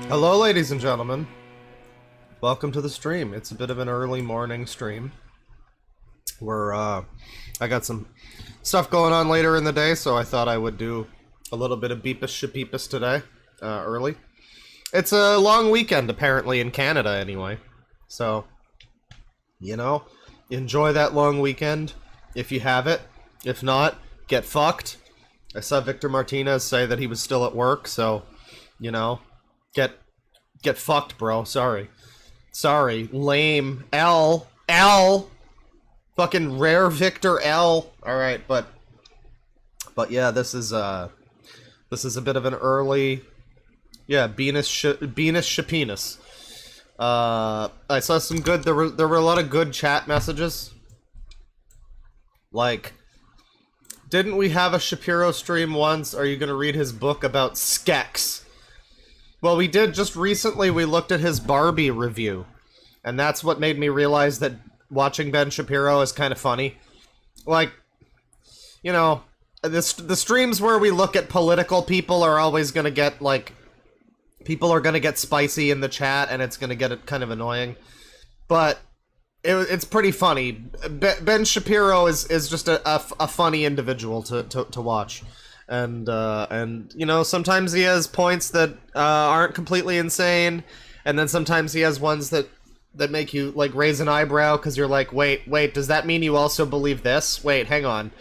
Hello, ladies and gentlemen. Welcome to the stream. It's a bit of an early morning stream. I got some stuff going on later in the day, so I thought I would do a little bit of Beepus Shapeenis today, early. It's a long weekend, apparently, in Canada, anyway. So, you know, enjoy that long weekend, if you have it. If not, get fucked. I saw Victor Martinez say that he was still at work, so, you know, get fucked, bro. Sorry. Lame. L. Fucking rare Victor L. Alright, but yeah, this is a bit of an early, yeah, Benis Shapeenis. I saw some good, there were a lot of good chat messages. Like, didn't we have a Shapiro stream once? Are you gonna read his book about Skex? Well, we did just recently. We looked at his Barbie review, and that's what made me realize that watching Ben Shapiro is kind of funny. Like, you know, the streams where we look at political people are always gonna get, like, people are gonna get spicy in the chat, and it's gonna get kind of annoying. But it's pretty funny. Ben Shapiro is just a funny individual to watch. And you know, sometimes he has points that aren't completely insane, and then sometimes he has ones that make you, like, raise an eyebrow, because you're like, wait, does that mean you also believe this? Wait, hang on.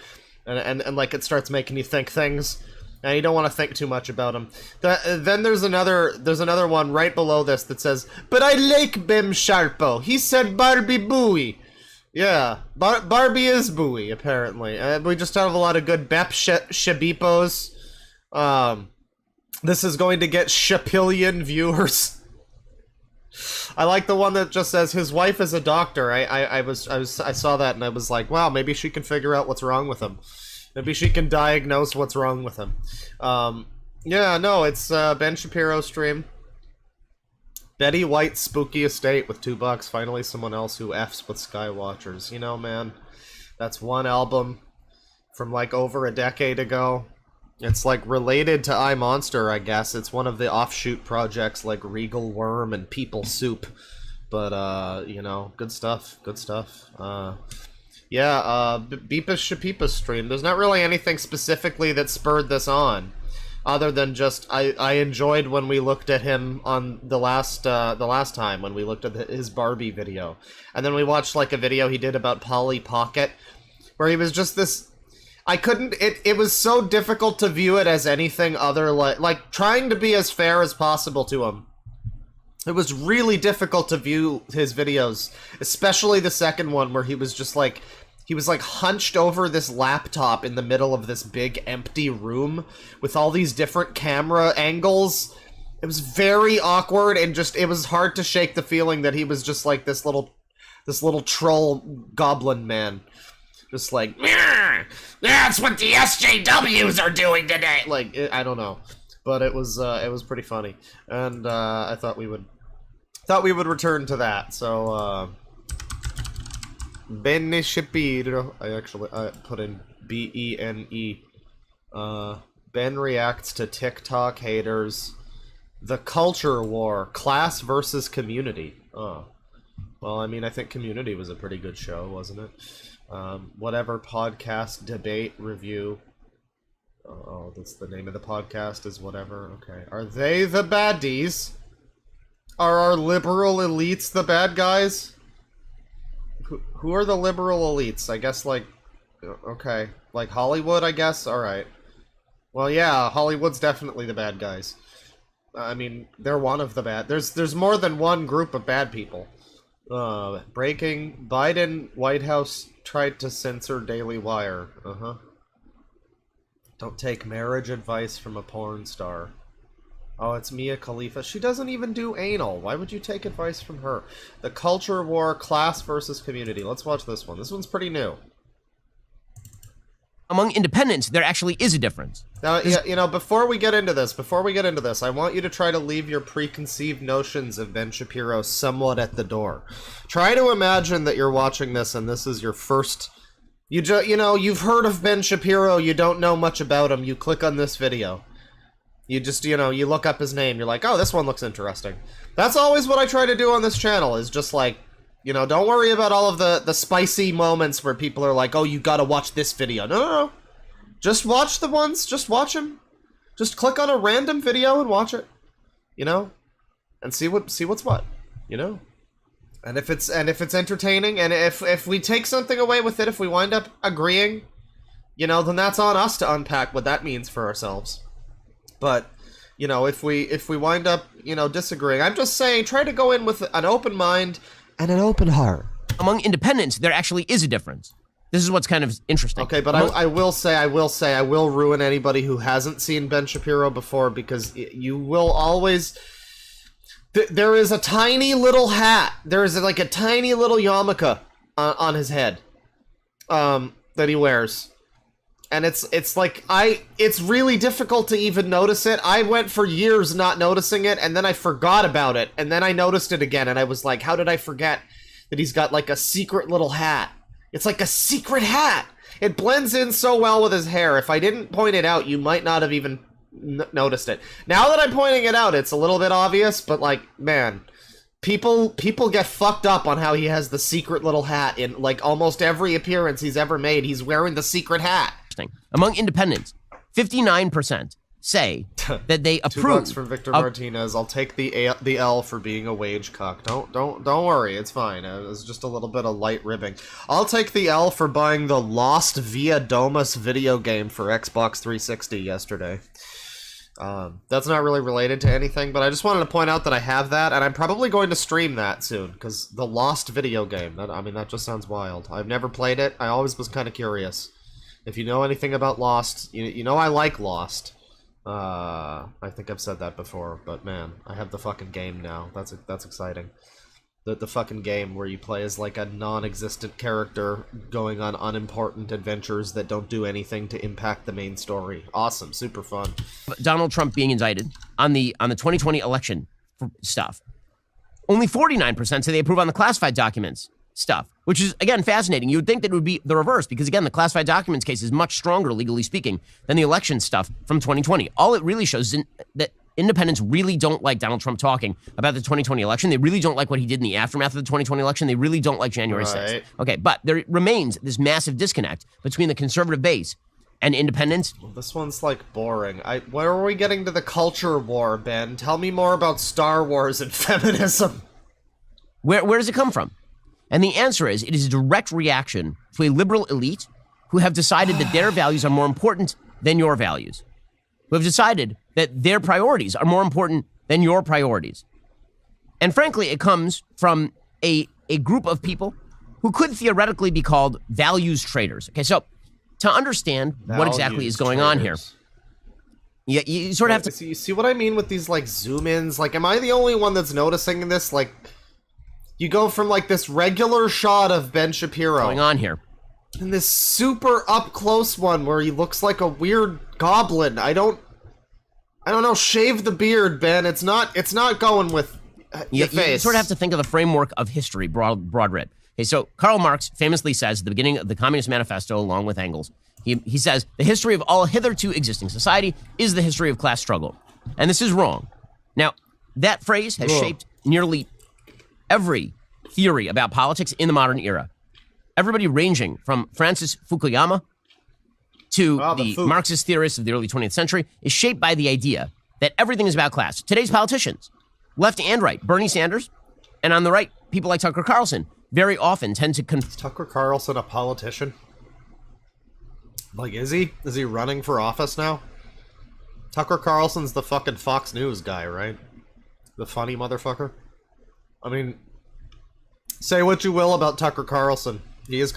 And like, it starts making you think things, and you don't want to think too much about them. Then there's another one right below this that says, but I like Bim Sharpo. He said Barbie Booey. Yeah, Barbie is Booey, apparently. We just have a lot of good Bep Shabipos. This is going to get Shapillion viewers. I like the one that just says his wife is a doctor. I saw that and I was like, wow, maybe she can figure out what's wrong with him. Maybe she can diagnose what's wrong with him. Yeah, no, it's Ben Shapiro stream. Betty White's Spooky Estate with $2. Finally someone else who F's with Skywatchers. You know, man, that's one album from like over a decade ago. It's like related to I Monster, I guess. It's one of the offshoot projects like Regal Worm and People Soup. But, you know, good stuff. Good stuff. Yeah, Beepus Shapipus stream. There's not really anything specifically that spurred this on, other than just I enjoyed when we looked at him on the last time when we looked at his Barbie video, and then we watched like a video he did about Polly Pocket, where he was just this. I couldn't. It was so difficult to view it as anything other like trying to be as fair as possible to him. It was really difficult to view his videos, especially the second one where he was just like, he was like hunched over this laptop in the middle of this big empty room with all these different camera angles. It was very awkward, and just, it was hard to shake the feeling that he was just like this little troll goblin man. Just like, that's what the SJWs are doing today. Like, I don't know, but it was pretty funny, and I thought we would return to that. So Benis Shapiro. I put in BENE. Ben reacts to TikTok haters. The Culture War: Class versus Community. Oh, well, I mean, I think Community was a pretty good show, wasn't it? Whatever podcast debate review. Oh, that's the name of the podcast, is whatever. Okay. Are they the baddies? Are our liberal elites the bad guys? Who are the liberal elites? I guess, like, okay, like Hollywood, I guess? Alright. Well, yeah, Hollywood's definitely the bad guys. I mean, they're one of the bad. There's more than one group of bad people. Breaking Biden White House tried to censor Daily Wire. Don't take marriage advice from a porn star. Oh, it's Mia Khalifa. She doesn't even do anal. Why would you take advice from her? The Culture War: Class versus Community. Let's watch this one. This one's pretty new. Among independents, there actually is a difference. Now, yeah, you know, before we get into this, I want you to try to leave your preconceived notions of Ben Shapiro somewhat at the door. Try to imagine that you're watching this and this is your first... You know, you've heard of Ben Shapiro, you don't know much about him, you click on this video. You just, you know, you look up his name, you're like, oh, this one looks interesting. That's always what I try to do on this channel, is just like, you know, don't worry about all of the spicy moments where people are like, oh, you gotta watch this video. No. Just watch the ones, just watch them. Just click on a random video and watch it. You know? And see what's what. You know? And if it's entertaining, and if we take something away with it, if we wind up agreeing, you know, then that's on us to unpack what that means for ourselves. But, you know, if we wind up, you know, disagreeing, I'm just saying, try to go in with an open mind and an open heart. Among independents, there actually is a difference. This is what's kind of interesting. Okay, but I will ruin anybody who hasn't seen Ben Shapiro before, because you will always... There is a tiny little hat. There is like a tiny little yarmulke on his head that he wears. And it's like, it's really difficult to even notice it. I went for years not noticing it, and then I forgot about it, and then I noticed it again, and I was like, how did I forget that he's got like a secret little hat? It's like a secret hat! It blends in so well with his hair. If I didn't point it out, you might not have even noticed it. Now that I'm pointing it out, it's a little bit obvious, but like, man, people get fucked up on how he has the secret little hat in like almost every appearance he's ever made. He's wearing the secret hat. Among independents, 59% say that they approve. $2 from Victor Martinez. I'll take the L for being a wage cuck. Don't worry, it's fine. It was just a little bit of light ribbing. I'll take the L for buying the Lost Via Domus video game for Xbox 360 yesterday. That's not really related to anything, but I just wanted to point out that I have that, and I'm probably going to stream that soon, because the Lost video game, that just sounds wild. I've never played it. I always was kind of curious. If you know anything about Lost, you know I like Lost. I think I've said that before, but man, I have the fucking game now. That's exciting. The fucking game where you play as like a non-existent character going on unimportant adventures that don't do anything to impact the main story. Awesome, super fun. Donald Trump being indicted on the 2020 election stuff. Only 49% say they approve on the classified documents stuff, which is, again, fascinating. You would think that it would be the reverse because, again, the classified documents case is much stronger, legally speaking, than the election stuff from 2020. All it really shows is that independents really don't like Donald Trump talking about the 2020 election. They really don't like what he did in the aftermath of the 2020 election. They really don't like January 6th. Okay, but there remains this massive disconnect between the conservative base and independents. Well, this one's, like, boring. Where are we getting to the culture war, Ben? Tell me more about Star Wars and feminism. Where does it come from? And the answer is, it is a direct reaction to a liberal elite who have decided that their values are more important than your values, who have decided that their priorities are more important than your priorities. And frankly, it comes from a group of people who could theoretically be called values traders. Okay, so to understand what exactly is going on here, you sort of have to... You see what I mean with these, like, zoom-ins? Like, am I the only one that's noticing this? Like, you go from, like, this regular shot of Ben Shapiro. Going on here. And this super up-close one where he looks like a weird goblin. I don't know, shave the beard, Ben. It's not going with your face. You sort of have to think of the framework of history, broad read. Okay, so Karl Marx famously says at the beginning of the Communist Manifesto, along with Engels, he says, the history of all hitherto existing society is the history of class struggle. And this is wrong. Now, that phrase has shaped nearly every theory about politics in the modern era. Everybody ranging from Francis Fukuyama to the Marxist theorists of the early 20th century is shaped by the idea that everything is about class. Today's politicians, left and right, Bernie Sanders, and on the right, people like Tucker Carlson, very often tend to... Is Tucker Carlson a politician? Like, is he? Is he running for office now? Tucker Carlson's the fucking Fox News guy, right? The funny motherfucker? I mean, say what you will about Tucker Carlson. He has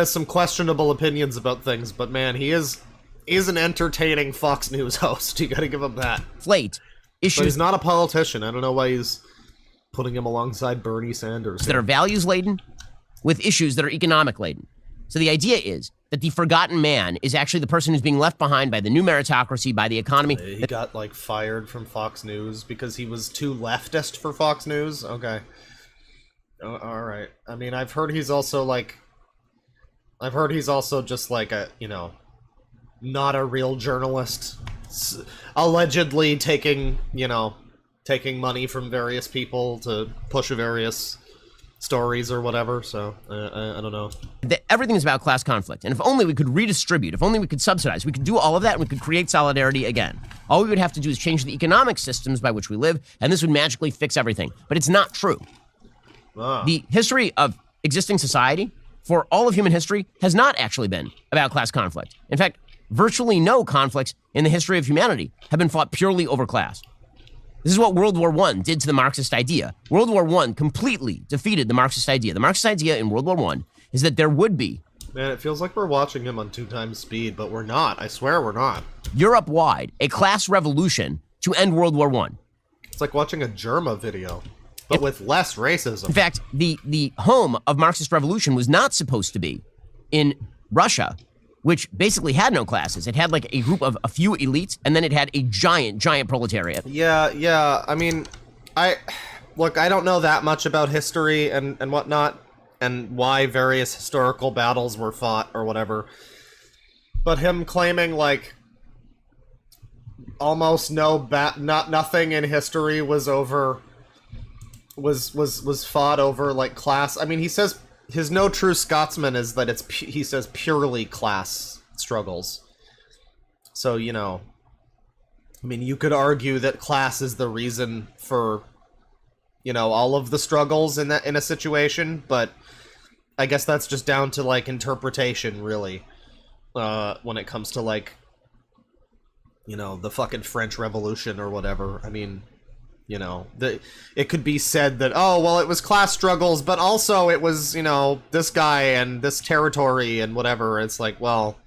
some questionable opinions about things, but man, he's an entertaining Fox News host. You gotta give him that. Inflate issues. But he's not a politician. I don't know why he's putting him alongside Bernie Sanders. That are values-laden with issues that are economic-laden. So the idea is that the forgotten man is actually the person who's being left behind by the new meritocracy, by the economy. He got, like, fired from Fox News because he was too leftist for Fox News? Okay. Alright. I mean, I've heard he's also just, like, a, not a real journalist. Allegedly taking money from various people to push various stories or whatever, so I don't know. Everything is about class conflict, and if only we could redistribute, if only we could subsidize, we could do all of that and we could create solidarity again. All we would have to do is change the economic systems by which we live, and this would magically fix everything. But it's not true. The history of existing society, for all of human history, has not actually been about class conflict. In fact, virtually no conflicts in the history of humanity have been fought purely over class. This is what World War I did to the Marxist idea. World War I completely defeated the Marxist idea. The Marxist idea in World War I is that there would be... Man, it feels like we're watching him on 2x speed, but we're not. I swear we're not. Europe-wide, a class revolution to end World War I. It's like watching a Germa video, but with less racism. In fact, the home of Marxist revolution was not supposed to be in Russia, which basically had no classes. It had like a group of a few elites, and then it had a giant proletariat. Yeah. I mean, I don't know that much about history and whatnot, and why various historical battles were fought or whatever. But him claiming, like, almost nothing in history was fought over like class. I mean, he says his No True Scotsman is that he says purely class struggles. So, you know, I mean, you could argue that class is the reason for, you know, all of the struggles in a situation, but I guess that's just down to like interpretation, really, when it comes to like, you know, the fucking French Revolution or whatever. I mean, you know, it could be said that, oh, well, it was class struggles, but also it was, you know, this guy and this territory and whatever. It's like, well,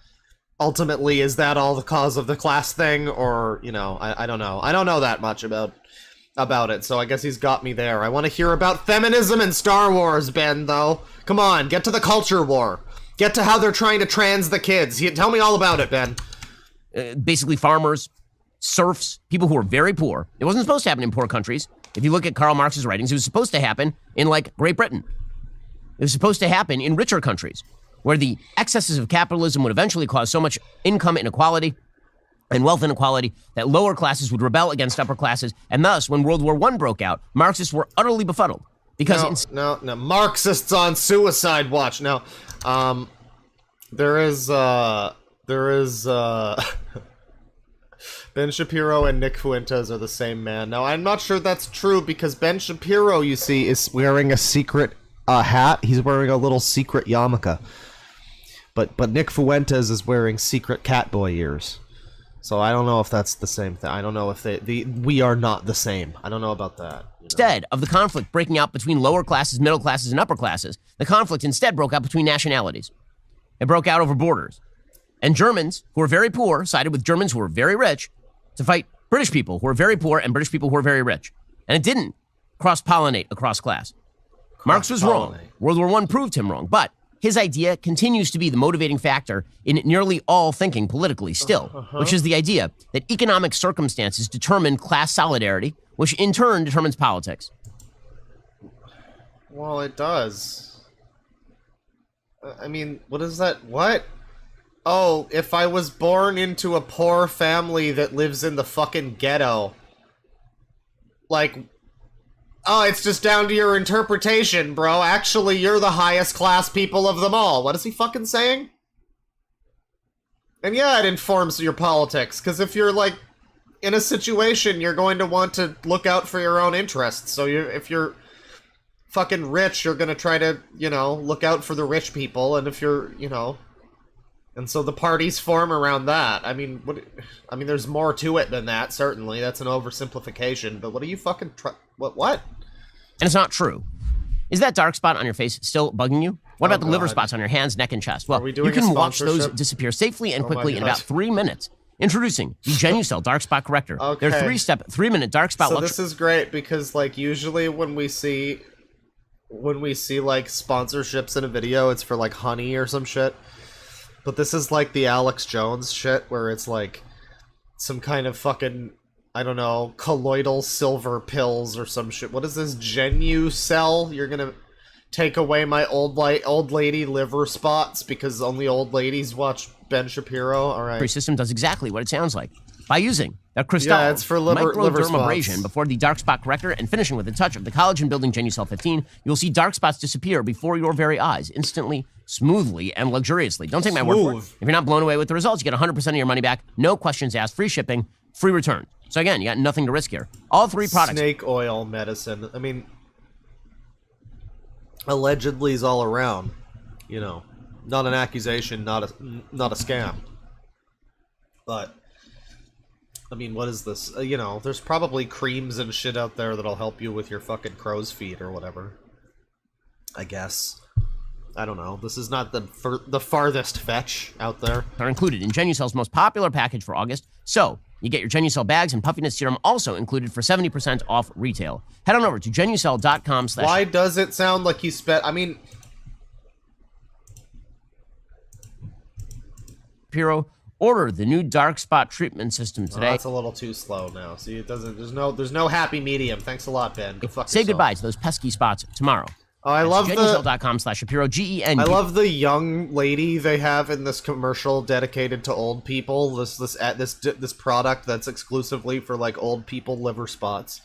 ultimately, is that all the cause of the class thing? Or, you know, I don't know. I don't know that much about it, so I guess he's got me there. I want to hear about feminism and Star Wars, Ben, though. Come on, get to the culture war. Get to how they're trying to trans the kids. Tell me all about it, Ben. Basically farmers, serfs, people who were very poor. It wasn't supposed to happen in poor countries. If you look at Karl Marx's writings, it was supposed to happen in, like, Great Britain. It was supposed to happen in richer countries, where the excesses of capitalism would eventually cause so much income inequality and wealth inequality that lower classes would rebel against upper classes, and thus, when World War I broke out, Marxists were utterly befuddled. Because no, Marxists on suicide watch. Now, there is Ben Shapiro and Nick Fuentes are the same man. Now, I'm not sure that's true, because Ben Shapiro, you see, is wearing a secret hat. He's wearing a little secret yarmulke. But Nick Fuentes is wearing secret Catboy ears. So I don't know if that's the same thing. I don't know if we are not the same. I don't know about that. You know? Instead of the conflict breaking out between lower classes, middle classes, and upper classes, the conflict instead broke out between nationalities. It broke out over borders. And Germans, who were very poor, sided with Germans who were very rich to fight British people who were very poor and British people who were very rich. And it didn't cross-pollinate across class. Marx was wrong. World War I proved him wrong. But his idea continues to be the motivating factor in nearly all thinking politically still, which is the idea that economic circumstances determine class solidarity, which in turn determines politics. Well, it does. I mean, what is that? What? Oh, if I was born into a poor family that lives in the fucking ghetto. Like, oh, it's just down to your interpretation, bro. Actually, you're the highest class people of them all. What is he fucking saying? And yeah, it informs your politics, because if you're, like, in a situation, you're going to want to look out for your own interests. So if you're fucking rich, you're going to try to, you know, look out for the rich people, and if you're, you know... And so the parties form around that. I mean, there's more to it than that, certainly. That's an oversimplification, but what are you fucking... What? And it's not true. Is that dark spot on your face still bugging you? What about the liver spots on your hands, neck, and chest? Well, you can watch those disappear safely and quickly in about 3 minutes. Introducing the Genucell Dark Spot Corrector. Okay. Their 3-step, 3-minute dark spot... So this is great, because, like, usually when we see, like, sponsorships in a video, it's for, like, honey or some shit. But this is like the Alex Jones shit, where it's like some kind of fucking, I don't know, colloidal silver pills or some shit. What is this, Genucell? You're gonna take away my old lady liver spots because only old ladies watch Ben Shapiro? Alright. Your system does exactly what it sounds like. By using that crystal it's for liver microdermabrasion spots. before the dark spot corrector and finishing with a touch of the collagen building Genucell 15, you'll see dark spots disappear before your very eyes, instantly, smoothly, and luxuriously. Don't take my word for it. If you're not blown away with the results, you get 100% of your money back, no questions asked, free shipping, free return. So again, you got nothing to risk here. All 3 products. Snake oil medicine. I mean, allegedly is all around. You know, not an accusation, not a scam. But I mean, what is this? You know, there's probably creams and shit out there that'll help you with your fucking crow's feet or whatever. I guess. I don't know. This is not the farthest fetch out there. Are included in Genucell's most popular package for August. So, you get your Genucell bags and puffiness serum also included for 70% off retail. Head on over to Genucell.com/. Why does it sound like you spent... I mean... Shapiro, order the new dark spot treatment system today. Oh, that's a little too slow now. See, it doesn't... There's no happy medium. Thanks a lot, Ben. Go fuck Say yourself. goodbye to those pesky spots tomorrow. Oh, I love the genucell.com/Shapiro, GEN. I love the young lady they have in this commercial dedicated to old people. This product that's exclusively for like old people liver spots.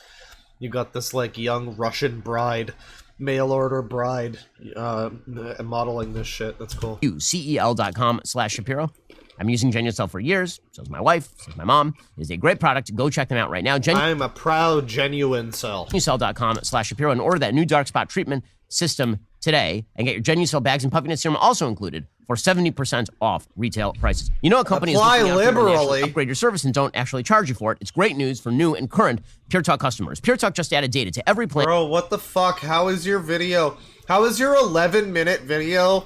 You got this like young Russian bride, mail order bride, modeling this shit. That's cool. CEL.com/Shapiro. I'm using Genucell for years. So is my wife. So is my mom. It is a great product. Go check them out right now. I'm a proud genuine cell. Genucell.com/Shapiro and order that new dark spot treatment system today and get your Genucell bags and puffiness serum also included for 70% off retail prices. You know a company Apply is looking out liberally. to upgrade your service and don't actually charge you for it. It's great news for new and current Pure Talk customers. Pure Talk just added data to every plan. Bro, what the fuck? How is your video? How is your 11-minute video?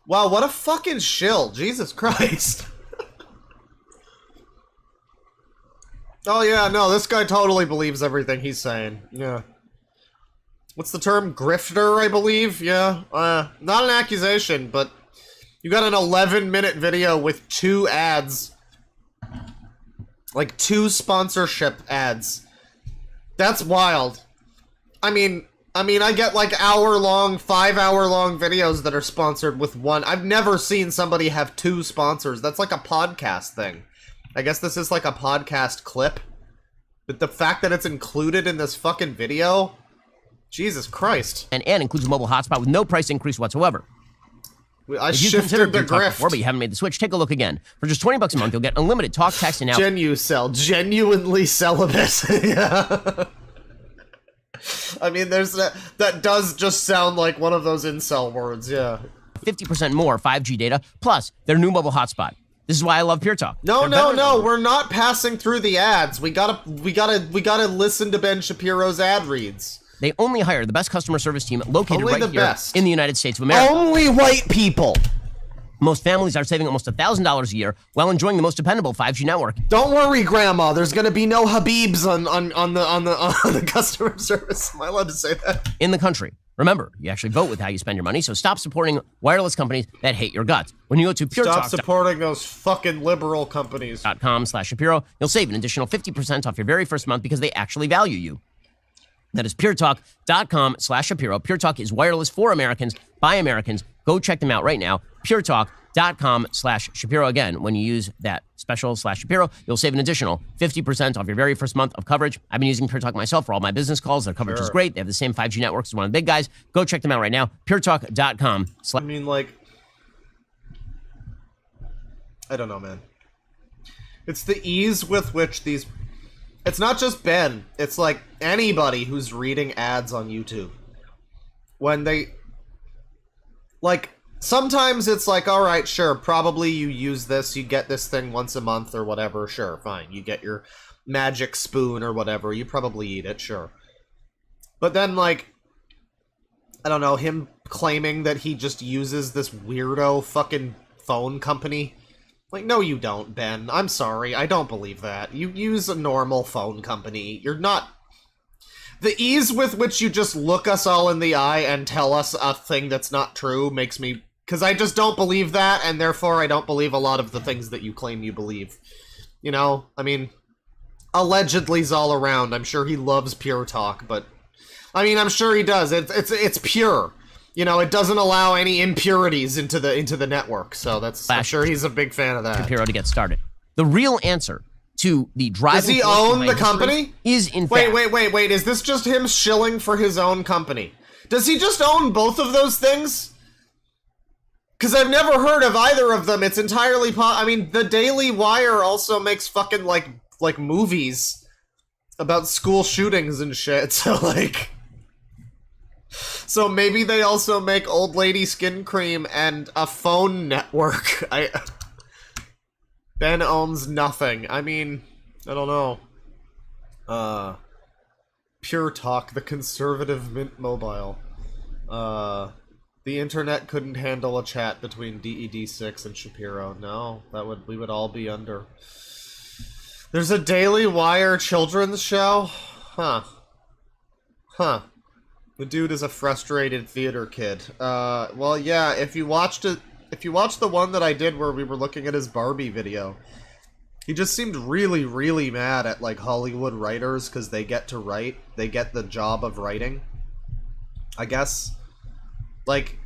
Wow, what a fucking shill. Jesus Christ. Oh yeah, no, this guy totally believes everything he's saying. Yeah. What's the term? Grifter, I believe? Yeah. Not an accusation, but you got an 11-minute video with 2 ads. Like 2 sponsorship ads. That's wild. I mean, I get like hour-long, 5-hour-long videos that are sponsored with 1. I've never seen somebody have 2 sponsors. That's like a podcast thing. I guess this is like a podcast clip. But the fact that it's included in this fucking video... Jesus Christ. And includes a mobile hotspot with no price increase whatsoever. I If you shifted considered the Pure Talk grift. before, but you haven't made the switch, take a look again. For just $20 a month, you'll get unlimited talk, text, and now... Genucell. Genuinely celibate. Yeah. I mean, there's that does just sound like one of those incel words, yeah. 50% more 5G data, plus their new mobile hotspot. This is why I love Pure Talk. No, we're not passing through the ads. We gotta listen to Ben Shapiro's ad reads. They only hire the best customer service team located Only right the here best. in the United States of America. Only white people. Most families are saving almost $1,000 a year while enjoying the most dependable 5G network. Don't worry, Grandma. There's gonna be no Habibs on the customer service. Am I allowed to say that? In the country. Remember, you actually vote with how you spend your money, so stop supporting wireless companies that hate your guts. When you go to Stop supporting those fucking liberal companies. puretalk.com/Shapiro, you'll save an additional 50% off your very first month because they actually value you. That is puretalk.com/Shapiro. Pure Talk is wireless for Americans, by Americans. Go check them out right now. puretalk.com/Shapiro. Again, when you use that special /Shapiro, you'll save an additional 50% off your very first month of coverage. I've been using Pure Talk myself for all my business calls. Their coverage is great. They have the same 5G networks as one of the big guys. Go check them out right now. puretalk.com. I mean, like, I don't know, man. It's the ease with which these... It's not just Ben. It's like anybody who's reading ads on YouTube. When they... Like, sometimes it's like, alright, sure, probably you use this, you get this thing once a month or whatever, sure, fine. You get your magic spoon or whatever, you probably eat it, sure. But then, like, I don't know, him claiming that he just uses this weirdo fucking phone company... Like, no you don't, Ben. I'm sorry, I don't believe that. You use a normal phone company. You're not... The ease with which you just look us all in the eye and tell us a thing that's not true makes me... Because I just don't believe that, and therefore I don't believe a lot of the things that you claim you believe. You know? I mean, allegedly's all around. I'm sure he loves Pure Talk, but... I mean, I'm sure he does. It's pure. You know, it doesn't allow any impurities into the network, so that's... I'm sure he's a big fan of that. Shapiro to get started. The real answer to the driving... Does he own the company? Is in fact... Wait. Is this just him shilling for his own company? Does he just own both of those things? Because I've never heard of either of them. It's entirely... I mean, the Daily Wire also makes fucking, like movies about school shootings and shit, so, like... So maybe they also make old lady skin cream and a phone network. Ben owns nothing. I mean, I don't know. Pure Talk, the conservative Mint Mobile. The internet couldn't handle a chat between DED6 and Shapiro. No, we would all be under. There's a Daily Wire children's show? Huh. The dude is a frustrated theater kid. Well, yeah, if you watched the one that I did where we were looking at his Barbie video, he just seemed really, really mad at, like, Hollywood writers because they get to write. They get the job of writing, I guess. Like,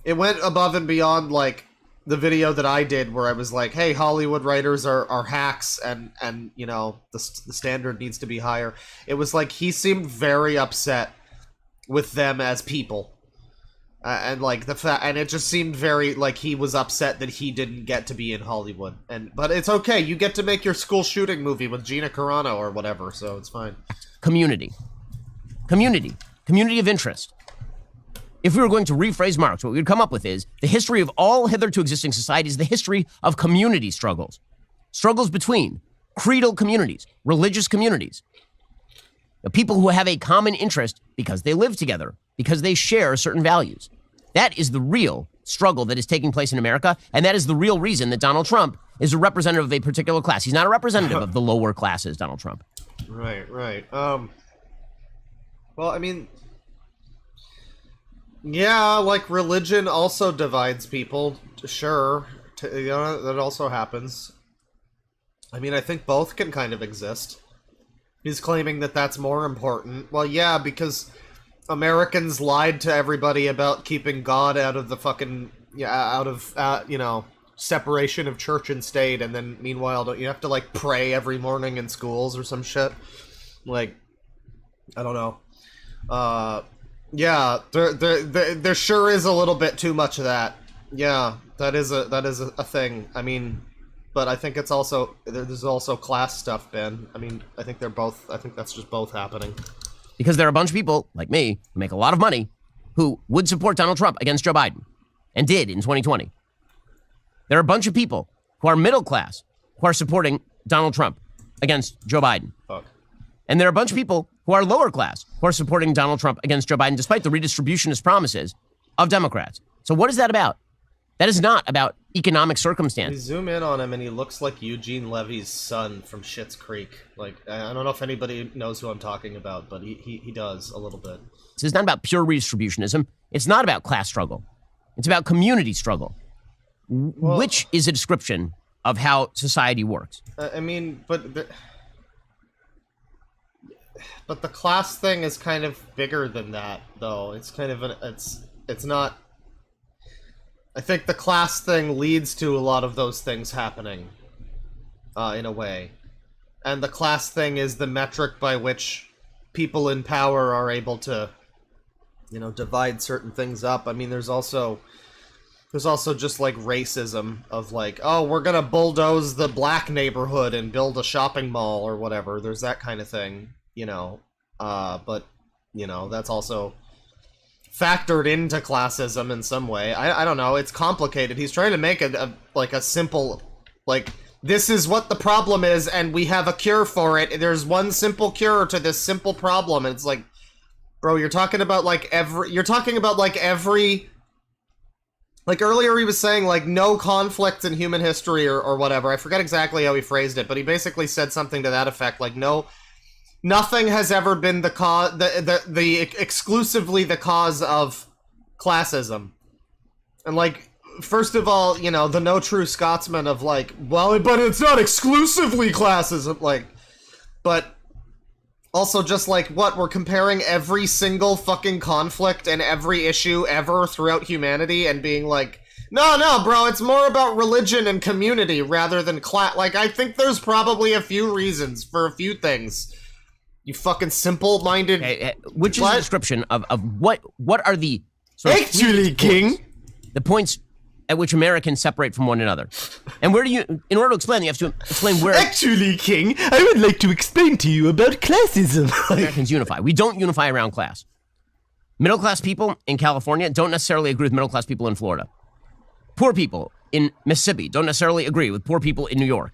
it went above and beyond, like, the video that I did where I was like, hey, Hollywood writers are hacks and you know, the standard needs to be higher. It was like he seemed very upset with them as people. And like and it just seemed very like he was upset that he didn't get to be in Hollywood. But it's okay, you get to make your school shooting movie with Gina Carano or whatever, so it's fine. Community of interest. If we were going to rephrase Marx, what we would come up with is the history of all hitherto existing societies, the history of community struggles. Struggles between creedal communities, religious communities, the people who have a common interest because they live together, because they share certain values. That is the real struggle that is taking place in America, and that is the real reason that Donald Trump is a representative of a particular class. He's not a representative of the lower classes, Donald Trump. Right. Well, I mean, yeah, like religion also divides people, sure. You know, that also happens. I mean, I think both can kind of exist. He's claiming that that's more important. Well, yeah, because Americans lied to everybody about keeping God out of the fucking, out of, you know, separation of church and state, and then meanwhile, don't you have to, like, pray every morning in schools or some shit? Like, I don't know. Yeah, there sure is a little bit too much of that. Yeah, that is a thing. I mean, but I think it's also, there's also class stuff, Ben. I mean, I think that's just both happening. Because there are a bunch of people, like me, who make a lot of money, who would support Donald Trump against Joe Biden, and did in 2020. There are a bunch of people who are middle class, who are supporting Donald Trump against Joe Biden. Fuck. And there are a bunch of people who are lower class, who are supporting Donald Trump against Joe Biden, despite the redistributionist promises of Democrats. So what is that about? That is not about economic circumstance. We zoom in on him, and he looks like Eugene Levy's son from Schitt's Creek. Like, I don't know if anybody knows who I'm talking about, but he does a little bit. This is not about pure redistributionism. It's not about class struggle. It's about community struggle, which is a description of how society works. I mean, but the class thing is kind of bigger than that, though. It's kind of it's not. I think the class thing leads to a lot of those things happening, in a way. And the class thing is the metric by which people in power are able to, you know, divide certain things up. I mean, there's also just, like, racism of, like, oh, we're gonna bulldoze the black neighborhood and build a shopping mall or whatever. There's that kind of thing, you know. But, you know, that's also factored into classism in some way. I don't know, it's complicated. He's trying to make a simple, like, this is what the problem is and we have a cure for it. There's one simple cure to this simple problem, and it's like, bro, you're talking about every, like, earlier he was saying, like, no conflict in human history or whatever. I forget exactly how he phrased it, but he basically said something to that effect, like, nothing has ever been the cause, exclusively the cause of classism. And, like, first of all, you know, the no true Scotsman of, like, well, but it's not exclusively classism, like, but also just, like, what, we're comparing every single fucking conflict and every issue ever throughout humanity and being like, no, bro, it's more about religion and community rather than class. Like, I think there's probably a few reasons for a few things. You fucking simple-minded... which is a description of what are the... Actually, King! The points at which Americans separate from one another. And where do you... In order to explain, you have to explain where... Actually, King, I would like to explain to you about classism. Americans unify. We don't unify around class. Middle-class people in California don't necessarily agree with middle-class people in Florida. Poor people in Mississippi don't necessarily agree with poor people in New York.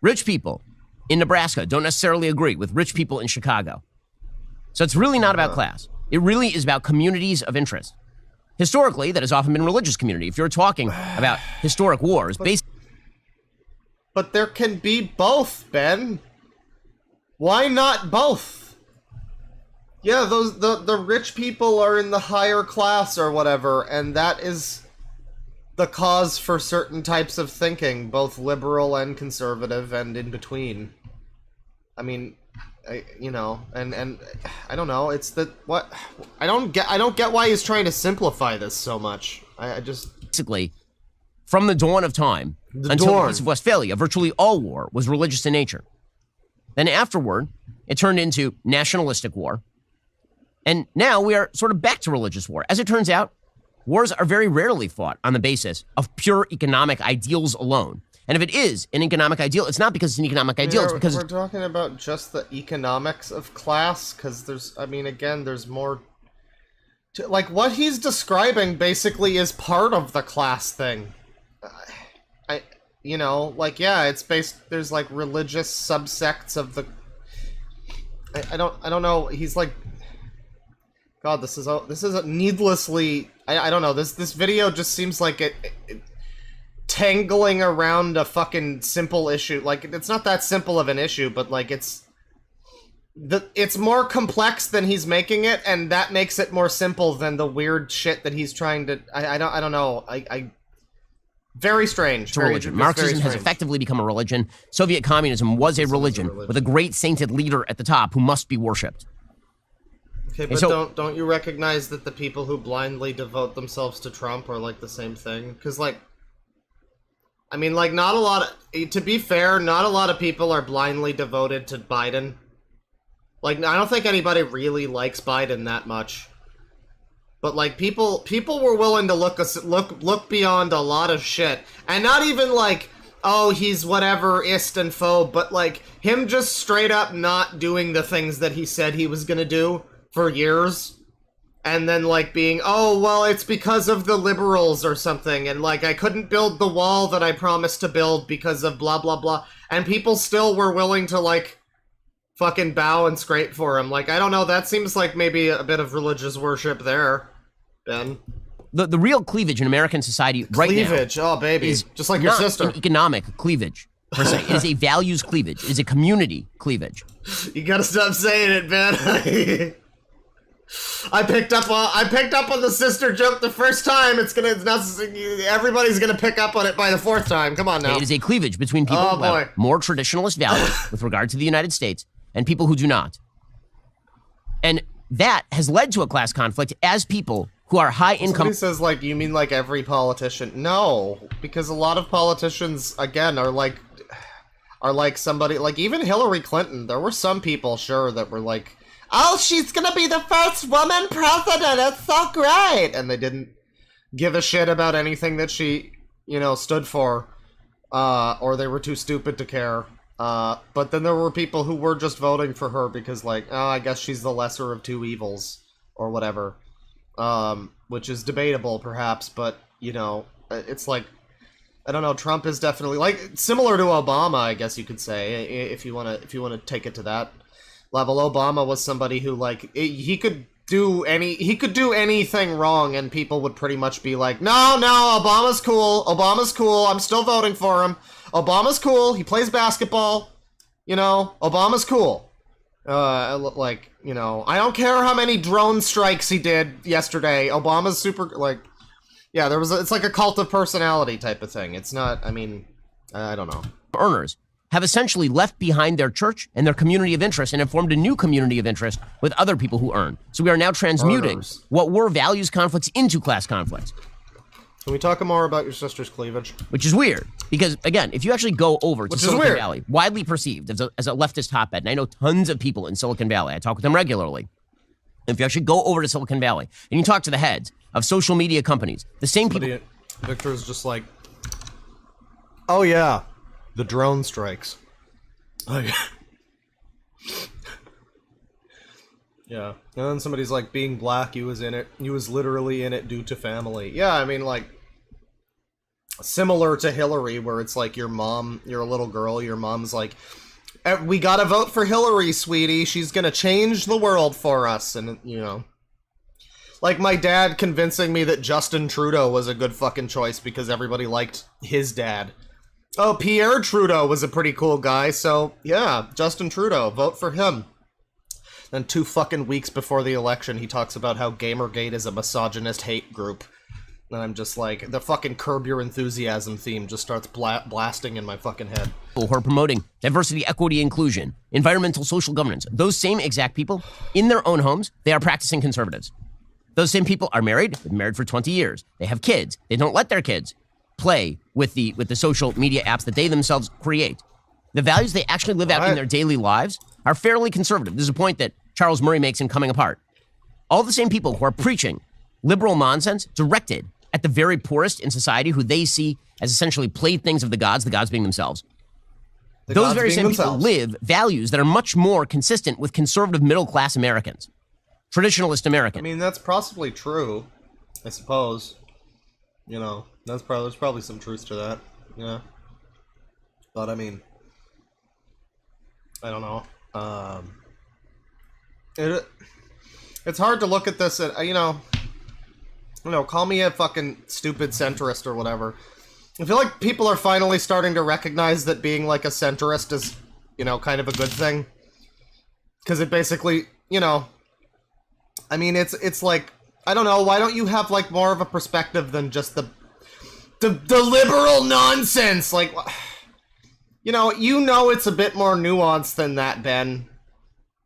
Rich people in Nebraska don't necessarily agree with rich people in Chicago. So it's really not about class. It really is about communities of interest. Historically, that has often been religious community. If you're talking about historic wars, but there can be both, Ben. Why not both? Yeah, the rich people are in the higher class or whatever, and that is the cause for certain types of thinking, both liberal and conservative and in between. I mean, you know, and I don't know. It's that what I don't get why he's trying to simplify this so much. I just Basically, from the dawn of time until the Peace of Westphalia, virtually all war was religious in nature. Then afterward, it turned into nationalistic war. And now we are sort of back to religious war. As it turns out, wars are very rarely fought on the basis of pure economic ideals alone. And if it is an economic ideal, it's not because it's an economic ideal, it's because... We're talking about just the economics of class, because again, there's more... like, what he's describing basically is part of the class thing. It's based... There's, like, religious subsects of the... I don't know, he's like... God, this is a needlessly... I don't know, this video just seems like it tangling around a fucking simple issue. Like, it's not that simple of an issue, but, like, it's more complex than he's making it, and that makes it more simple than the weird shit that he's trying to... I don't know. Very strange. It's a religion. Marxism has effectively become a religion. Soviet communism was a religion with a great sainted leader at the top who must be worshipped. Okay, but so, don't you recognize that the people who blindly devote themselves to Trump are, like, the same thing? Because, like, I mean, like, not a lot of... To be fair, not a lot of people are blindly devoted to Biden. Like, I don't think anybody really likes Biden that much. But, like, people were willing to look beyond a lot of shit. And not even, like, oh, he's whatever, ist and faux, but, like, him just straight up not doing the things that he said he was gonna do for years, and then, like, being, oh, well, it's because of the liberals or something, and, like, I couldn't build the wall that I promised to build because of blah, blah, blah, and people still were willing to, like, fucking bow and scrape for him. Like, I don't know, that seems like maybe a bit of religious worship there, Ben. The real cleavage in American society right now... Cleavage, oh, baby, is just like your sister. An economic cleavage, per se. It is a values cleavage. It is a community cleavage. You gotta stop saying it, Ben. I picked up on the sister joke the first time. Everybody's gonna pick up on it by the fourth time. Come on now. It is a cleavage between people who have more traditionalist values with regard to the United States and people who do not. And that has led to a class conflict as people who are high income... Somebody says, like, you mean like every politician? No, because a lot of politicians, again, are like somebody, like, even Hillary Clinton, there were some people, sure, that were like, oh, she's gonna be the first woman president, it's so great! And they didn't give a shit about anything that she, stood for, or they were too stupid to care. But then there were people who were just voting for her because, like, oh, I guess she's the lesser of two evils, or whatever. Which is debatable, perhaps, but, it's like, I don't know, Trump is definitely, like, similar to Obama, I guess you could say, if you wanna take it to that level. Obama was somebody who, like, he could do anything wrong, and people would pretty much be like, no, Obama's cool, I'm still voting for him, Obama's cool, he plays basketball, Obama's cool. I don't care how many drone strikes he did yesterday, Obama's super, like, yeah, it's like a cult of personality type of thing. It's not, I don't know. Earners have essentially left behind their church and their community of interest and have formed a new community of interest with other people who earn. So we are now transmuting what were values conflicts into class conflicts. Can we talk more about your sister's cleavage? Which is weird, because, again, if you actually go over to Silicon Valley, widely perceived as a leftist hotbed, and I know tons of people in Silicon Valley, I talk with them regularly. If you actually go over to Silicon Valley and you talk to the heads of social media companies, the same people... Victor's just like, oh yeah, the drone strikes. Oh yeah. Yeah. And then somebody's like, being black, he was literally in it due to family. Yeah, like, similar to Hillary, where it's like you're a little girl, your mom's like, we gotta vote for Hillary, sweetie, she's gonna change the world for us, and, like my dad convincing me that Justin Trudeau was a good fucking choice because everybody liked his dad. Oh, Pierre Trudeau was a pretty cool guy, so, yeah, Justin Trudeau, vote for him. Then 2 fucking weeks before the election, he talks about how Gamergate is a misogynist hate group. And I'm just like, the fucking Curb Your Enthusiasm theme just starts blasting in my fucking head. Who are promoting diversity, equity, inclusion, environmental, social governance. Those same exact people, in their own homes, they are practicing conservatives. Those same people are married, been married for 20 years. They have kids. They don't let their kids play with the social media apps that they themselves create. The values they actually live out in their daily lives are fairly conservative. This is a point that Charles Murray makes in Coming Apart. All the same people who are preaching liberal nonsense directed at the very poorest in society, who they see as essentially playthings of the gods being themselves. Those very same people live values that are much more consistent with conservative middle-class Americans, traditionalist Americans. I mean, that's possibly true, I suppose. You know, there's probably some truth to that, yeah. But, I mean, I don't know. It's hard to look at this, call me a fucking stupid centrist or whatever. I feel like people are finally starting to recognize that being like a centrist is, kind of a good thing. Because it basically, I mean, it's like, I don't know, why don't you have like more of a perspective than just the liberal nonsense? Like, it's a bit more nuanced than that, Ben.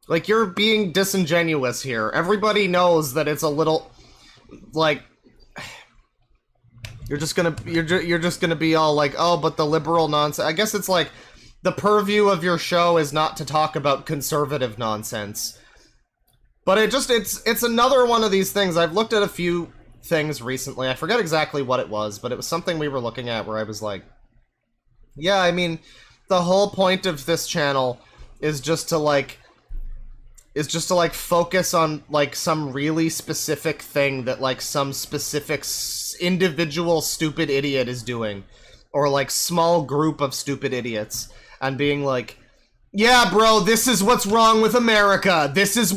Like, you're being disingenuous here. Everybody knows that it's a little, like, you're just gonna be all like, oh, but the liberal nonsense. I guess it's like the purview of your show is not to talk about conservative nonsense. But it's another one of these things. I've looked at a few things recently. I forget exactly what it was, but it was something we were looking at where I was like, yeah, I mean, the whole point of this channel is just to focus on like some really specific thing that like some specific individual stupid idiot is doing, or like small group of stupid idiots, and being like, yeah, bro, this is what's wrong with America. This is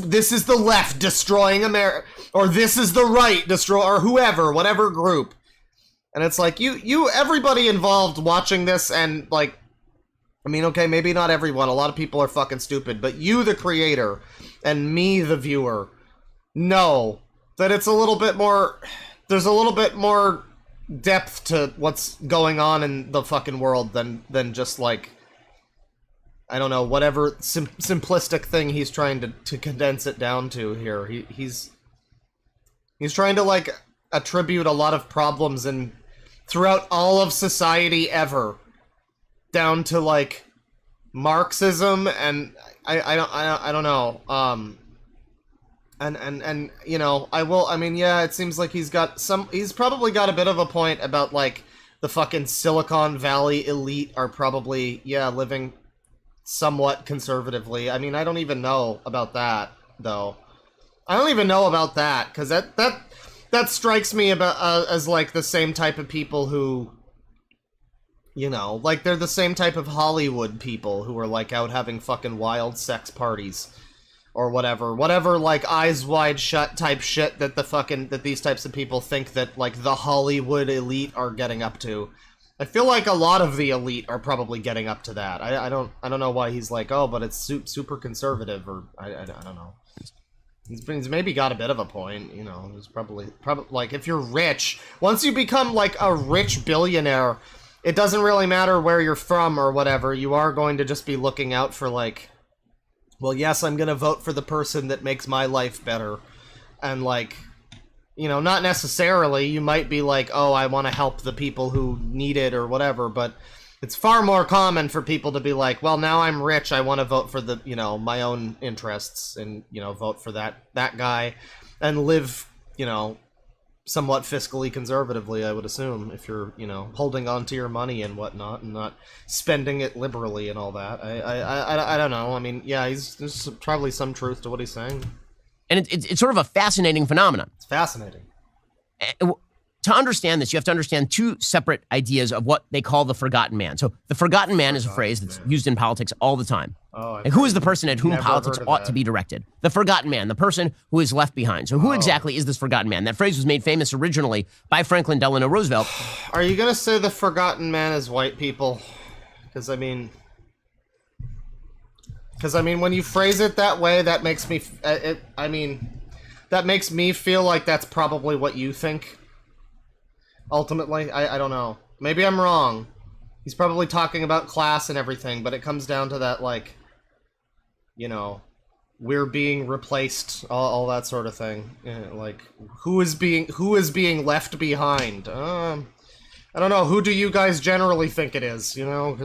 the left destroying America, or this is the right or whatever group. And it's like, everybody involved watching this, and like, I mean, okay, maybe not everyone. A lot of people are fucking stupid, but you, the creator, and me, the viewer, know that it's a little bit more, there's a little bit more depth to what's going on in the fucking world than just like, I don't know, whatever simplistic thing he's trying to condense it down to here. He's trying to like attribute a lot of problems throughout all of society ever down to like Marxism, and I don't know. It seems like he's probably got a bit of a point about like the fucking Silicon Valley elite are probably, living somewhat conservatively. I mean, I don't even know about that, though. I don't even know about that, because that strikes me about as like the same type of people who, like they're the same type of Hollywood people who are like out having fucking wild sex parties or whatever like Eyes Wide Shut type shit that these types of people think that like the Hollywood elite are getting up to. I feel like a lot of the elite are probably getting up to that. I don't know why he's like, oh, but it's super conservative, or I don't know. He's maybe got a bit of a point, There's probably like, if you're rich, once you become like a rich billionaire, it doesn't really matter where you're from or whatever. You are going to just be looking out for like, well, yes, I'm gonna vote for the person that makes my life better, and like, not necessarily. You might be like, oh, I want to help the people who need it or whatever, but it's far more common for people to be like, well, now I'm rich, I want to vote for the, my own interests, and, vote for that guy, and live, somewhat fiscally conservatively, I would assume, if you're, holding on to your money and whatnot, and not spending it liberally and all that. I don't know. I mean, yeah, there's probably some truth to what he's saying. And it's sort of a fascinating phenomenon. It's fascinating. To understand this, you have to understand two separate ideas of what they call the forgotten man. So the forgotten man is a phrase that's used in politics all the time. And who is the person at whom politics ought to be directed? The forgotten man, the person who is left behind. So who exactly is this forgotten man? That phrase was made famous originally by Franklin Delano Roosevelt. Are you going to say the forgotten man is white people? Because, I mean, when you phrase it that way, that makes me, that makes me feel like that's probably what you think. ultimately. I don't know. Maybe I'm wrong. He's probably talking about class and everything, but it comes down to that, like, you know, we're being replaced, all that sort of thing. Like, who is being left behind? I don't know. Who do you guys generally think it is? You know,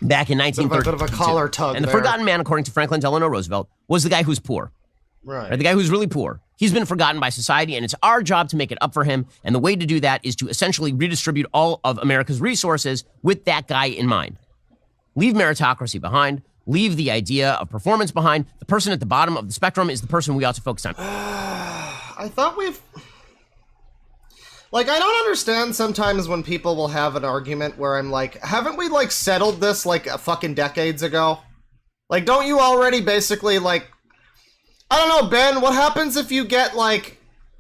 Back in 1932. Bit of a collar tug. And the there. forgotten man, according to Franklin Delano Roosevelt, was the guy who's poor. Right. The guy who's really poor. He's been forgotten by society, and it's our job to make it up for him. And the way to do that is to essentially redistribute all of America's resources with that guy in mind. Leave meritocracy behind. Leave the idea of performance behind. The person at the bottom of the spectrum is the person we ought to focus on. I thought we've... Like, I don't understand sometimes when people will have an argument where I'm like, haven't we, like, settled this, like, fucking decades ago? Like, don't you already basically, like... I don't know, Ben, what happens if you get, like,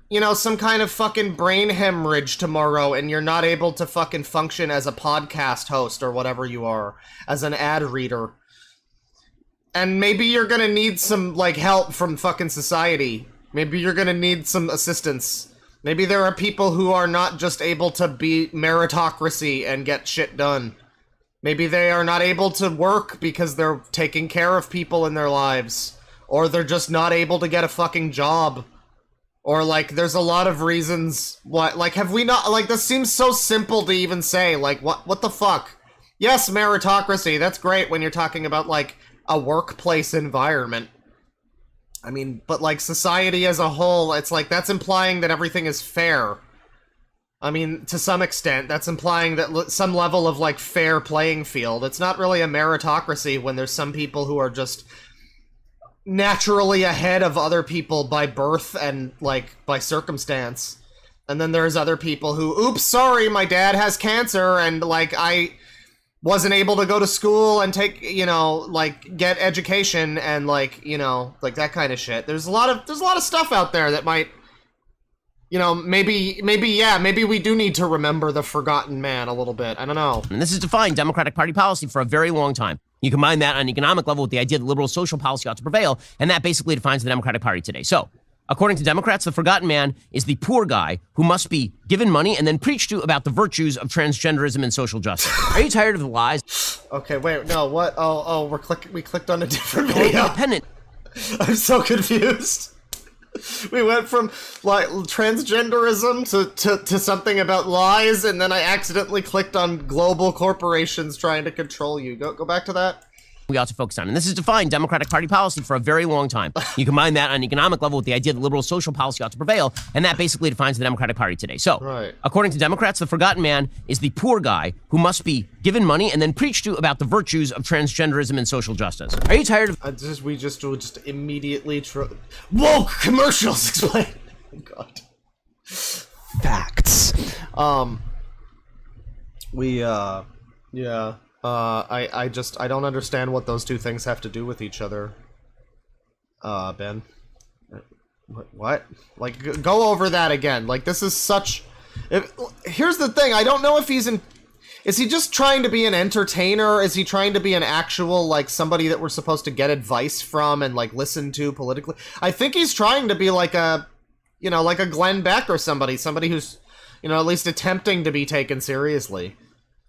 you know, some kind of fucking brain hemorrhage tomorrow and you're not able to fucking function as a podcast host or whatever you are, as an ad reader? And maybe you're gonna need some, like, help from fucking society. Maybe you're gonna need some assistance. Maybe there are people who are not just able to be meritocracy and get shit done. Maybe they are not able to work because they're taking care of people in their lives. Or they're just not able to get a fucking job. Or, like, there's a lot of reasons why, like, have we not, like, this seems so simple to even say, like, what the fuck? Yes, meritocracy, that's great when you're talking about, like, a workplace environment. I mean, but, like, society as a whole, it's like, that's implying that everything is fair. I mean, to some extent, that's implying that some level of, like, fair playing field. It's not really a meritocracy when there's some people who are just naturally ahead of other people by birth and, like, by circumstance. And then there's other people who, oops, sorry, my dad has cancer, and, like, I wasn't able to go to school and take, you know, like, get education and, like, you know, like, that kind of shit. There's a lot of stuff out there that might, you know, maybe we do need to remember the forgotten man a little bit. I don't know. And this has defined Democratic Party policy for a very long time. You combine that on an economic level with the idea that liberal social policy ought to prevail, and that basically defines the Democratic Party today. So, according to Democrats, the forgotten man is the poor guy who must be given money and then preached to about the virtues of transgenderism and social justice. Are you tired of the lies? Okay, wait, no, what? Oh, we clicked on a different video. Independent. I'm so confused. We went from, like, transgenderism to something about lies, and then I accidentally clicked on global corporations trying to control you. Go back to that. We ought to focus on. And this has defined Democratic Party policy for a very long time. You combine that on an economic level with the idea that liberal social policy ought to prevail, and that basically defines the Democratic Party today. So, right. According to Democrats, the forgotten man is the poor guy who must be given money and then preached to about the virtues of transgenderism and social justice. Are you tired of... We just immediately... Woke commercials explain. Oh, God. Facts. Yeah. I don't understand what those two things have to do with each other. Ben. What? Like, go over that again. Like, this is such... Here's the thing, I don't know if he's in... Is he just trying to be an entertainer? Is he trying to be an actual, like, somebody that we're supposed to get advice from and, like, listen to politically? I think he's trying to be like a, you know, like a Glenn Beck or somebody who's, you know, at least attempting to be taken seriously.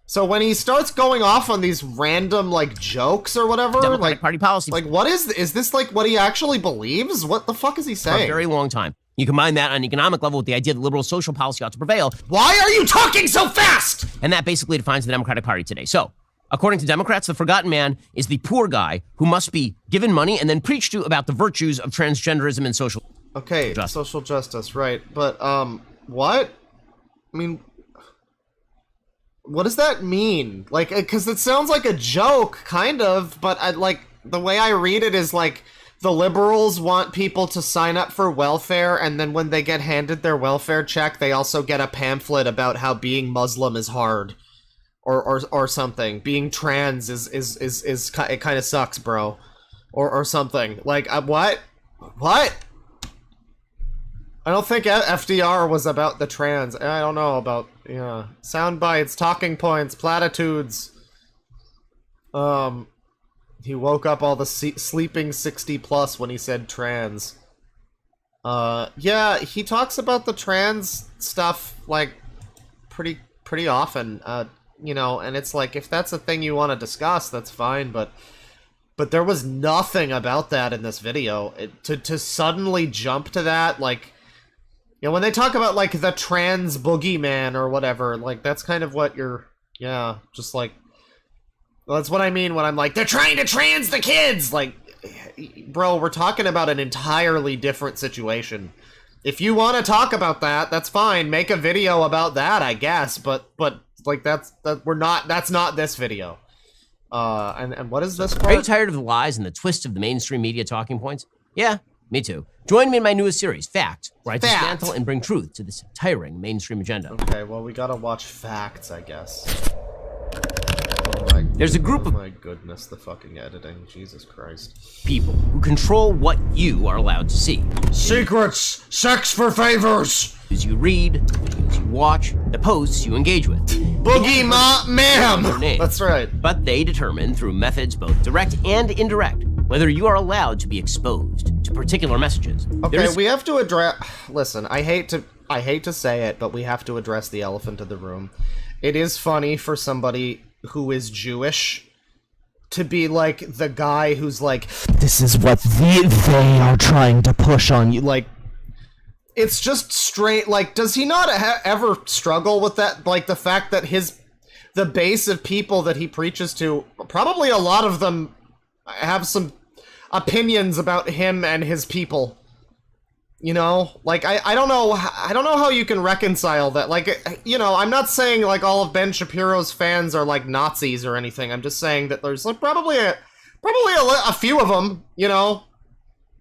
So when he starts going off on these random, like, jokes or whatever, Democratic like, Party policy... Like, what is this, like, what he actually believes? What the fuck is he saying? For a very long time. You combine that on an economic level with the idea that liberal social policy ought to prevail. Why are you talking so fast? And that basically defines the Democratic Party today. So, according to Democrats, the forgotten man is the poor guy who must be given money and then preached to about the virtues of transgenderism and social... Okay, justice. Social justice, right. But, what? I mean... What does that mean? Like, because it sounds like a joke, kind of, but the way I read it is like, the liberals want people to sign up for welfare, and then when they get handed their welfare check, they also get a pamphlet about how being Muslim is hard. Or something. Being trans is it kind of sucks, bro. Or something. Like, what? What? I don't think FDR was about the trans. I don't know about, yeah. Sound bites, talking points, platitudes. He woke up all the sleeping 60 plus when he said trans. Yeah, he talks about the trans stuff, like, pretty often. You know, and it's like, if that's a thing you want to discuss, that's fine, but there was nothing about that in this video. To suddenly jump to that, like, you know, when they talk about, like, the trans boogeyman or whatever, like, that's kind of what you're, yeah, just like, well, that's what I mean when I'm like, they're trying to trans the kids! Like, bro, we're talking about an entirely different situation. If you want to talk about that, that's fine. Make a video about that, I guess, but like, that's not this video. And what is this part? Are you tired of the lies and the twist of the mainstream media talking points? Yeah, me too. Join me in my newest series, Fact, where I dismantle and bring truth to this tiring mainstream agenda. Okay, well, we gotta watch Facts, I guess. There's a group of... my goodness, the fucking editing. Jesus Christ. People who control what you are allowed to see. Secrets! Sex for favors! The news you read, the news you watch, the posts you engage with. Boogie ma'am! That's right. But they determine through methods both direct and indirect whether you are allowed to be exposed to particular messages. Okay, we have to address... Listen, I hate to say it, but we have to address the elephant in the room. It is funny for somebody who is Jewish to be like the guy who's like, this is what they are trying to push on you. Like, it's just straight. Like, does he not ever struggle with that? Like, the fact that the base of people that he preaches to, probably a lot of them have some opinions about him and his people. You know, like, I don't know how you can reconcile that. Like, you know, I'm not saying like all of Ben Shapiro's fans are like Nazis or anything. I'm just saying that there's like probably a few of them, you know,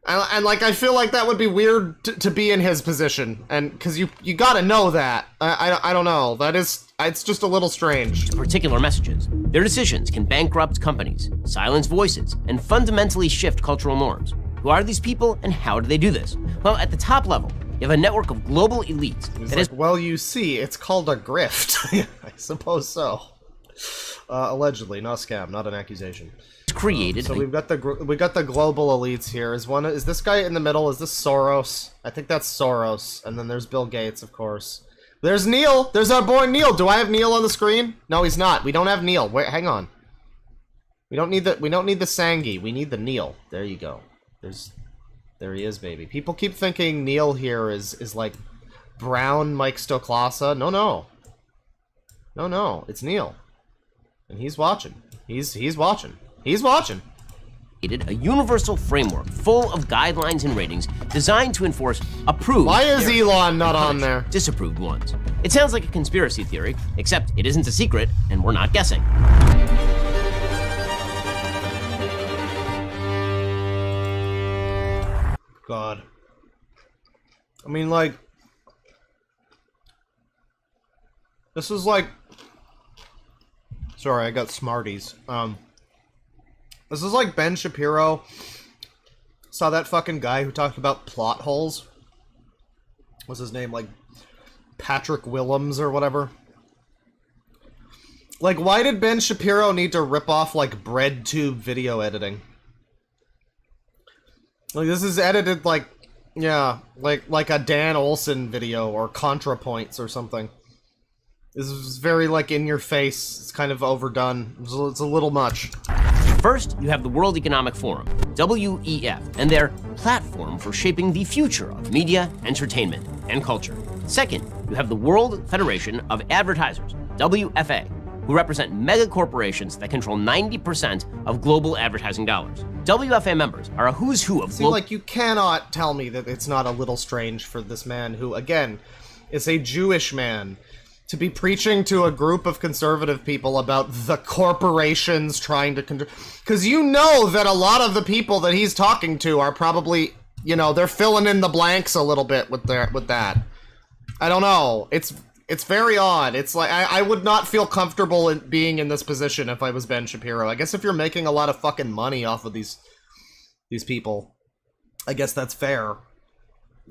and like, I feel like that would be weird to be in his position, and because you gotta know that. I don't know, it's just a little strange. Particular messages. Their decisions can bankrupt companies, silence voices, and fundamentally shift cultural norms. Who are these people, and how do they do this? Well, at the top level, you have a network of global elites. Well, you see, it's called a grift. I suppose so. Allegedly, not a scam, not an accusation. Created. So we've got the global elites here. Is this guy in the middle? Is this Soros? I think that's Soros. And then there's Bill Gates, of course. There's Neil. There's our boy Neil. Do I have Neil on the screen? No, he's not. We don't have Neil. Wait, hang on. We don't need the Sangi. We need the Neil. There you go. There he is, baby. People keep thinking Neil here is like brown Mike Stoklasa. No, it's Neil, and he's watching. He's watching. A universal framework full of guidelines and ratings designed to enforce approved. Why is Elon not on there? Disapproved ones. It sounds like a conspiracy theory, except it isn't a secret, and we're not guessing. God. I mean, like, this is like, sorry, I got Smarties. This is like Ben Shapiro saw that fucking guy who talked about plot holes. What's his name? Like, Patrick Willems or whatever. Like, why did Ben Shapiro need to rip off, like, BreadTube video editing? Like, this is edited like, yeah, like a Dan Olson video or ContraPoints or something. This is very, like, in your face. It's kind of overdone. It's a little much. First, you have the World Economic Forum, WEF, and their platform for shaping the future of media, entertainment, and culture. Second, you have the World Federation of Advertisers, WFA, who represent mega corporations that control 90% of global advertising dollars. WFA members are a who's who of global... like, you cannot tell me that it's not a little strange for this man who, again, is a Jewish man to be preaching to a group of conservative people about the corporations trying to control... Because you know that a lot of the people that he's talking to are probably, you know, they're filling in the blanks a little bit with that. I don't know. It's very odd. It's like, I would not feel comfortable in being in this position if I was Ben Shapiro. I guess if you're making a lot of fucking money off of these people, I guess that's fair.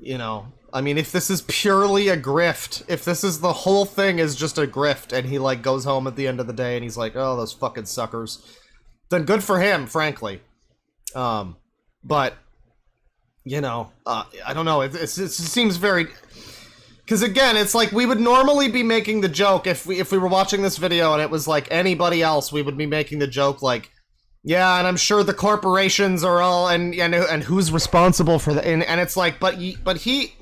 You know, I mean, if this is purely a grift, if this is the whole thing is just a grift, and he, like, goes home at the end of the day and he's like, oh, those fucking suckers, then good for him, frankly. But, you know, I don't know. It seems very... Because again, it's like we would normally be making the joke if we were watching this video and it was like anybody else, we would be making the joke like, yeah, and I'm sure the corporations are all and who's responsible for the and it's like, but he,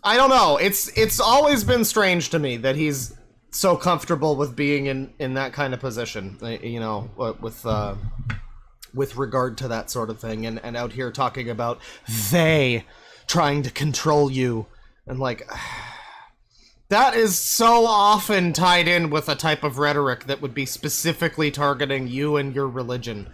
I don't know. It's always been strange to me that he's so comfortable with being in that kind of position, you know, with regard to that sort of thing, and out here talking about they trying to control you. And, like, that is so often tied in with a type of rhetoric that would be specifically targeting you and your religion.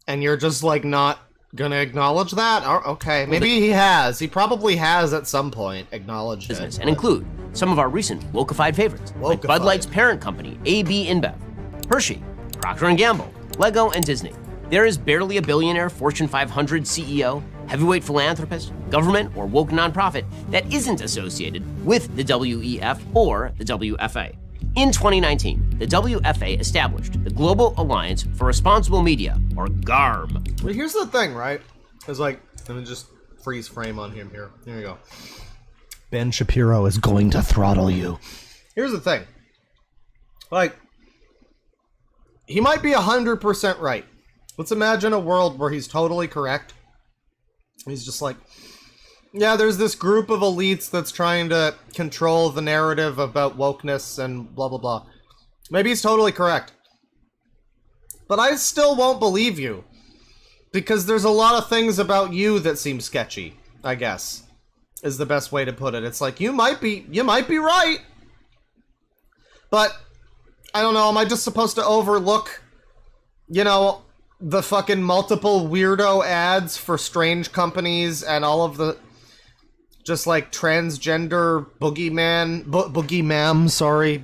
And you're just, like, not gonna acknowledge that? Okay, maybe he has. He probably has at some point acknowledged it. And include some of our recent wokeified favorites, like Bud Light's parent company, AB InBev, Hershey, Procter & Gamble, Lego, and Disney. There is barely a billionaire Fortune 500 CEO, heavyweight philanthropist, government, or woke nonprofit that isn't associated with the WEF or the WFA. In 2019, the WFA established the Global Alliance for Responsible Media, or GARM. But here's the thing, right? It's like, let me just freeze frame on him here. Here you go. Ben Shapiro is going to throttle you. Here's the thing. Like, he might be 100% right. Let's imagine a world where he's totally correct. He's just like, yeah, there's this group of elites that's trying to control the narrative about wokeness and blah, blah, blah. Maybe he's totally correct. But I still won't believe you. Because there's a lot of things about you that seem sketchy, I guess, is the best way to put it. It's like, you might be right. But, I don't know, am I just supposed to overlook, you know, the fucking multiple weirdo ads for strange companies and all of the just like transgender boogeyman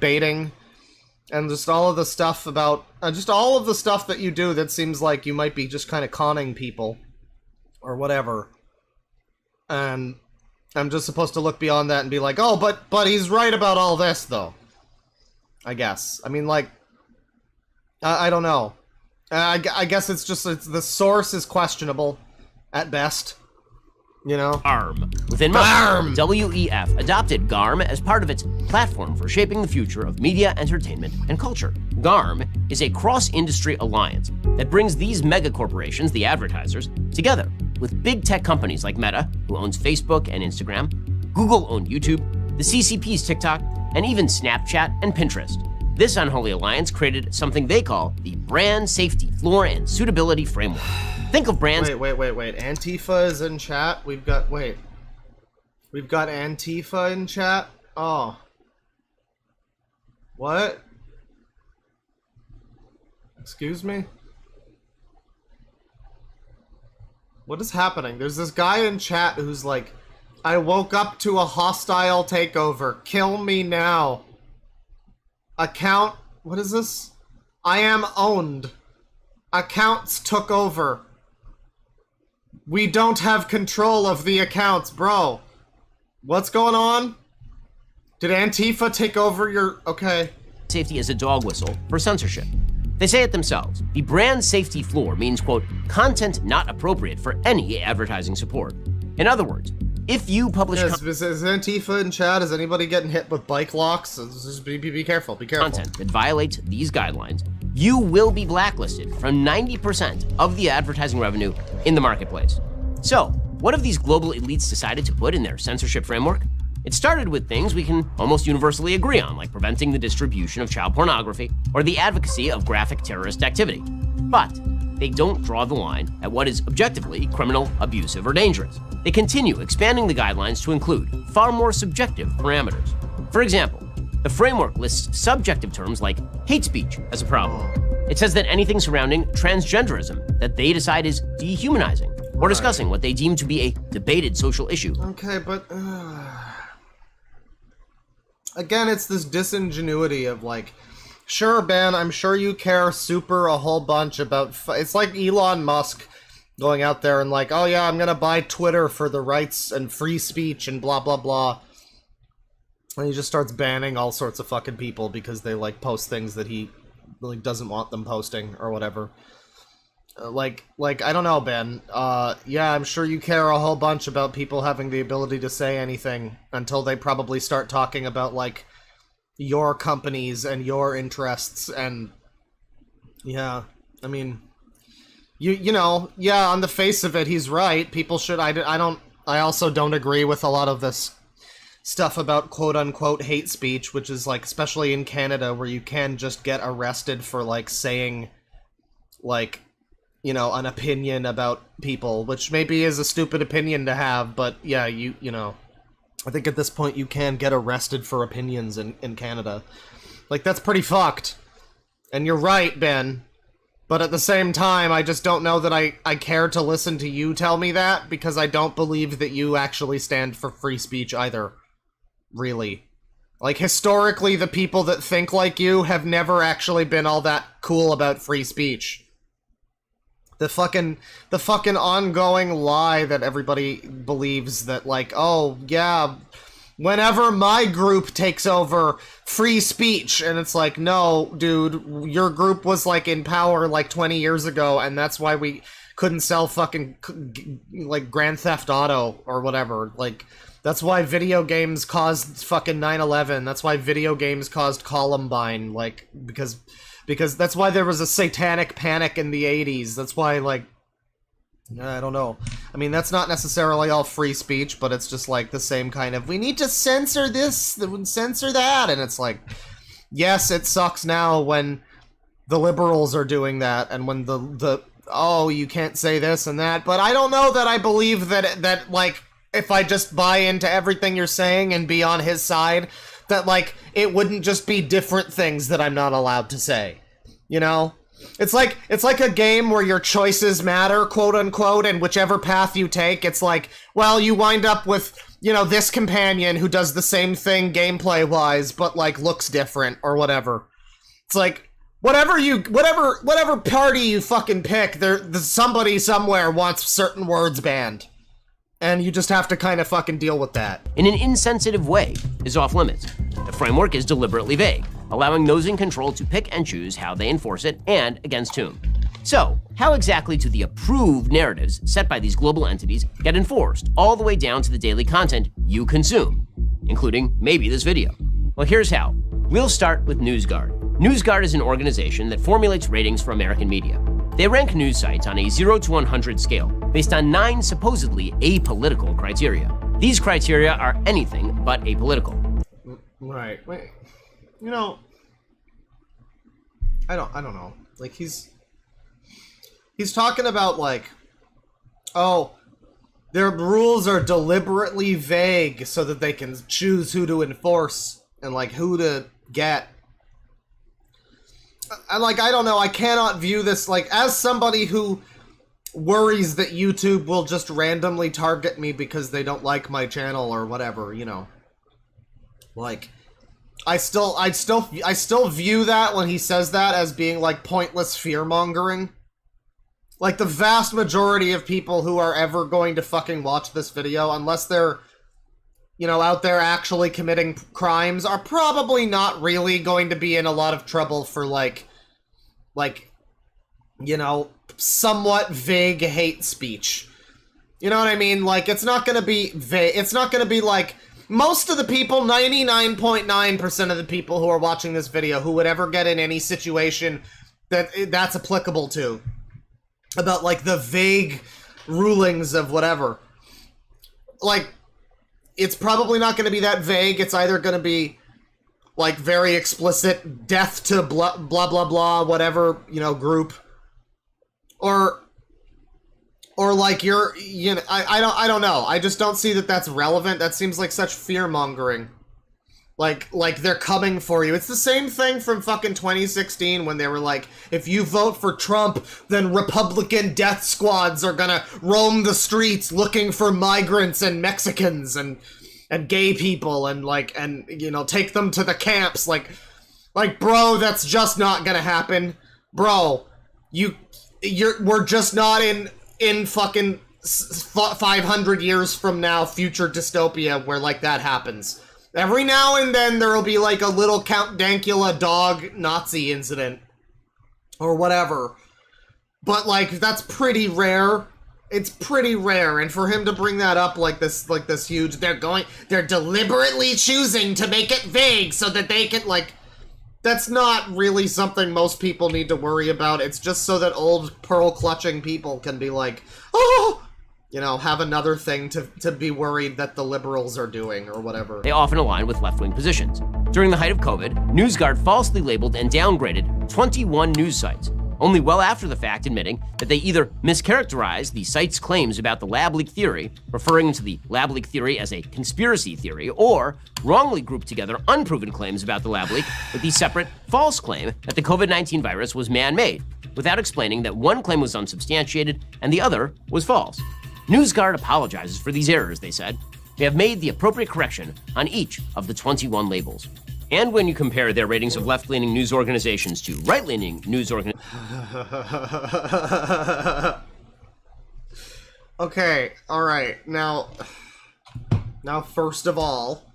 baiting, and just all of the stuff about just all of the stuff that you do that seems like you might be just kind of conning people or whatever. And I'm just supposed to look beyond that and be like, oh, but he's right about all this though, I guess. I mean, like, I don't know. I guess it's the source is questionable at best, you know? GARM. Within months, WEF adopted GARM as part of its platform for shaping the future of media, entertainment, and culture. GARM is a cross-industry alliance that brings these mega corporations, the advertisers, together with big tech companies like Meta, who owns Facebook and Instagram, Google-owned YouTube, the CCP's TikTok, and even Snapchat and Pinterest. This unholy alliance created something they call the Brand Safety Floor and Suitability Framework. Think of brands... Wait. Antifa is in chat? We've got Antifa in chat? Oh. What? Excuse me? What is happening? There's this guy in chat who's like, I woke up to a hostile takeover. Kill me now. Account, what is this? I am owned. Accounts took over. We don't have control of the accounts, bro. What's going on? Did Antifa take over your... Okay. Safety is a dog whistle for censorship. They say it themselves. The brand safety floor means, quote, content not appropriate for any advertising support. In other words, if you publish... Is Antifa in chat? Is anybody getting hit with bike locks? Just be careful, be careful. Content that violates these guidelines, you will be blacklisted from 90% of the advertising revenue in the marketplace. So, what have these global elites decided to put in their censorship framework? It started with things we can almost universally agree on, like preventing the distribution of child pornography or the advocacy of graphic terrorist activity. But they don't draw the line at what is objectively criminal, abusive, or dangerous. They continue expanding the guidelines to include far more subjective parameters. For example, the framework lists subjective terms like hate speech as a problem. It says that anything surrounding transgenderism that they decide is dehumanizing, or discussing what they deem to be a debated social issue. Okay, but... Again, it's this disingenuity of like, sure, Ben, I'm sure you care a whole bunch about... It's like Elon Musk going out there and like, oh yeah, I'm gonna buy Twitter for the rights and free speech and blah, blah, blah. And he just starts banning all sorts of fucking people because they like post things that he really doesn't want them posting or whatever. like I don't know, Ben. Yeah, I'm sure you care a whole bunch about people having the ability to say anything until they probably start talking about like your companies and your interests. And yeah, I mean, you know, yeah, on the face of it, he's right. People should. I also don't agree with a lot of this stuff about quote unquote hate speech, which is like, especially in Canada, where you can just get arrested for like saying like, you know, an opinion about people, which maybe is a stupid opinion to have, but yeah, you know, I think at this point you can get arrested for opinions in Canada. Like, that's pretty fucked. And you're right, Ben. But at the same time, I just don't know that I care to listen to you tell me that, because I don't believe that you actually stand for free speech either. Really. Like, historically, the people that think like you have never actually been all that cool about free speech. The fucking ongoing lie that everybody believes that, like, oh, yeah, whenever my group takes over, free speech. And it's like, no, dude, your group was, like, in power, like, 20 years ago, and that's why we couldn't sell fucking, like, Grand Theft Auto or whatever. Like, that's why video games caused fucking 9/11. That's why video games caused Columbine, like, because that's why there was a satanic panic in the 80s. That's why, like, I don't know. I mean, that's not necessarily all free speech, but it's just, like, the same kind of, we need to censor this, censor that, and it's like, yes, it sucks now when the liberals are doing that, and when the oh, you can't say this and that, but I don't know that I believe that, like, if I just buy into everything you're saying and be on his side, that, like, it wouldn't just be different things that I'm not allowed to say, you know? It's like a game where your choices matter, quote unquote, and whichever path you take, it's like, well, you wind up with, you know, this companion who does the same thing gameplay-wise, but, like, looks different, or whatever. It's like, whatever party you fucking pick, there's somebody somewhere wants certain words banned. And you just have to kind of fucking deal with that. In an insensitive way is off limits. The framework is deliberately vague, allowing those in control to pick and choose how they enforce it and against whom. So, how exactly do the approved narratives set by these global entities get enforced all the way down to the daily content you consume, including maybe this video? Well, here's how. We'll start with NewsGuard. NewsGuard is an organization that formulates ratings for American media. They rank news sites on a 0 to 100 scale, based on 9 supposedly apolitical criteria. These criteria are anything but apolitical. Right. Wait. You know, I don't know. Like, he's talking about, like, oh, their rules are deliberately vague so that they can choose who to enforce and, like, who to get. I don't know, I cannot view this, like, as somebody who worries that YouTube will just randomly target me because they don't like my channel or whatever, you know. Like, I still view that when he says that as being, like, pointless fear-mongering. Like, the vast majority of people who are ever going to fucking watch this video, unless they're, you know, out there actually committing crimes, are probably not really going to be in a lot of trouble for, like, you know, somewhat vague hate speech. You know what I mean? Like, it's not gonna be vague. It's not gonna be like, most of the people, 99.9% of the people who are watching this video who would ever get in any situation that's applicable to, about, like, the vague rulings of whatever. Like, it's probably not going to be that vague. It's either going to be, like, very explicit, death to blah, blah, blah, blah, whatever, you know, group. Or like, you know, I don't know. I just don't see that that's relevant. That seems like such fear-mongering. Like, they're coming for you. It's the same thing from fucking 2016 when they were like, if you vote for Trump, then Republican death squads are gonna roam the streets looking for migrants and Mexicans and gay people and, like, and, you know, take them to the camps. Like, bro, that's just not gonna happen. Bro, we're just not in fucking 500 years from now future dystopia where, like, that happens. Every now and then there'll be, like, a little Count Dankula dog Nazi incident. Or whatever. but like that's pretty rare. It's pretty rare, and for him to bring that up like this huge, they're deliberately choosing to make it vague so that they can, like, that's not really something most people need to worry about. It's just so that old pearl-clutching people can be like, oh, you know, have another thing to be worried that the liberals are doing, or whatever. They often align with left-wing positions. During the height of COVID, NewsGuard falsely labeled and downgraded 21 news sites, only well after the fact admitting that they either mischaracterized the site's claims about the lab leak theory, referring to the lab leak theory as a conspiracy theory, or wrongly grouped together unproven claims about the lab leak with the separate false claim that the COVID-19 virus was man-made, without explaining that one claim was unsubstantiated and the other was false. NewsGuard apologizes for these errors, they said. They have made the appropriate correction on each of the 21 labels. And when you compare their ratings of left-leaning news organizations to right-leaning news organizations... Okay, alright, now, first of all,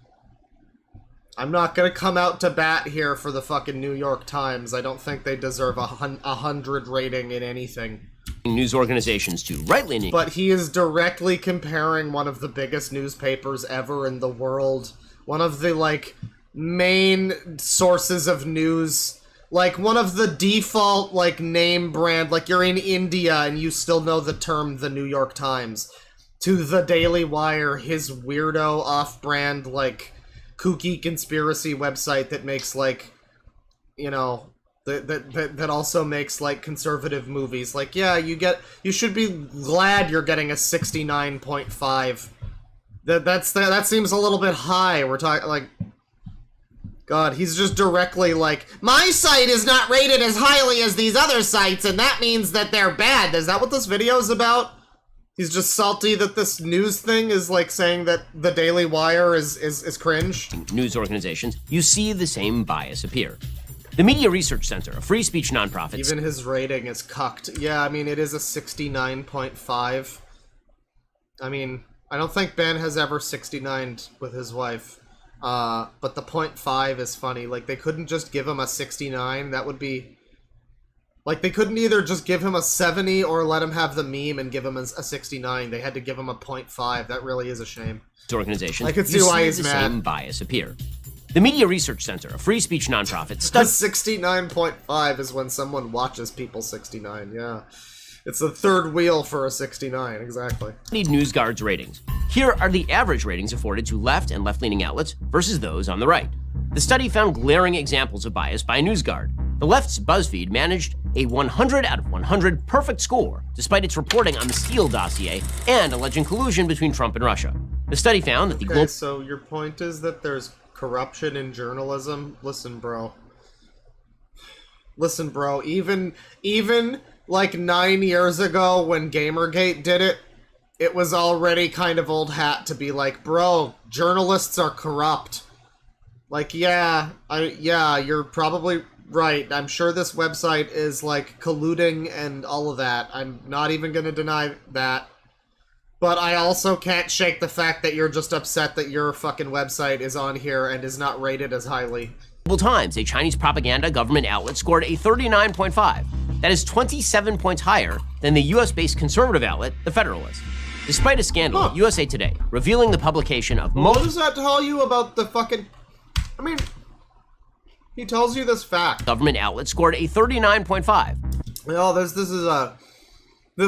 I'm not gonna come out to bat here for the fucking New York Times. I don't think they deserve a 100 rating in anything. News organizations to right-leaning... But he is directly comparing one of the biggest newspapers ever in the world, one of the, like, main sources of news, like one of the default, like, name brand, like you're in India and you still know the term the New York Times, to the Daily Wire, his weirdo off-brand, like, kooky conspiracy website that makes, like, you know, that also makes, like, conservative movies. Like, yeah, you should be glad you're getting a 69.5. That seems a little bit high. We're talking, like, God, he's just directly like, my site is not rated as highly as these other sites, and that means that they're bad. Is that what this video is about? He's just salty that this news thing is, like, saying that the Daily Wire is cringe. News organizations, you see the same bias appear. The Media Research Center, a free speech nonprofit... Even his rating is cucked. Yeah, I mean, it is a 69.5. I mean, I don't think Ben has ever 69'd with his wife. But the 0.5 is funny. Like, they couldn't just give him a 69. That would be... Like, they couldn't either just give him a 70 or let him have the meme and give him a 69. They had to give him a 0.5. That really is a shame. Organizations, I can see why he's the mad. Same bias appear. The Media Research Center, a free speech nonprofit, studied 69.5 is when someone watches people 69. Yeah, it's the third wheel for a 69. Exactly. Studied NewsGuard's ratings. Here are the average ratings afforded to left and left-leaning outlets versus those on the right. The study found glaring examples of bias by NewsGuard. The left's BuzzFeed managed a 100 out of 100 perfect score, despite its reporting on the Steele dossier and alleging collusion between Trump and Russia. The study found that the Okay, so your point is that there's corruption in journalism? Listen, bro. Listen, bro. Even like 9 years ago when Gamergate did it, it was already kind of old hat to be like, bro, journalists are corrupt. Like, yeah, you're probably right. I'm sure this website is, like, colluding and all of that. I'm not even gonna deny that. But I also can't shake the fact that you're just upset that your fucking website is on here and is not rated as highly. Times, a Chinese propaganda government outlet scored a 39.5. That is 27 points higher than the US-based conservative outlet, The Federalist. Despite a scandal at USA Today, revealing the publication of What does that tell you about the fucking... I mean, he tells you this fact. Government outlet scored a 39.5. Well, this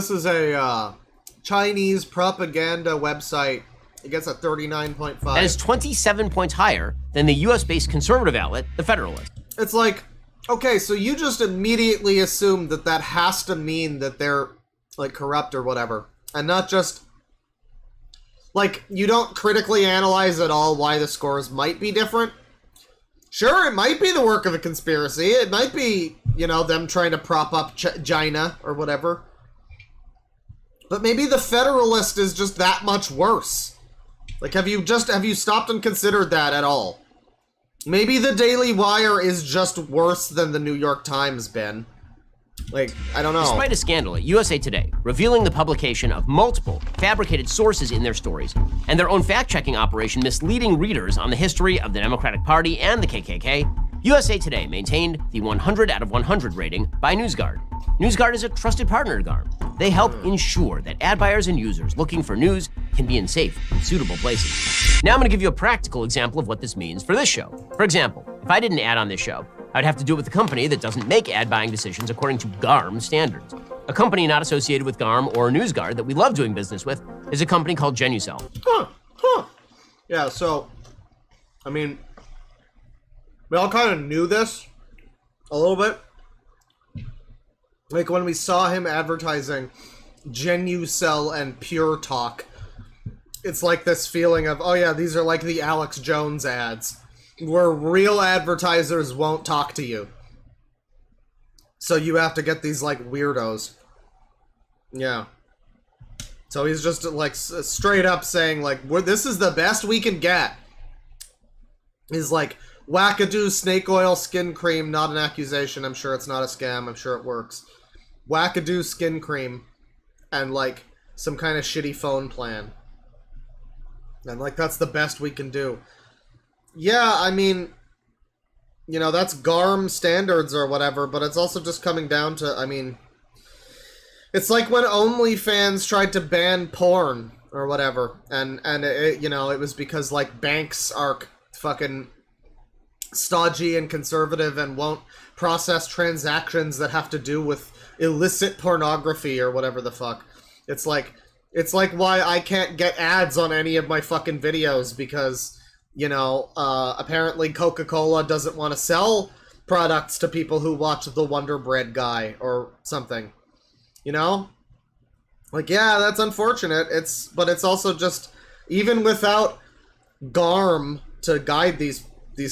is a Chinese propaganda website. It gets a 39.5. That is 27 points higher than the US-based conservative outlet, The Federalist. It's like, okay, so you just immediately assume that that has to mean that they're, like, corrupt or whatever. And not just, like, you don't critically analyze at all why the scores might be different. Sure, it might be the work of a conspiracy. It might be, you know, them trying to prop up China or whatever. But maybe the Federalist is just that much worse. Like, have you stopped and considered that at all? Maybe the Daily Wire is just worse than the New York Times, Ben. Like, I don't know. Despite a scandal at USA Today, revealing the publication of multiple fabricated sources in their stories, and their own fact-checking operation misleading readers on the history of the Democratic Party and the KKK, USA Today maintained the 100 out of 100 rating by NewsGuard. NewsGuard is a trusted partner to GARM. They help ensure that ad buyers and users looking for news can be in safe and suitable places. Now I'm going to give you a practical example of what this means for this show. For example, if I did an ad on this show, I'd have to do it with a company that doesn't make ad buying decisions according to GARM standards. A company not associated with GARM or NewsGuard that we love doing business with is a company called Genucel. Yeah, so, I mean, we all kind of knew this a little bit. Like when we saw him advertising Genucel and Pure Talk, it's like this feeling of, oh yeah, these are like the Alex Jones ads, where real advertisers won't talk to you. So you have to get these like weirdos. Yeah. So he's just like straight up saying like, this is the best we can get. He's like, wackadoo snake oil skin cream, not an accusation. I'm sure it's not a scam. I'm sure it works. Wackadoo skin cream and like some kind of shitty phone plan. And like, that's the best we can do. Yeah, I mean, you know, that's GARM standards or whatever, but it's also just coming down to, I mean, it's like when OnlyFans tried to ban porn or whatever, and it, you know, it was because like banks are fucking stodgy and conservative and won't process transactions that have to do with illicit pornography or whatever the fuck. It's like why I can't get ads on any of my fucking videos because, you know, apparently Coca-Cola doesn't want to sell products to people who watch the Wonder Bread guy or something. You know? Like, yeah, that's unfortunate. But it's also just, even without GARM to guide these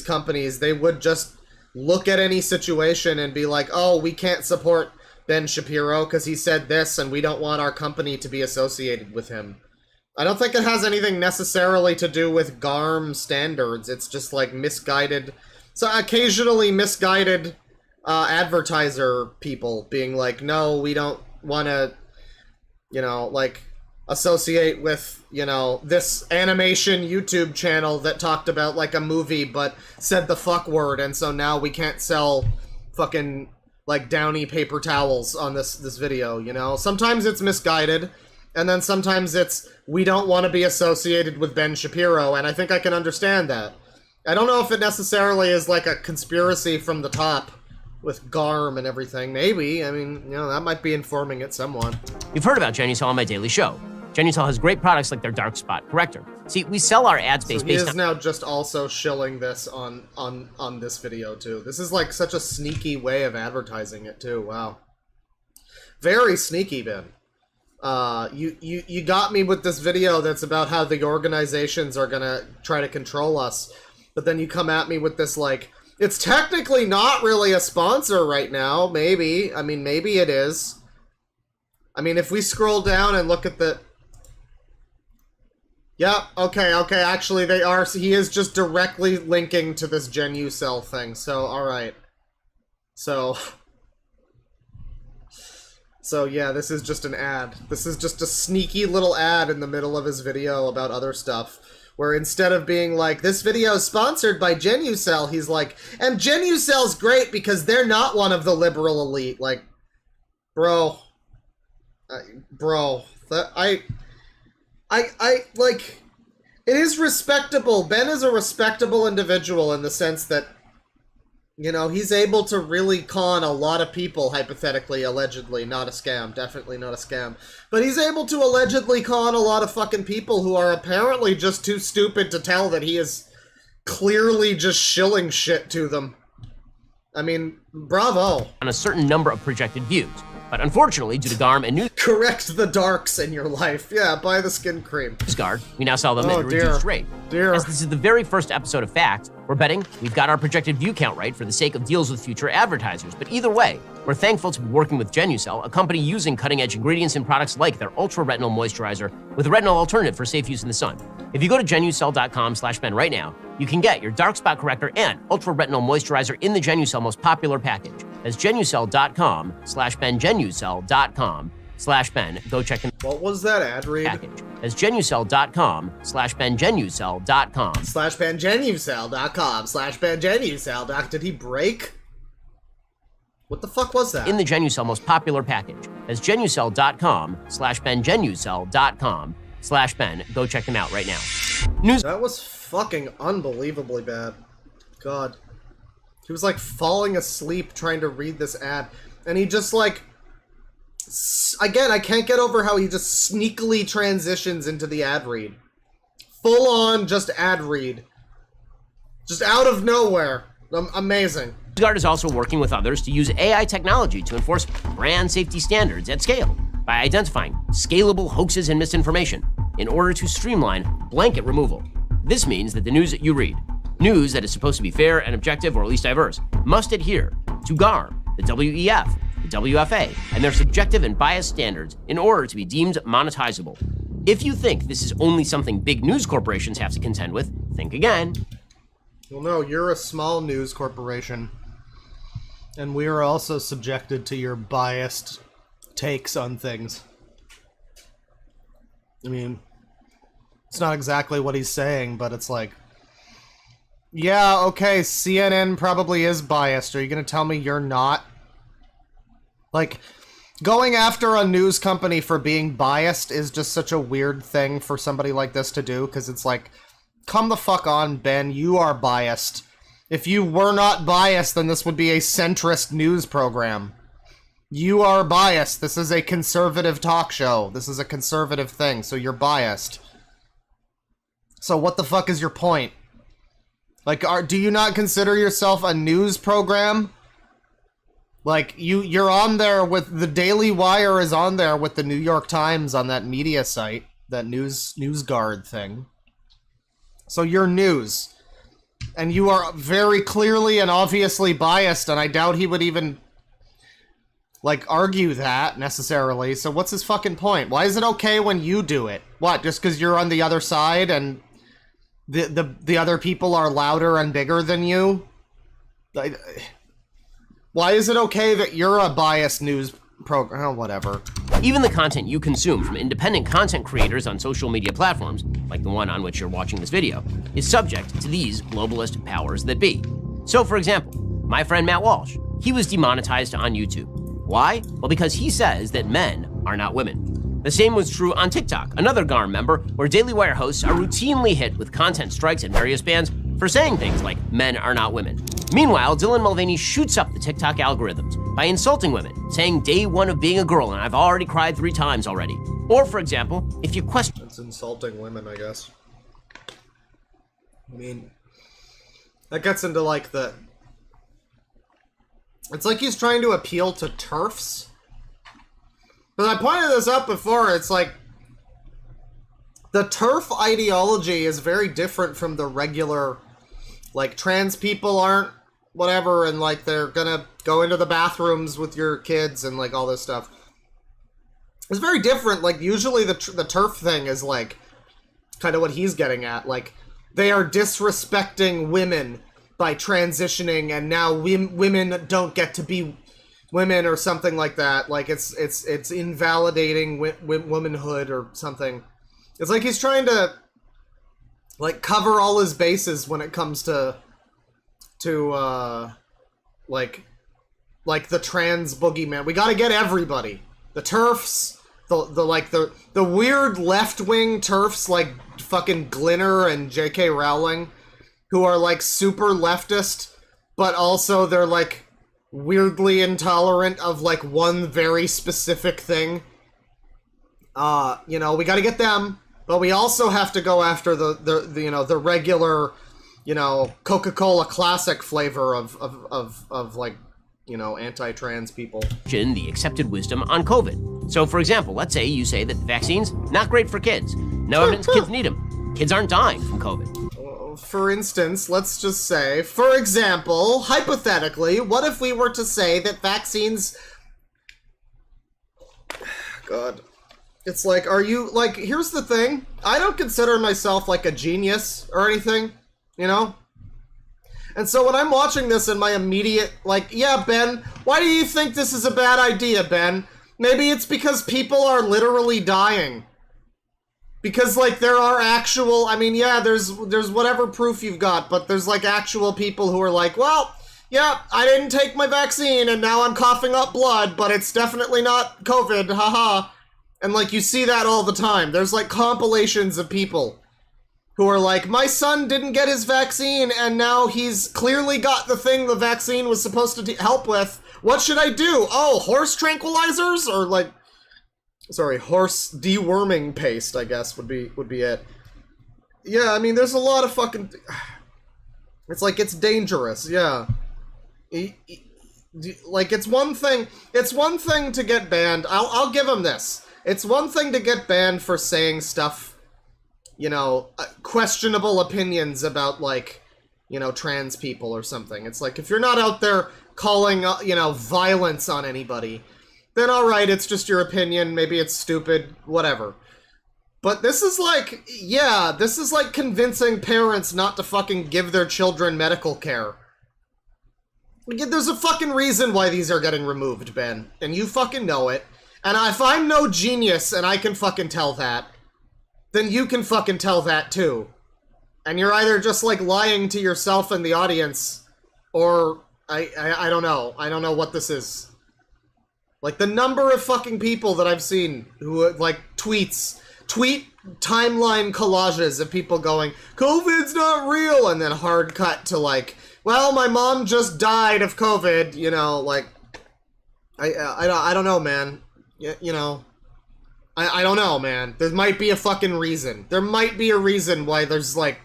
companies, they would just look at any situation and be like, oh, we can't support Ben Shapiro because he said this and we don't want our company to be associated with him. I don't think it has anything necessarily to do with GARM standards. It's just like misguided, so occasionally misguided advertiser people being like, no, we don't want to, you know, like, associate with, you know, this animation YouTube channel that talked about, like, a movie but said the fuck word, and so now we can't sell fucking, like, Downy paper towels on this video, you know? Sometimes it's misguided, and then sometimes it's, we don't want to be associated with Ben Shapiro, and I think I can understand that. I don't know if it necessarily is, like, a conspiracy from the top with GARM and everything. Maybe. I mean, you know, that might be informing it somewhat. You've heard about Genucel on my daily show. Genucel has great products like their dark spot corrector. See, we sell our ad space so based he is on... now just also shilling this on this video, too. This is, like, such a sneaky way of advertising it, too. Wow. Very sneaky, Ben. You got me with this video that's about how the organizations are gonna try to control us, but then you come at me with this, like, it's technically not really a sponsor right now, maybe. I mean, maybe it is. I mean, if we scroll down and look at the... Yeah, okay, actually they are. He is just directly linking to this Genucel thing, so, alright. So, yeah, this is just an ad. This is just a sneaky little ad in the middle of his video about other stuff, where instead of being like, this video is sponsored by Genucel, he's like, and Genucel's great because they're not one of the liberal elite. Like, bro, like, it is respectable. Ben is a respectable individual in the sense that, you know, he's able to really con a lot of people, hypothetically, allegedly, not a scam, definitely not a scam. But he's able to allegedly con a lot of fucking people who are apparently just too stupid to tell that he is clearly just shilling shit to them. I mean, bravo. On a certain number of projected views. But unfortunately, due to GARM and Correct the darks in your life. Yeah, buy the skin cream. NewsGuard, we now sell them at a reduced rate. As this is the very first episode of Fact, we're betting we've got our projected view count right for the sake of deals with future advertisers. But either way, we're thankful to be working with Genucel, a company using cutting-edge ingredients in products like their Ultra Retinol Moisturizer with a retinol alternative for safe use in the sun. If you go to Genucel.com/Ben right now, you can get your dark spot corrector and Ultra Retinol Moisturizer in the Genucel most popular package. That's Genucel.com/Ben, Genucel.com/Ben. Go check in. What was that ad read? Package. That's Genucel.com/Ben, Genucel.com. /Ben, Genucel.com /Ben, Genucel. Did he break? What the fuck was that? in the Genucell most popular package. That's genucell.com/Ben, genucell.com/Ben. Go check them out right now. That was fucking unbelievably bad. God. He was like falling asleep trying to read this ad. And he just like... Again, I can't get over how he just sneakily transitions into the ad read. Full on just ad read. Just out of nowhere. Amazing. NewsGuard is also working with others to use AI technology to enforce brand safety standards at scale by identifying scalable hoaxes and misinformation in order to streamline blanket removal. This means that the news that you read, news that is supposed to be fair and objective or at least diverse, must adhere to GARM, the WEF, the WFA, and their subjective and biased standards in order to be deemed monetizable. If you think this is only something big news corporations have to contend with, think again. Well, no, you're a small news corporation. And we are also subjected to your biased takes on things. I mean, it's not exactly what he's saying, but it's like, yeah, okay, CNN probably is biased. Are you going to tell me you're not? Like, going after a news company for being biased is just such a weird thing for somebody like this to do, because it's like, come the fuck on, Ben, you are biased. If you were not biased, then this would be a centrist news program. You are biased. This is a conservative talk show. This is a conservative thing, so you're biased. So what the fuck is your point? Like, do you not consider yourself a news program? Like, you're on there with... The Daily Wire is on there with the New York Times on that media site. That NewsGuard thing. So you're news. And you are very clearly and obviously biased, and I doubt he would even, like, argue that, necessarily. So what's his fucking point? Why is it okay when you do it? What, just because you're on the other side and the other people are louder and bigger than you? Why is it okay that you're a biased news program? Oh, whatever. Even the content you consume from independent content creators on social media platforms, like the one on which you're watching this video, is subject to these globalist powers that be. So, for example, my friend Matt Walsh, he was demonetized on YouTube. Why? Well, because he says that men are not women. The same was true on TikTok, another GARM member, where Daily Wire hosts are routinely hit with content strikes and various bans for saying things like men are not women. Meanwhile, Dylan Mulvaney shoots up the TikTok algorithms by insulting women, saying day one of being a girl and I've already cried 3 times already. Or, for example, if you question... It's insulting women, I guess. I mean, that gets into, like, the... It's like he's trying to appeal to TERFs. But I pointed this out before, it's like... The TERF ideology is very different from the regular... Like, trans people aren't whatever, and, like, they're gonna go into the bathrooms with your kids and, like, all this stuff. It's very different. Like, usually the TERF thing is, like, kind of what he's getting at. Like, they are disrespecting women by transitioning, and now women don't get to be women or something like that. Like, it's invalidating womanhood or something. It's like he's trying to, like, cover all his bases when it comes to like the trans boogeyman. We gotta get everybody. The TERFs, the weird left-wing TERFs like fucking Glinner and J.K. Rowling, who are, like, super leftist, but also they're, like, weirdly intolerant of, like, one very specific thing. You know, we gotta get them. But we also have to go after the you know, the regular, you know, Coca-Cola classic flavor of like, you know, anti-trans people. The accepted wisdom on COVID. So, for example, let's say you say that the vaccine's not great for kids. No evidence kids need them. Kids aren't dying from COVID. For instance, let's just say, for example, hypothetically, what if we were to say that vaccines... God... It's like, are you, like, here's the thing. I don't consider myself, like, a genius or anything, you know? And so when I'm watching this in my immediate, like, yeah, Ben, why do you think this is a bad idea, Ben? Maybe it's because people are literally dying. Because, like, there are actual, I mean, yeah, there's whatever proof you've got, but there's, like, actual people who are like, well, yeah, I didn't take my vaccine and now I'm coughing up blood, but it's definitely not COVID, haha. And, like, you see that all the time. There's, like, compilations of people who are like, my son didn't get his vaccine and now he's clearly got the thing the vaccine was supposed to help with. What should I do? Oh, horse tranquilizers? Or, like, sorry, horse deworming paste, I guess, would be it. Yeah, I mean, there's a lot of fucking... It's like, it's dangerous, yeah. Like, it's one thing to get banned. I'll give him this. It's one thing to get banned for saying stuff, you know, questionable opinions about, like, you know, trans people or something. It's like, if you're not out there calling, you know, violence on anybody, then alright, it's just your opinion, maybe it's stupid, whatever. But this is like, yeah, this is like convincing parents not to fucking give their children medical care. There's a fucking reason why these are getting removed, Ben, and you fucking know it. And if I'm no genius and I can fucking tell that, then you can fucking tell that too. And you're either just, like, lying to yourself and the audience, or I don't know. I don't know what this is. Like, the number of fucking people that I've seen who, like, tweet timeline collages of people going, COVID's not real, and then hard cut to, like, well, my mom just died of COVID, you know, like, I don't know, man. You know, I don't know, man. There might be a fucking reason. There might be a reason why there's, like,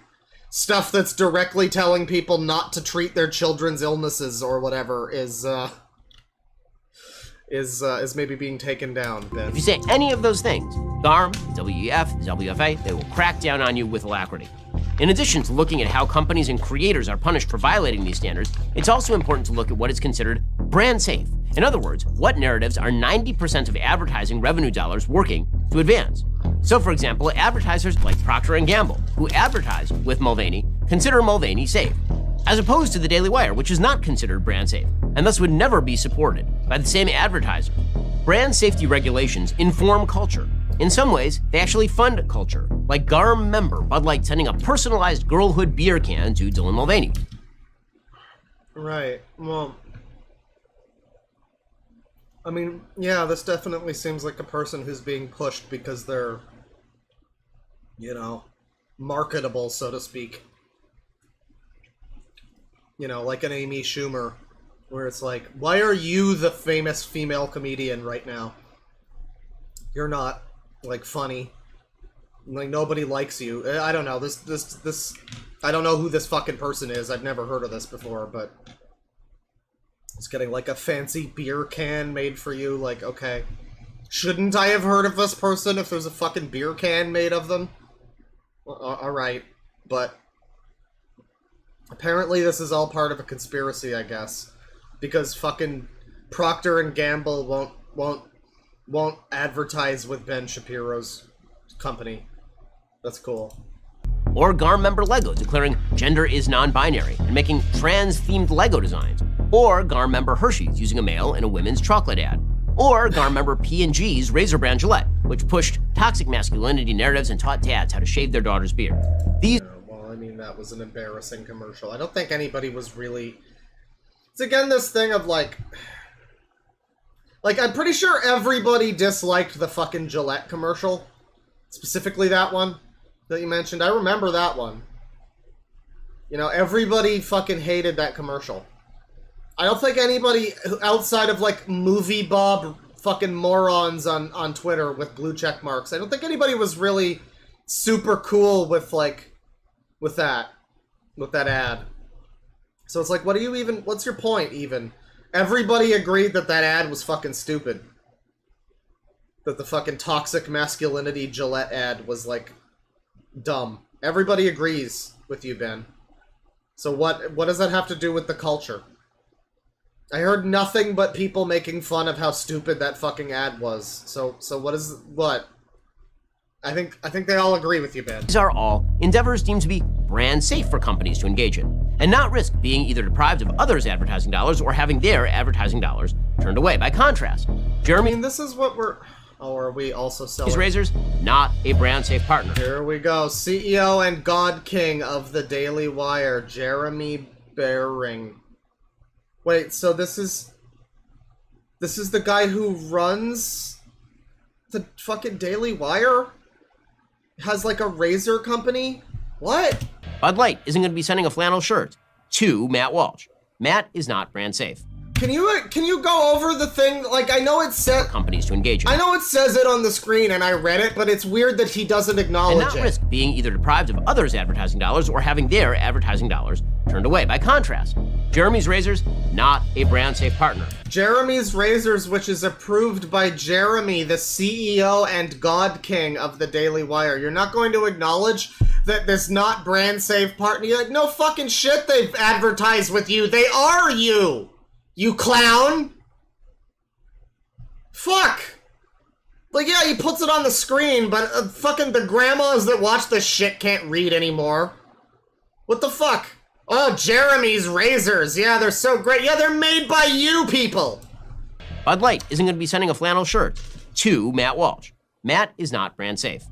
stuff that's directly telling people not to treat their children's illnesses or whatever is maybe being taken down, Ben. If you say any of those things, GARM, WEF, WFA, they will crack down on you with alacrity. In addition to looking at how companies and creators are punished for violating these standards, it's also important to look at what is considered brand safe. In other words, what narratives are 90% of advertising revenue dollars working to advance? So, for example, advertisers like Procter & Gamble, who advertise with Mulvaney, consider Mulvaney safe, as opposed to the Daily Wire, which is not considered brand safe, and thus would never be supported by the same advertiser. Brand safety regulations inform culture. In some ways, they actually fund culture, like GARM member Bud Light sending a personalized girlhood beer can to Dylan Mulvaney. Right, well, I mean, yeah, this definitely seems like a person who's being pushed because they're, you know, marketable, so to speak. You know, like an Amy Schumer, where it's like, why are you the famous female comedian right now? You're not, like, funny. Like, nobody likes you. I don't know, this, I don't know who this fucking person is. I've never heard of this before, but it's getting, like, a fancy beer can made for you. Like, okay, shouldn't I have heard of this person if there's a fucking beer can made of them? Well, alright, but apparently this is all part of a conspiracy, I guess, because fucking Procter & Gamble won't advertise with Ben Shapiro's company. That's cool. Or GARM member Lego declaring gender is non-binary and making trans-themed Lego designs. Or GARM member Hershey's using a male in a women's chocolate ad. Or GARM member P&G's razor brand Gillette, which pushed toxic masculinity narratives and taught dads how to shave their daughter's beard. These... Well, I mean, that was an embarrassing commercial. I don't think anybody was really... It's again this thing of, like, I'm pretty sure everybody disliked the fucking Gillette commercial. Specifically that one that you mentioned. I remember that one. You know, everybody fucking hated that commercial. I don't think anybody outside of, like, Movie Bob fucking morons on Twitter with blue check marks, I don't think anybody was really super cool with, like, with that ad. So it's like, what's your point, even? Everybody agreed that ad was fucking stupid. That the fucking toxic masculinity Gillette ad was, like, dumb. Everybody agrees with you, Ben. So what does that have to do with the culture? I heard nothing but people making fun of how stupid that fucking ad was. So what? I think they all agree with you, Ben. These are all endeavors deemed to be brand safe for companies to engage in, and not risk being either deprived of others' advertising dollars or having their advertising dollars turned away. By contrast, Jeremy... I mean, this is what we're... Oh, are we also selling... These razors, not a brand safe partner. Here we go. CEO and God King of the Daily Wire, Jeremy Bering. Wait, so this is the guy who runs the fucking Daily Wire? Has like a razor company? What? Bud Light isn't going to be sending a flannel shirt to Matt Walsh. Matt is not brand safe. Can you go over the thing? Like, I know it says Companies to engage in. I know it says it on the screen and I read it, but it's weird that he doesn't acknowledge and not it. risk being either deprived of others' advertising dollars or having their advertising dollars turned away. By contrast, Jeremy's Razors, not a brand safe partner. Jeremy's Razors, which is approved by Jeremy, the CEO and God King of the Daily Wire. You're not going to acknowledge that this not brand safe partner? You're like, no fucking shit, they've advertised with you. They are you. You clown! Fuck! Like, yeah, he puts it on the screen, but fucking the grandmas that watch this shit can't read anymore. What the fuck? Oh, Jeremy's Razors. Yeah, they're so great. Yeah, they're made by you people! Bud Light isn't going to be sending a flannel shirt to Matt Walsh. Matt is not brand safe.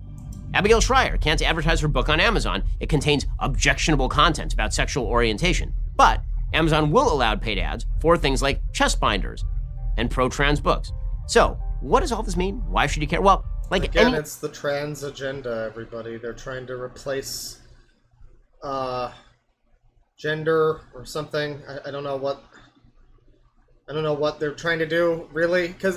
Abigail Schreier can't advertise her book on Amazon. It contains objectionable content about sexual orientation. But Amazon will allow paid ads for things like chest binders and pro-trans books. So, what does all this mean? Why should you care? Well, like again, it's the trans agenda, everybody. They're trying to replace gender or something. I don't know what. I don't know what they're trying to do, really, because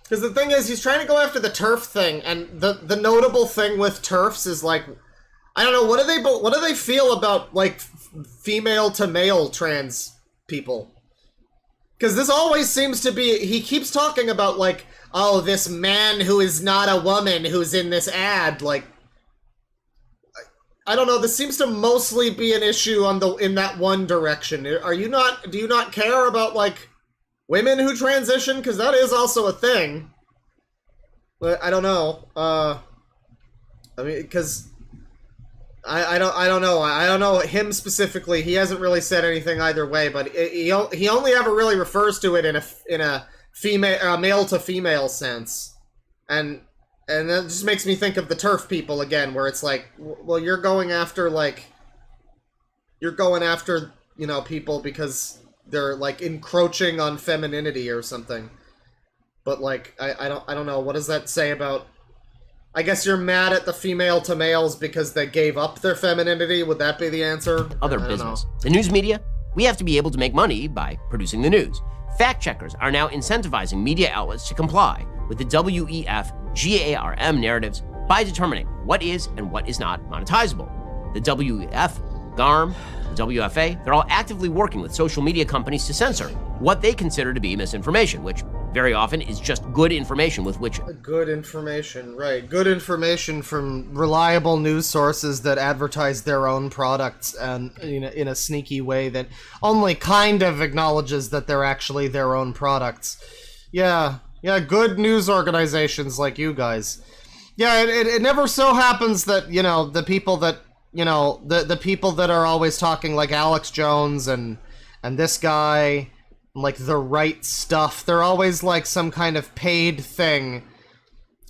the thing is, he's trying to go after the TERF thing, and the notable thing with TERFs is like, I don't know, what do they feel about like female to male trans people? Because this always seems to be, he keeps talking about like, oh, this man who is not a woman who's in this ad, like, I don't know, this seems to mostly be an issue in that one direction. Do you not care about like women who transition? Because that is also a thing. But I don't know. I mean, because I don't know. I don't know him specifically. He hasn't really said anything either way. But he only ever really refers to it in a female, male to female sense, and that just makes me think of the TERF people again, where it's like, well, you're going after people because they're like encroaching on femininity or something. But like, I don't know, what does that say about, I guess you're mad at the female to males because they gave up their femininity? Would that be the answer? Other business. The news media, we have to be able to make money by producing the news. Fact checkers are now incentivizing media outlets to comply with the WEF GARM narratives by determining what is and what is not monetizable. The WEF, GARM, the WFA, they're all actively working with social media companies to censor what they consider to be misinformation, which very often is just good information with which... Good information, right. Good information from reliable news sources that advertise their own products and in a sneaky way that only kind of acknowledges that they're actually their own products. Yeah, good news organizations like you guys. Yeah, it never so happens that, the people that, the people that are always talking like Alex Jones and this guy, like the right stuff, they're always like some kind of paid thing,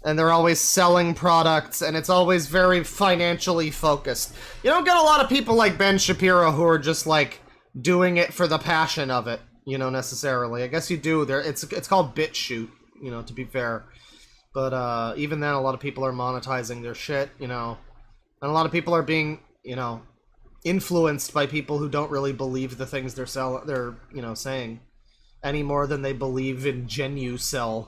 and they're always selling products, and it's always very financially focused. You don't get a lot of people like Ben Shapiro who are just like doing it for the passion of it, necessarily. I guess you do. It's called BitChute, to be fair. But even then, a lot of people are monetizing their shit, and a lot of people are being, influenced by people who don't really believe the things they're saying any more than they believe in GenuCell.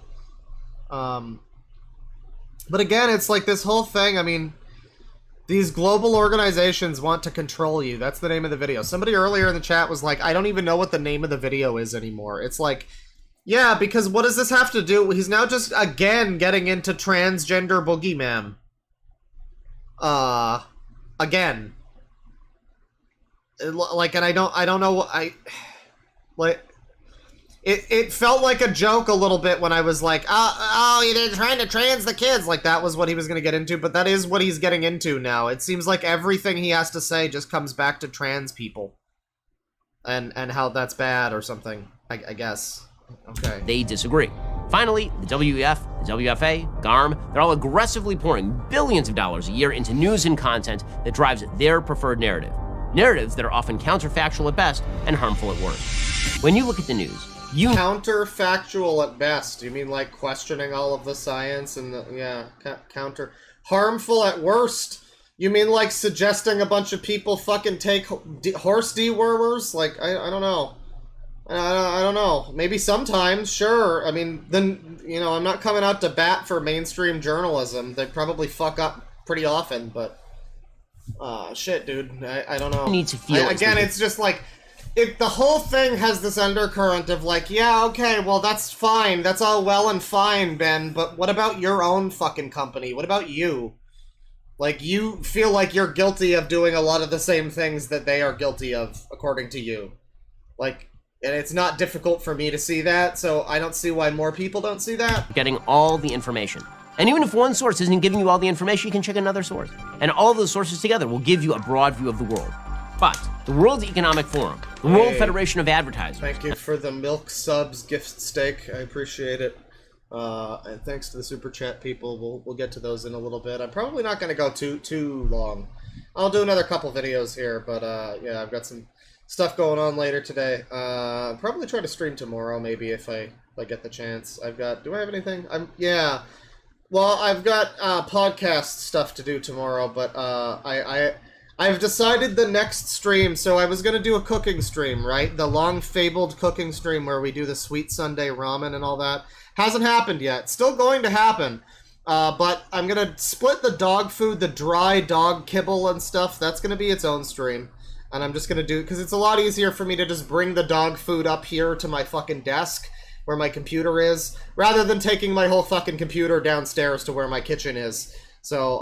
But again, it's like this whole thing, I mean, these global organizations want to control you. That's the name of the video. Somebody earlier in the chat was like, I don't even know what the name of the video is anymore. It's like, yeah, because what does this have to do? He's now just, again, getting into transgender boogeyman. Again. Like, and I don't know, It felt like a joke a little bit when I was like, they're trying to trans the kids. Like, that was what he was going to get into, but that is what he's getting into now. It seems like everything he has to say just comes back to trans people. And how that's bad or something, I guess. Okay. They disagree. Finally, the WEF, the WFA, GARM, they're all aggressively pouring billions of dollars a year into news and content that drives their preferred narrative. Narratives that are often counterfactual at best and harmful at worst. When you look at the news, you Counterfactual at best. You mean like questioning all of the science and the, yeah, counter. Harmful at worst. You mean like suggesting a bunch of people fucking take horse dewormers? Like, I don't know. I don't know. Maybe sometimes, sure. I mean, then, you know, I'm not coming out to bat for mainstream journalism. They probably fuck up pretty often, but... shit, dude. I don't know. need to feel again, it's just like... If the whole thing has this undercurrent of like, yeah, okay, well, that's fine. That's all well and fine, Ben, but what about your own fucking company? What about you? Like, you feel like you're guilty of doing a lot of the same things that they are guilty of, according to you. Like, and it's not difficult for me to see that, so I don't see why more people don't see that. getting all the information. And even if one source isn't giving you all the information, you can check another source. And all those sources together will give you a broad view of the world. But the World Economic Forum, the World Federation of Advertisers... Thank you for the milk subs gift stake. I appreciate it. And thanks to the super chat people. We'll get to those in a little bit. I'm probably not going to go too long. I'll do another couple videos here, but yeah, I've got some stuff going on later today. Probably try to stream tomorrow, maybe, if I get the chance. Do I have anything? Yeah. Well, I've got podcast stuff to do tomorrow, but I've decided the next stream, so I was going to do a cooking stream, right? The long-fabled cooking stream where we do the Sweet Sunday ramen and all that. Hasn't happened yet. Still going to happen. But I'm going to split the dog food, the dry dog kibble and stuff. That's going to be its own stream. And I'm just going to do... Because it's a lot easier for me to just bring the dog food up here to my fucking desk, where my computer is, rather than taking my whole fucking computer downstairs to where my kitchen is. So,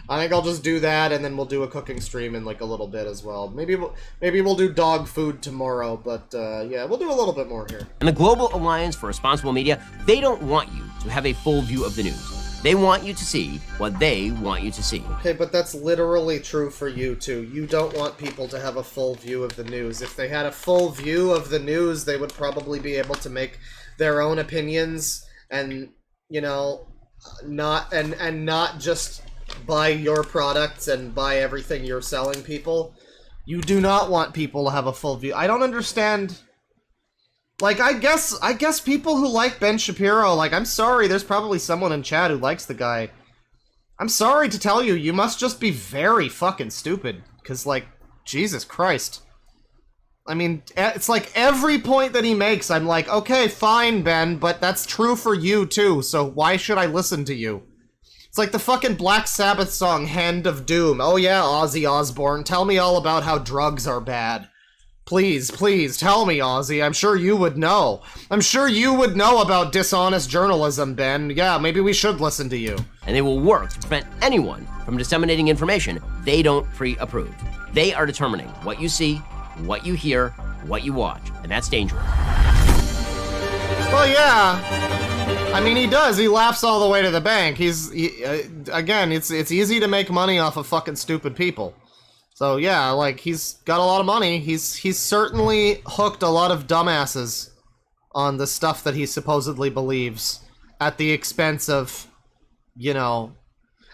I think I'll just do that, and then we'll do a cooking stream in like a little bit as well. Maybe we'll do dog food tomorrow, but yeah, we'll do a little bit more here. And the Global Alliance for Responsible Media, they don't want you to have a full view of the news. They want you to see what they want you to see. Okay, but that's literally true for you too. You don't want people to have a full view of the news. If they had a full view of the news, they would probably be able to make their own opinions and, you know, not just buy your products and buy everything you're selling people. You do not want people to have a full view. I don't understand. Like, I guess people who like Ben Shapiro, like, I'm sorry, there's probably someone in chat who likes the guy. I'm sorry to tell you, you must just be very fucking stupid. Because, like, Jesus Christ. I mean, it's like every point that he makes, I'm like, okay, fine, Ben, but that's true for you, too, so why should I listen to you? It's like the fucking Black Sabbath song, Hand of Doom. Oh yeah, Ozzy Osbourne, tell me all about how drugs are bad. Please, please, tell me, Ozzy. I'm sure you would know. I'm sure you would know about dishonest journalism, Ben. Yeah, maybe we should listen to you. And they will work to prevent anyone from disseminating information they don't pre-approve. They are determining what you see, what you hear, what you watch, and that's dangerous. Well, yeah. I mean, he does. He laughs all the way to the bank. Again, it's easy to make money off of fucking stupid people. So yeah, like, he's got a lot of money. He's certainly hooked a lot of dumbasses on the stuff that he supposedly believes at the expense of, you know...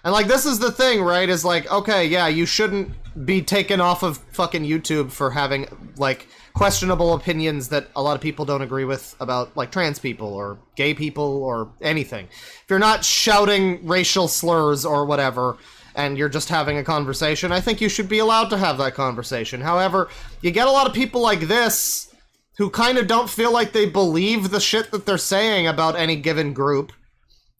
And, like, this is the thing, right, is like, okay, yeah, you shouldn't be taken off of fucking YouTube for having, like, questionable opinions that a lot of people don't agree with about, like, trans people or gay people or anything. If you're not shouting racial slurs or whatever, and you're just having a conversation, I think you should be allowed to have that conversation. However, you get a lot of people like this who kind of don't feel like they believe the shit that they're saying about any given group,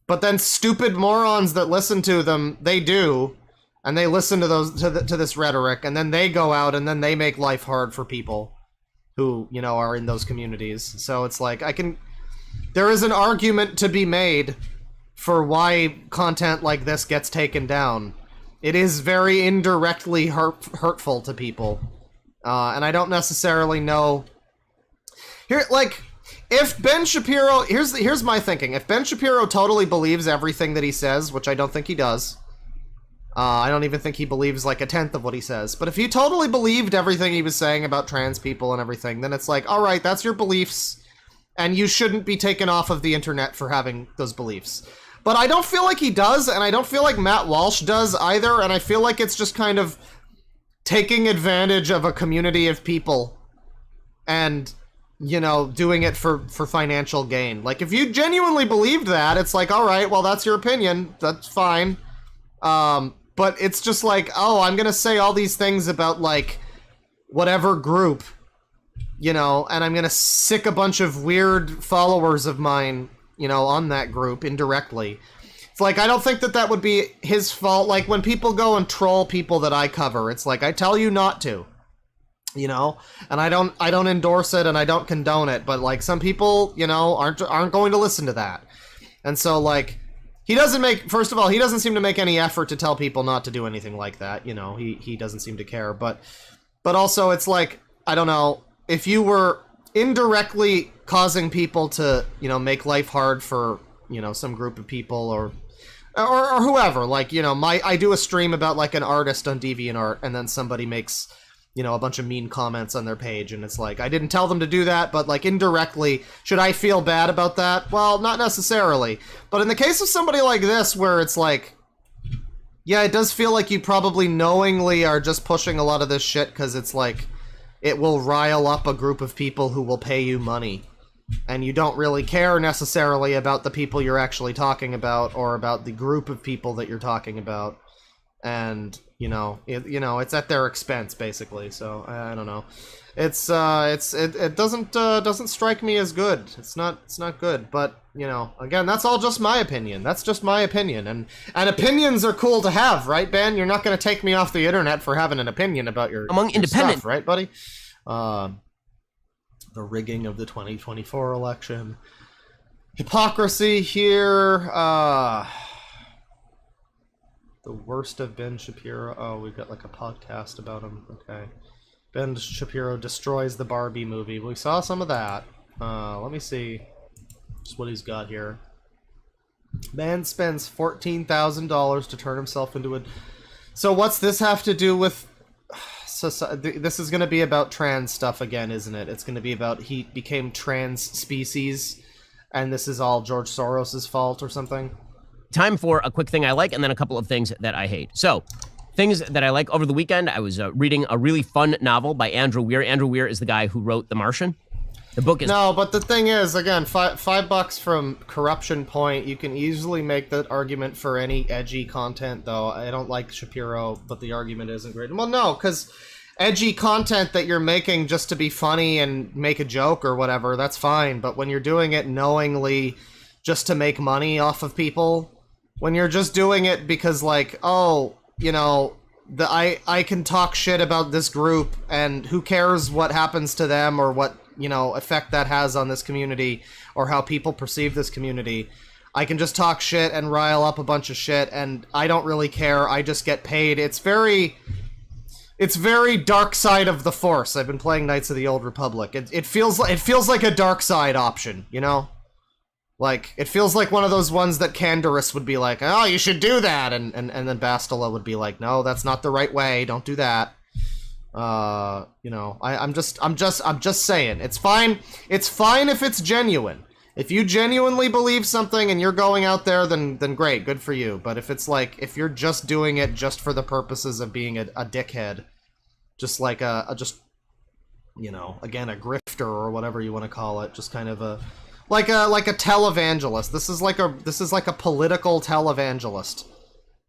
but then stupid morons that listen to them, they do, and they listen to this rhetoric, and then they go out and then they make life hard for people who, you know, are in those communities. So it's like, there is an argument to be made for why content like this gets taken down. It is very indirectly hurtful to people. And I don't necessarily know... Here, like, if Ben Shapiro... Here's my thinking. If Ben Shapiro totally believes everything that he says, which I don't think he does... I don't even think he believes, like, 1/10 of what he says. But if he totally believed everything he was saying about trans people and everything, then it's like, alright, that's your beliefs, and you shouldn't be taken off of the internet for having those beliefs. But I don't feel like he does, and I don't feel like Matt Walsh does either, and I feel like it's just kind of taking advantage of a community of people and you know, doing it for financial gain. Like, if you genuinely believed that, it's like, all right, well, that's your opinion. That's fine. But it's just like, oh, I'm gonna say all these things about, like, whatever group, you know, and I'm gonna sick a bunch of weird followers of mine, you know, on that group indirectly. It's like, I don't think that would be his fault. Like, when people go and troll people that I cover, it's like, I tell you not to. You know, and I don't endorse it and I don't condone it, but like some people, you know, aren't going to listen to that. And so like he doesn't seem to make any effort to tell people not to do anything like that, you know. He doesn't seem to care, but also it's like, I don't know, if you were indirectly causing people to, you know, make life hard for, you know, some group of people or whoever, like, you know, I do a stream about like an artist on DeviantArt and then somebody makes, you know, a bunch of mean comments on their page, and it's like, I didn't tell them to do that, but like indirectly, should I feel bad about that? Well, not necessarily. But in the case of somebody like this, where it's like, yeah, it does feel like you probably knowingly are just pushing a lot of this shit because it's like, it will rile up a group of people who will pay you money. And you don't really care necessarily about the people you're actually talking about or about the group of people that you're talking about. And you know, it's at their expense basically. So I don't know. It doesn't strike me as good. It's not good. But you know, again, that's all just my opinion. That's just my opinion, and opinions are cool to have, right, Ben? You're not going to take me off the internet for having an opinion about your independent stuff, right, buddy? The rigging of the 2024 election, hypocrisy here. The worst of Ben Shapiro. Oh, we've got like a podcast about him. Okay. Ben Shapiro destroys the Barbie movie. We saw some of that. Let me see just what he's got here. Man spends $14,000 to turn himself into a... So what's this have to do with... This is going to be about trans stuff again, isn't it? It's going to be about he became trans species, and this is all George Soros' fault or something? Time for a quick thing I like and then a couple of things that I hate. So, things that I like over the weekend, I was reading a really fun novel by Andrew Weir. Andrew Weir is the guy who wrote The Martian. The book is... No, but the thing is, again, $5 from Corruption Point, you can easily make that argument for any edgy content, though. I don't like Shapiro, but the argument isn't great. Well, no, because edgy content that you're making just to be funny and make a joke or whatever, that's fine. But when you're doing it knowingly just to make money off of people... When you're just doing it because, like, oh, you know, I can talk shit about this group, and who cares what happens to them or what, you know, effect that has on this community or how people perceive this community. I can just talk shit and rile up a bunch of shit, and I don't really care. I just get paid. It's very dark side of the Force. I've been playing Knights of the Old Republic. It feels like a dark side option, you know? Like, it feels like one of those ones that Canderous would be like, oh, you should do that, and then Bastila would be like, no, that's not the right way, don't do that. You know, I'm just saying, it's fine if it's genuine. If you genuinely believe something and you're going out there, then great, good for you. But if it's like, if you're just doing it just for the purposes of being a dickhead, just like you know, again, a grifter or whatever you want to call it, just kind of a... Like a televangelist. This is like a political televangelist.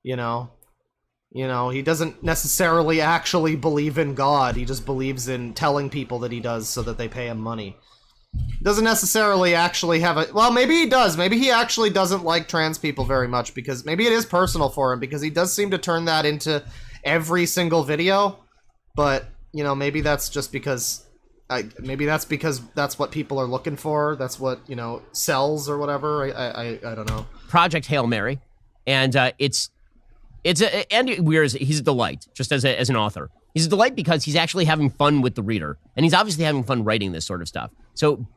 You know, he doesn't necessarily actually believe in God. He just believes in telling people that he does so that they pay him money. Doesn't necessarily actually have a... Well, maybe he does. Maybe he actually doesn't like trans people very much, because maybe it is personal for him, because he does seem to turn that into every single video. But, you know, maybe that's just because... maybe that's because that's what people are looking for. That's what, you know, sells or whatever. I don't know. Project Hail Mary, and Andy Weir he's a delight just as an author. He's a delight because he's actually having fun with the reader, and he's obviously having fun writing this sort of stuff. So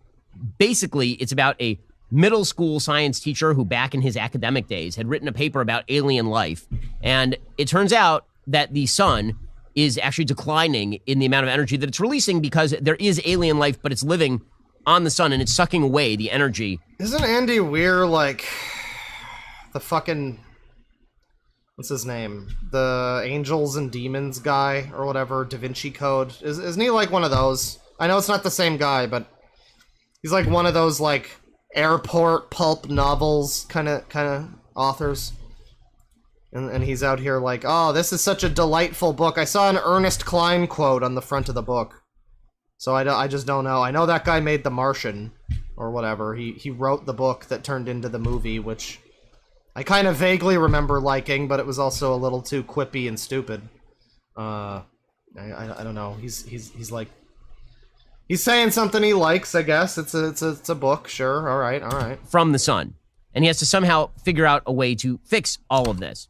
basically, it's about a middle school science teacher who, back in his academic days, had written a paper about alien life, and it turns out that the sun is actually declining in the amount of energy that it's releasing because there is alien life, but it's living on the sun and it's sucking away the energy. Isn't Andy Weir like the fucking... What's his name? The Angels and Demons guy or whatever, Da Vinci Code? Isn't he like one of those? I know it's not the same guy, but He's like one of those like airport pulp novels kind of authors. And he's out here like, oh, this is such a delightful book. I saw an Ernest Cline quote on the front of the book. So I just don't know. I know that guy made The Martian, or whatever. He wrote the book that turned into the movie, which I kind of vaguely remember liking, but it was also a little too quippy and stupid. I don't know. He's like, he's saying something he likes, I guess. It's a book, sure. All right. From the sun. And he has to somehow figure out a way to fix all of this.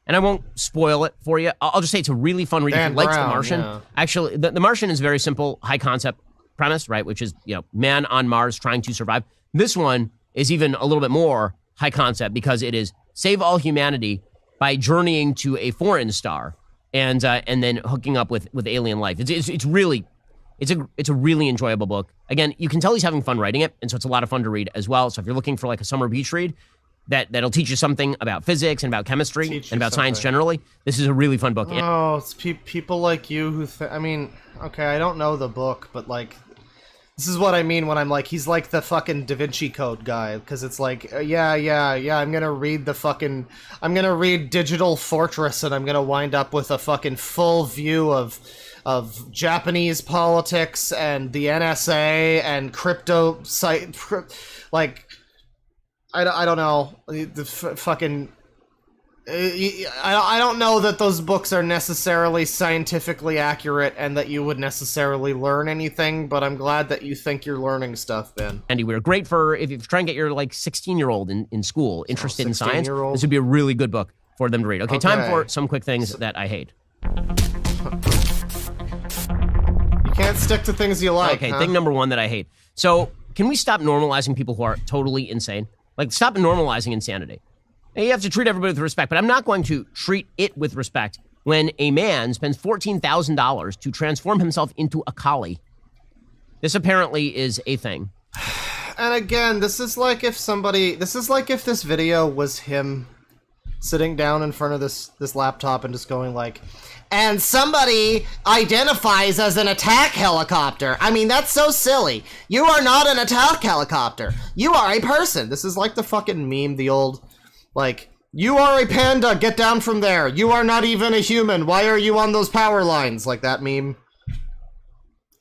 And I won't spoil it for you. I'll just say it's a really fun read. If you liked The Martian. Yeah. Actually, the Martian is very simple, high concept premise, right? Which is, man on Mars trying to survive. This one is even a little bit more high concept because it is save all humanity by journeying to a foreign star and then hooking up with alien life. It's a really enjoyable book. Again, you can tell he's having fun writing it, and so it's a lot of fun to read as well. So if you're looking for like a summer beach read that'll teach you something about physics and about chemistry and about science generally, this is a really fun book. Oh, it's people like you who I mean, okay, I don't know the book, but like, this is what I mean when I'm like, he's like the fucking Da Vinci Code guy, because it's like, yeah, I'm gonna read Digital Fortress, and I'm gonna wind up with a fucking full view of Japanese politics and the NSA and crypto site, like, I don't know, I don't know that those books are necessarily scientifically accurate and that you would necessarily learn anything, but I'm glad that you think you're learning stuff, Ben. Andy, we're great for if you're trying to get your like 16-year-old in school interested in science. This would be a really good book for them to read. Okay, time for some quick things that I hate. You can't stick to things you like. Okay, thing number one that I hate. So, can we stop normalizing people who are totally insane? Like, stop normalizing insanity. You have to treat everybody with respect, but I'm not going to treat it with respect when a man spends $14,000 to transform himself into a collie. This apparently is a thing. And again, this is like if this video was him sitting down in front of this laptop and just going like, and somebody identifies as an attack helicopter. I mean, that's so silly. You are not an attack helicopter. You are a person. This is like the fucking meme, the old, like, you are a panda, get down from there. You are not even a human. Why are you on those power lines? Like that meme.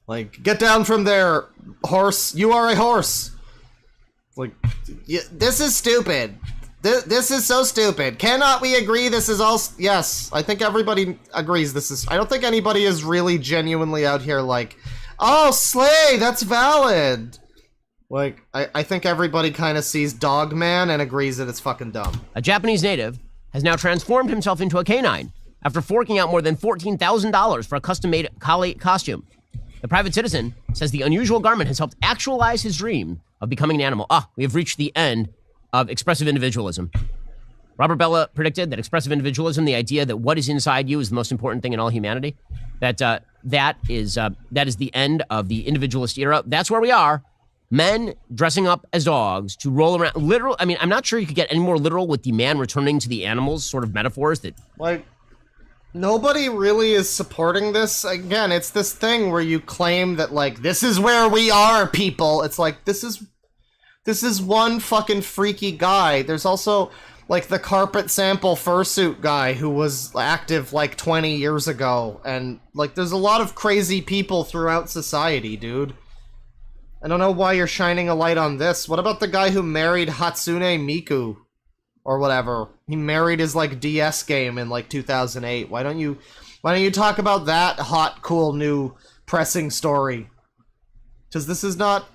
Like, get down from there, horse. You are a horse. Like, this is stupid. This is so stupid. Cannot we agree this is all... Yes, I think everybody agrees this is... I don't think anybody is really genuinely out here like, oh, slay, that's valid. Like, I think everybody kind of sees Dogman and agrees that it's fucking dumb. A Japanese native has now transformed himself into a canine after forking out more than $14,000 for a custom-made collie costume. The private citizen says the unusual garment has helped actualize his dream of becoming an animal. We have reached the end of expressive individualism. Robert Bella predicted that expressive individualism, the idea that what is inside you is the most important thing in all humanity, that is the end of the individualist era. That's where we are. Men dressing up as dogs to roll around. Literal. I mean, I'm not sure you could get any more literal with the man returning to the animals sort of metaphors that... Like, nobody really is supporting this. Again, it's this thing where you claim that, like, this is where we are, people. It's like, this is one fucking freaky guy. There's also, like, the carpet sample fursuit guy who was active, like, 20 years ago. And, like, there's a lot of crazy people throughout society, dude. I don't know why you're shining a light on this. What about the guy who married Hatsune Miku? Or whatever. He married his, like, DS game in, like, 2008. Why don't you talk about that hot, cool, new, pressing story? Because this is not...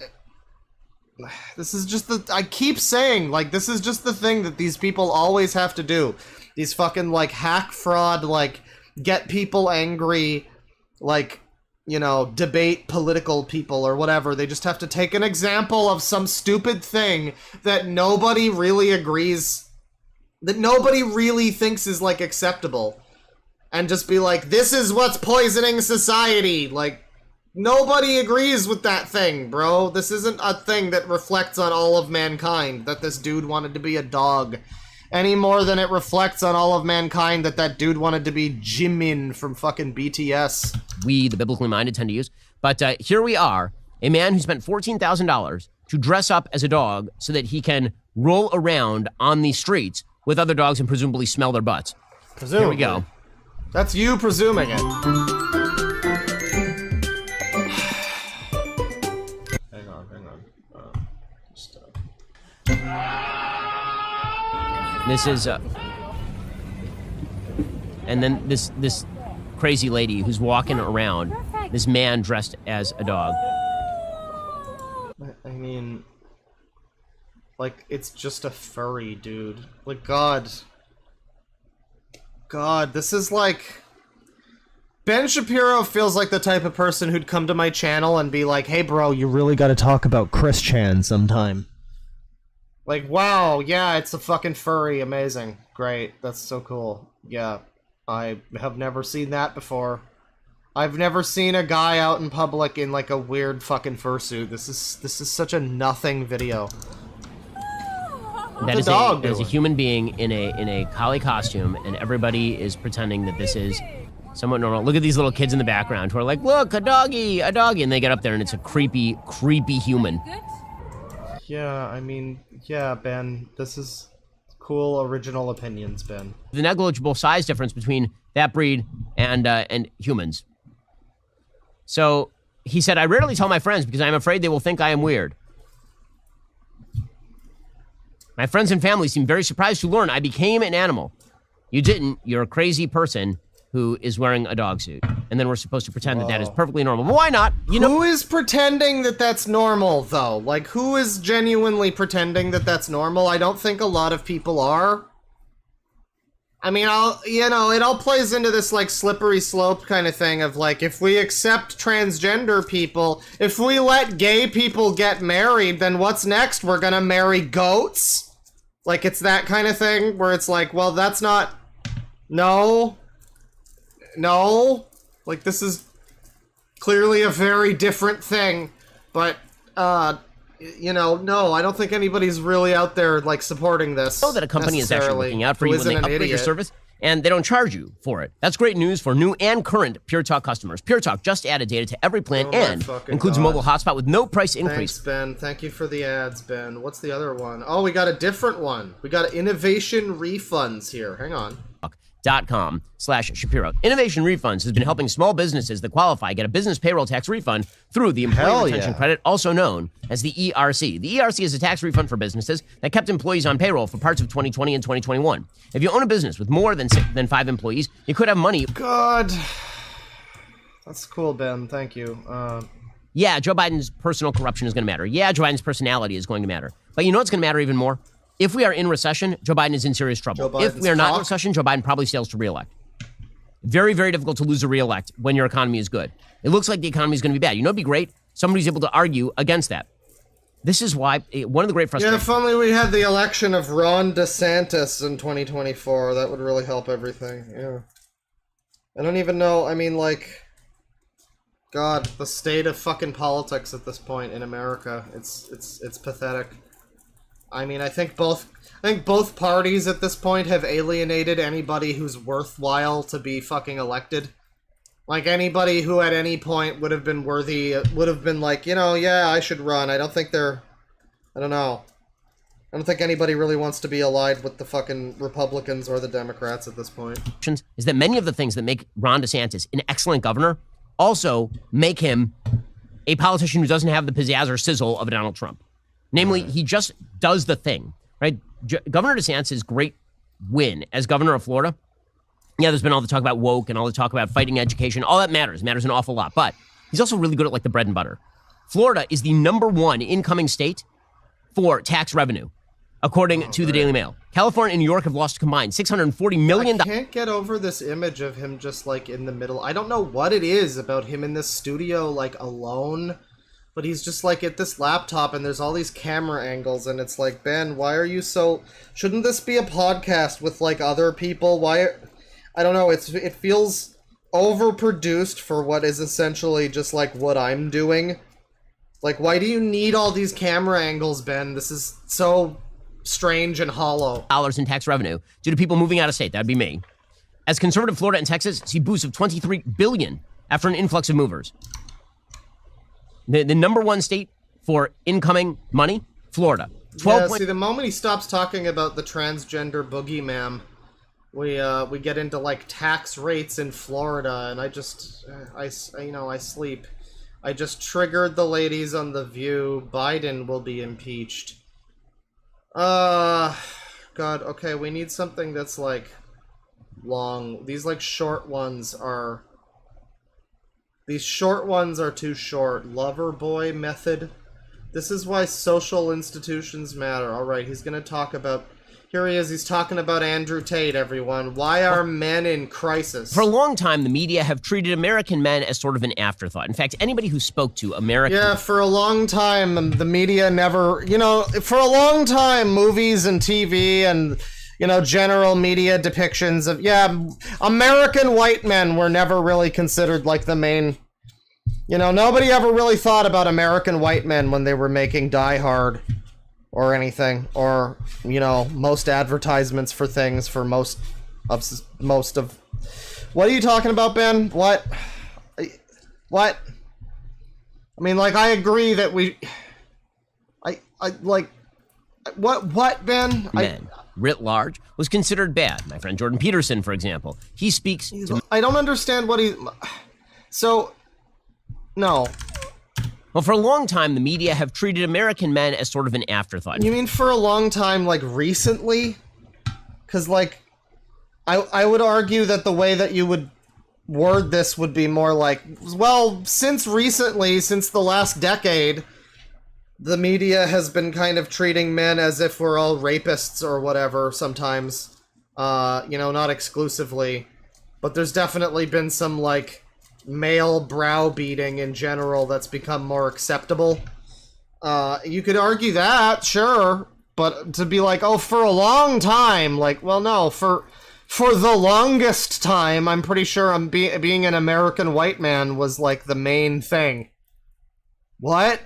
This is just the... I keep saying, like, this is just the thing that these people always have to do. These fucking, like, hack fraud, like, get people angry, like, you know, debate political people or whatever. They just have to take an example of some stupid thing that nobody really agrees, that nobody really thinks is, like, acceptable, and just be like, this is what's poisoning society. Like, nobody agrees with that thing, bro. This isn't a thing that reflects on all of mankind, that this dude wanted to be a dog, any more than it reflects on all of mankind that dude wanted to be Jimin from fucking BTS. We, the biblically minded, tend to use. But here we are, a man who spent $14,000 to dress up as a dog so that he can roll around on the streets with other dogs and presumably smell their butts. Presumably. Here we go. That's you presuming it. Hang on. This is, and then this crazy lady who's walking around, this man dressed as a dog. I mean, like, it's just a furry, dude. Like, God, this is like... Ben Shapiro feels like the type of person who'd come to my channel and be like, hey bro, you really gotta talk about Chris Chan sometime. Like, wow, yeah, it's a fucking furry, amazing, great, that's so cool. Yeah, I have never seen that before. I've never seen a guy out in public in like a weird fucking fursuit. This is such a nothing video. That is a human being in a collie costume, and everybody is pretending that this is somewhat normal. Look at these little kids in the background who are like, look, a doggy, and they get up there and it's a creepy human. Yeah, I mean, yeah, Ben, this is cool original opinions, Ben. The negligible size difference between that breed and humans. So he said, I rarely tell my friends because I'm afraid they will think I am weird. My friends and family seem very surprised to learn I became an animal. You didn't. You're a crazy person who is wearing a dog suit. And then we're supposed to pretend that is perfectly normal. But why not? Who is pretending that that's normal, though? Like, who is genuinely pretending that that's normal? I don't think a lot of people are. I mean, it all plays into this, like, slippery slope kind of thing of, like, if we accept transgender people, if we let gay people get married, then what's next? We're gonna marry goats? Like, it's that kind of thing where it's like, well, that's not... No. Like, this is clearly a very different thing, but, no, I don't think anybody's really out there, like, supporting this. Know that a company is actually looking out for you when they upgrade your service, and they don't charge you for it. That's great news for new and current Pure Talk customers. Pure Talk just added data to every plan and includes a mobile hotspot with no price increase. Thanks, Ben. Thank you for the ads, Ben. What's the other one? Oh, we got a different one. We got innovation refunds here. Hang on. .com/Shapiro. Innovation Refunds has been helping small businesses that qualify get a business payroll tax refund through the Employee Retention Credit, also known as the ERC. The ERC is a tax refund for businesses that kept employees on payroll for parts of 2020 and 2021. If you own a business with more than 5 employees, you could have money. God. That's cool, Ben. Thank you. Yeah, Joe Biden's personal corruption is going to matter. Yeah, Joe Biden's personality is going to matter. But you know what's going to matter even more? If we are in recession, Joe Biden is in serious trouble. If we are not in recession, Joe Biden probably sails to re-elect. Very, very difficult to lose a re-elect when your economy is good. It looks like the economy is going to be bad. You know, it'd be great. Somebody's able to argue against that. This is why one of the great frustrations. Yeah, if only we had the election of Ron DeSantis in 2024, that would really help everything. Yeah. I don't even know. I mean, like, God, the state of fucking politics at this point in America. It's pathetic. I mean, I think both parties at this point have alienated anybody who's worthwhile to be fucking elected. Like, anybody who at any point would have been worthy, would have been like, yeah, I should run. I don't think I don't know. I don't think anybody really wants to be allied with the fucking Republicans or the Democrats at this point. Is that many of the things that make Ron DeSantis an excellent governor also make him a politician who doesn't have the pizzazz or sizzle of a Donald Trump. Namely, he just does the thing, right? Governor DeSantis' great win as governor of Florida. Yeah, there's been all the talk about woke and all the talk about fighting education. All that matters. It matters an awful lot. But he's also really good at, like, the bread and butter. Florida is the #1 incoming state for tax revenue, according to the Daily Mail. California and New York have lost combined $640 million. I can't get over this image of him just, like, in the middle. I don't know what it is about him in this studio, like, alone. But he's just, like, at this laptop, and there's all these camera angles, and it's like, Ben, why are you so... Shouldn't this be a podcast with, like, other people? Why... I don't know, it feels overproduced for what is essentially just, like, what I'm doing. Like, why do you need all these camera angles, Ben? This is so strange and hollow. Dollars in tax revenue due to people moving out of state. That'd be me. As conservative Florida and Texas see boosts of $23 billion after an influx of movers. The #1 state for incoming money, Florida. 12 Yeah, see, the moment he stops talking about the transgender boogeyman, we get into like tax rates in Florida, and I sleep. I just triggered the ladies on The View. Biden will be impeached. God, okay, we need something that's like long. These like short ones are. These short ones are too short. Lover boy method. This is why social institutions matter. Alright, he's gonna talk about... Here he is, he's talking about Andrew Tate, everyone. Why are men in crisis? For a long time, the media have treated American men as sort of an afterthought. In fact, anybody who spoke to American... Yeah, for a long time, the media never... for a long time, movies and TV and, general media depictions of... Yeah, American white men were never really considered, like, the main... nobody ever really thought about American white men when they were making Die Hard or anything, or, most advertisements for things for most of... What are you talking about, Ben? What? I mean, like, I agree that we... What, Ben? Men, writ large, was considered bad. My friend Jordan Peterson, for example, he speaks to... I don't understand what he... So... No. Well, for a long time, the media have treated American men as sort of an afterthought. You mean for a long time, like, recently? Because, like, I would argue that the way that you would word this would be more like, well, since recently, since the last decade, the media has been kind of treating men as if we're all rapists or whatever sometimes. Not exclusively. But there's definitely been some, like... male browbeating in general that's become more acceptable. You could argue that, sure, but to be like, oh, for a long time, like, well, no, for the longest time, I'm pretty sure being an American white man was, like, the main thing. What?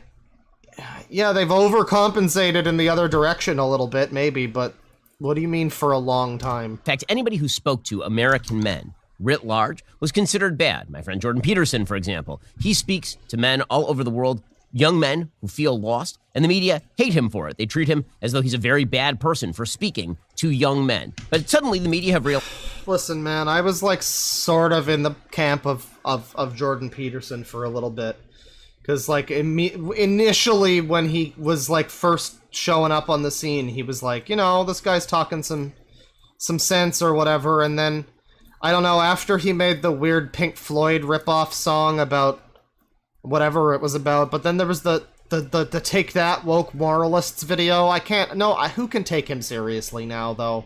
Yeah, they've overcompensated in the other direction a little bit, maybe, but what do you mean for a long time? In fact, anybody who spoke to American men, writ large, was considered bad. My friend Jordan Peterson, for example, he speaks to men all over the world, young men who feel lost, and the media hate him for it. They treat him as though he's a very bad person for speaking to young men. But suddenly the media have real... Listen, man, I was like sort of in the camp of Jordan Peterson for a little bit. Because like initially when he was like first showing up on the scene, he was like, this guy's talking some sense or whatever, and then I don't know, after he made the weird Pink Floyd ripoff song about whatever it was about, but then there was the Take That Woke Moralists video. Who can take him seriously now, though?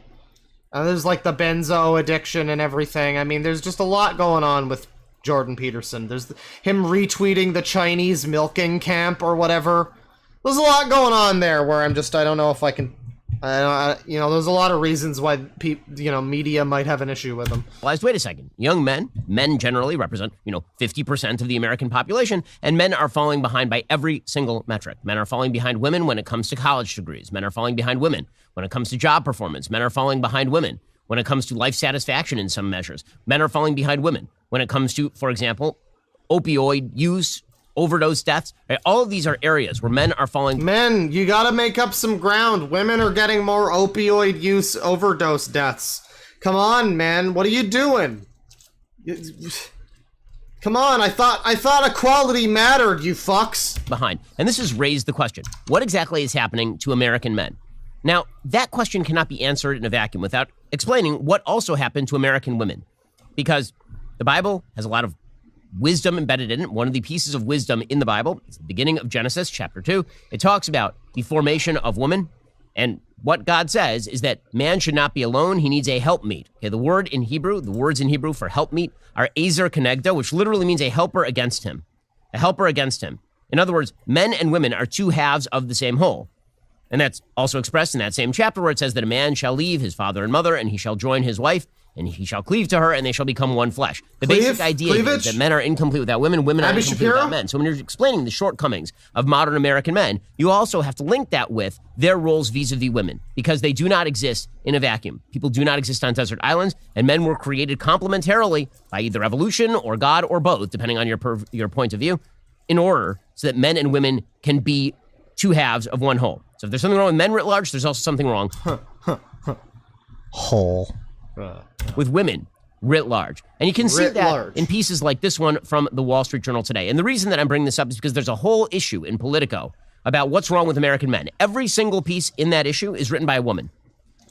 There's like the benzo addiction and everything. I mean, there's just a lot going on with Jordan Peterson. There's him retweeting the Chinese milking camp or whatever. There's a lot going on there where I don't know if I can... there's a lot of reasons why media might have an issue with them. Wait a second. Young men generally represent, 50% of the American population, and men are falling behind by every single metric. Men are falling behind women when it comes to college degrees. Men are falling behind women when it comes to job performance. Men are falling behind women when it comes to life satisfaction in some measures. Men are falling behind women when it comes to, for example, opioid use, overdose deaths. Right? All of these are areas where men are falling. Men, you gotta make up some ground. Women are getting more opioid use overdose deaths. Come on, man. What are you doing? Come on, I thought equality mattered, you fucks. Behind. And this has raised the question, what exactly is happening to American men? Now, that question cannot be answered in a vacuum without explaining what also happened to American women. Because the Bible has a lot of wisdom embedded in it. One of the pieces of wisdom in the Bible is the beginning of Genesis, chapter 2. It talks about the formation of woman. And what God says is that man should not be alone. He needs a helpmeet. Okay, the words in Hebrew for helpmeet are ezer kenegdo, which literally means a helper against him. A helper against him. In other words, men and women are two halves of the same whole. And that's also expressed in that same chapter where it says that a man shall leave his father and mother, and he shall join his wife, and he shall cleave to her, and they shall become one flesh. The basic idea is that men are incomplete without women, women are incomplete without men. So when you're explaining the shortcomings of modern American men, you also have to link that with their roles vis-a-vis women, because they do not exist in a vacuum. People do not exist on desert islands, and men were created complementarily by either evolution or God or both, depending on your point of view, in order so that men and women can be two halves of one whole. So if there's something wrong with men writ large, there's also something wrong with women writ large. And you can see that in pieces like this one from the Wall Street Journal today. And the reason that I'm bringing this up is because there's a whole issue in Politico about what's wrong with American men. Every single piece in that issue is written by a woman.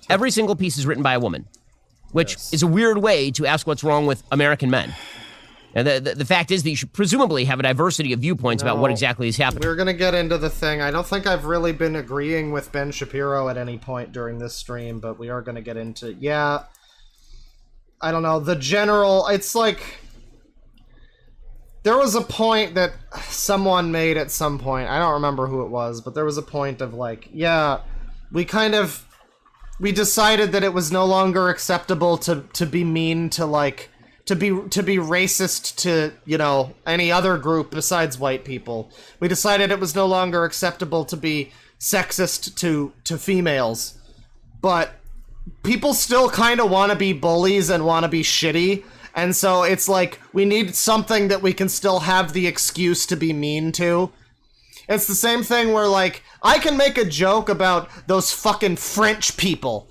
Every single piece is written by a woman, which is a weird way to ask what's wrong with American men. And the fact is that you should presumably have a diversity of viewpoints about what exactly is happening. We're going to get into the thing. I don't think I've really been agreeing with Ben Shapiro at any point during this stream, but we are going to get into, I don't know, the general, it's like, there was a point that someone made at some point, I don't remember who it was, but there was a point of like, we decided that it was no longer acceptable to be mean to like, to be racist to, you know, any other group besides white people. We decided it was no longer acceptable to be sexist to females. But people still kind of want to be bullies and want to be shitty. And so it's like, we need something that we can still have the excuse to be mean to. It's the same thing where, like, I can make a joke about those fucking French people.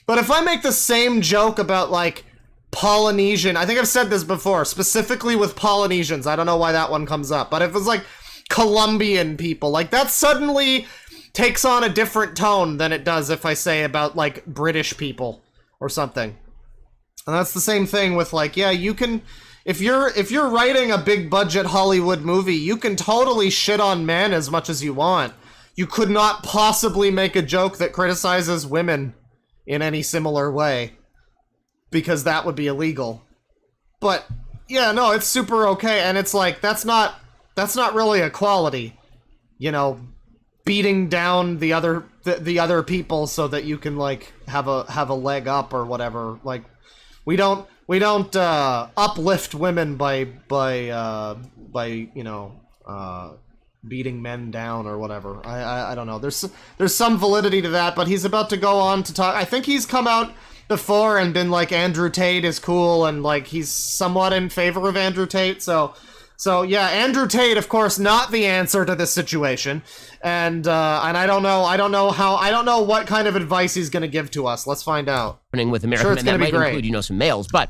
But if I make the same joke about, like, Polynesian, I think I've said this before, specifically with Polynesians, I don't know why that one comes up, but if it's like Colombian people, like, that suddenly takes on a different tone than it does if I say about, like, British people or something. And that's the same thing with, like, you can, if you're writing a big budget Hollywood movie, you can totally shit on men as much as you want. You could not possibly make a joke that criticizes women in any similar way, because that would be illegal. But no, it's super okay, and it's like, that's not really equality, you know, beating down the other people so that you can, like, have a leg up or whatever. Like, we don't uplift women by you know, beating men down or whatever. I don't know. There's some validity to that, but he's about to go on to talk. I think he's come out before and been like, Andrew Tate is cool, and like he's somewhat in favor of Andrew Tate. So Andrew Tate, of course, not the answer to this situation. And I don't know what kind of advice he's going to give to us. Let's find out. With American men, that might include, you know, some males, but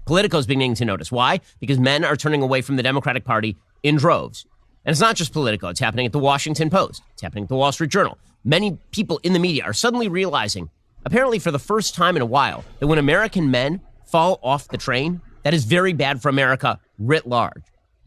Politico's beginning to notice. Why? Because men are turning away from the Democratic Party in droves. And it's not just Politico. It's happening at the Washington Post. It's happening at the Wall Street Journal. Many people in the media are suddenly realizing, apparently for the first time in a while, that when American men fall off the train, that is very bad for America writ large.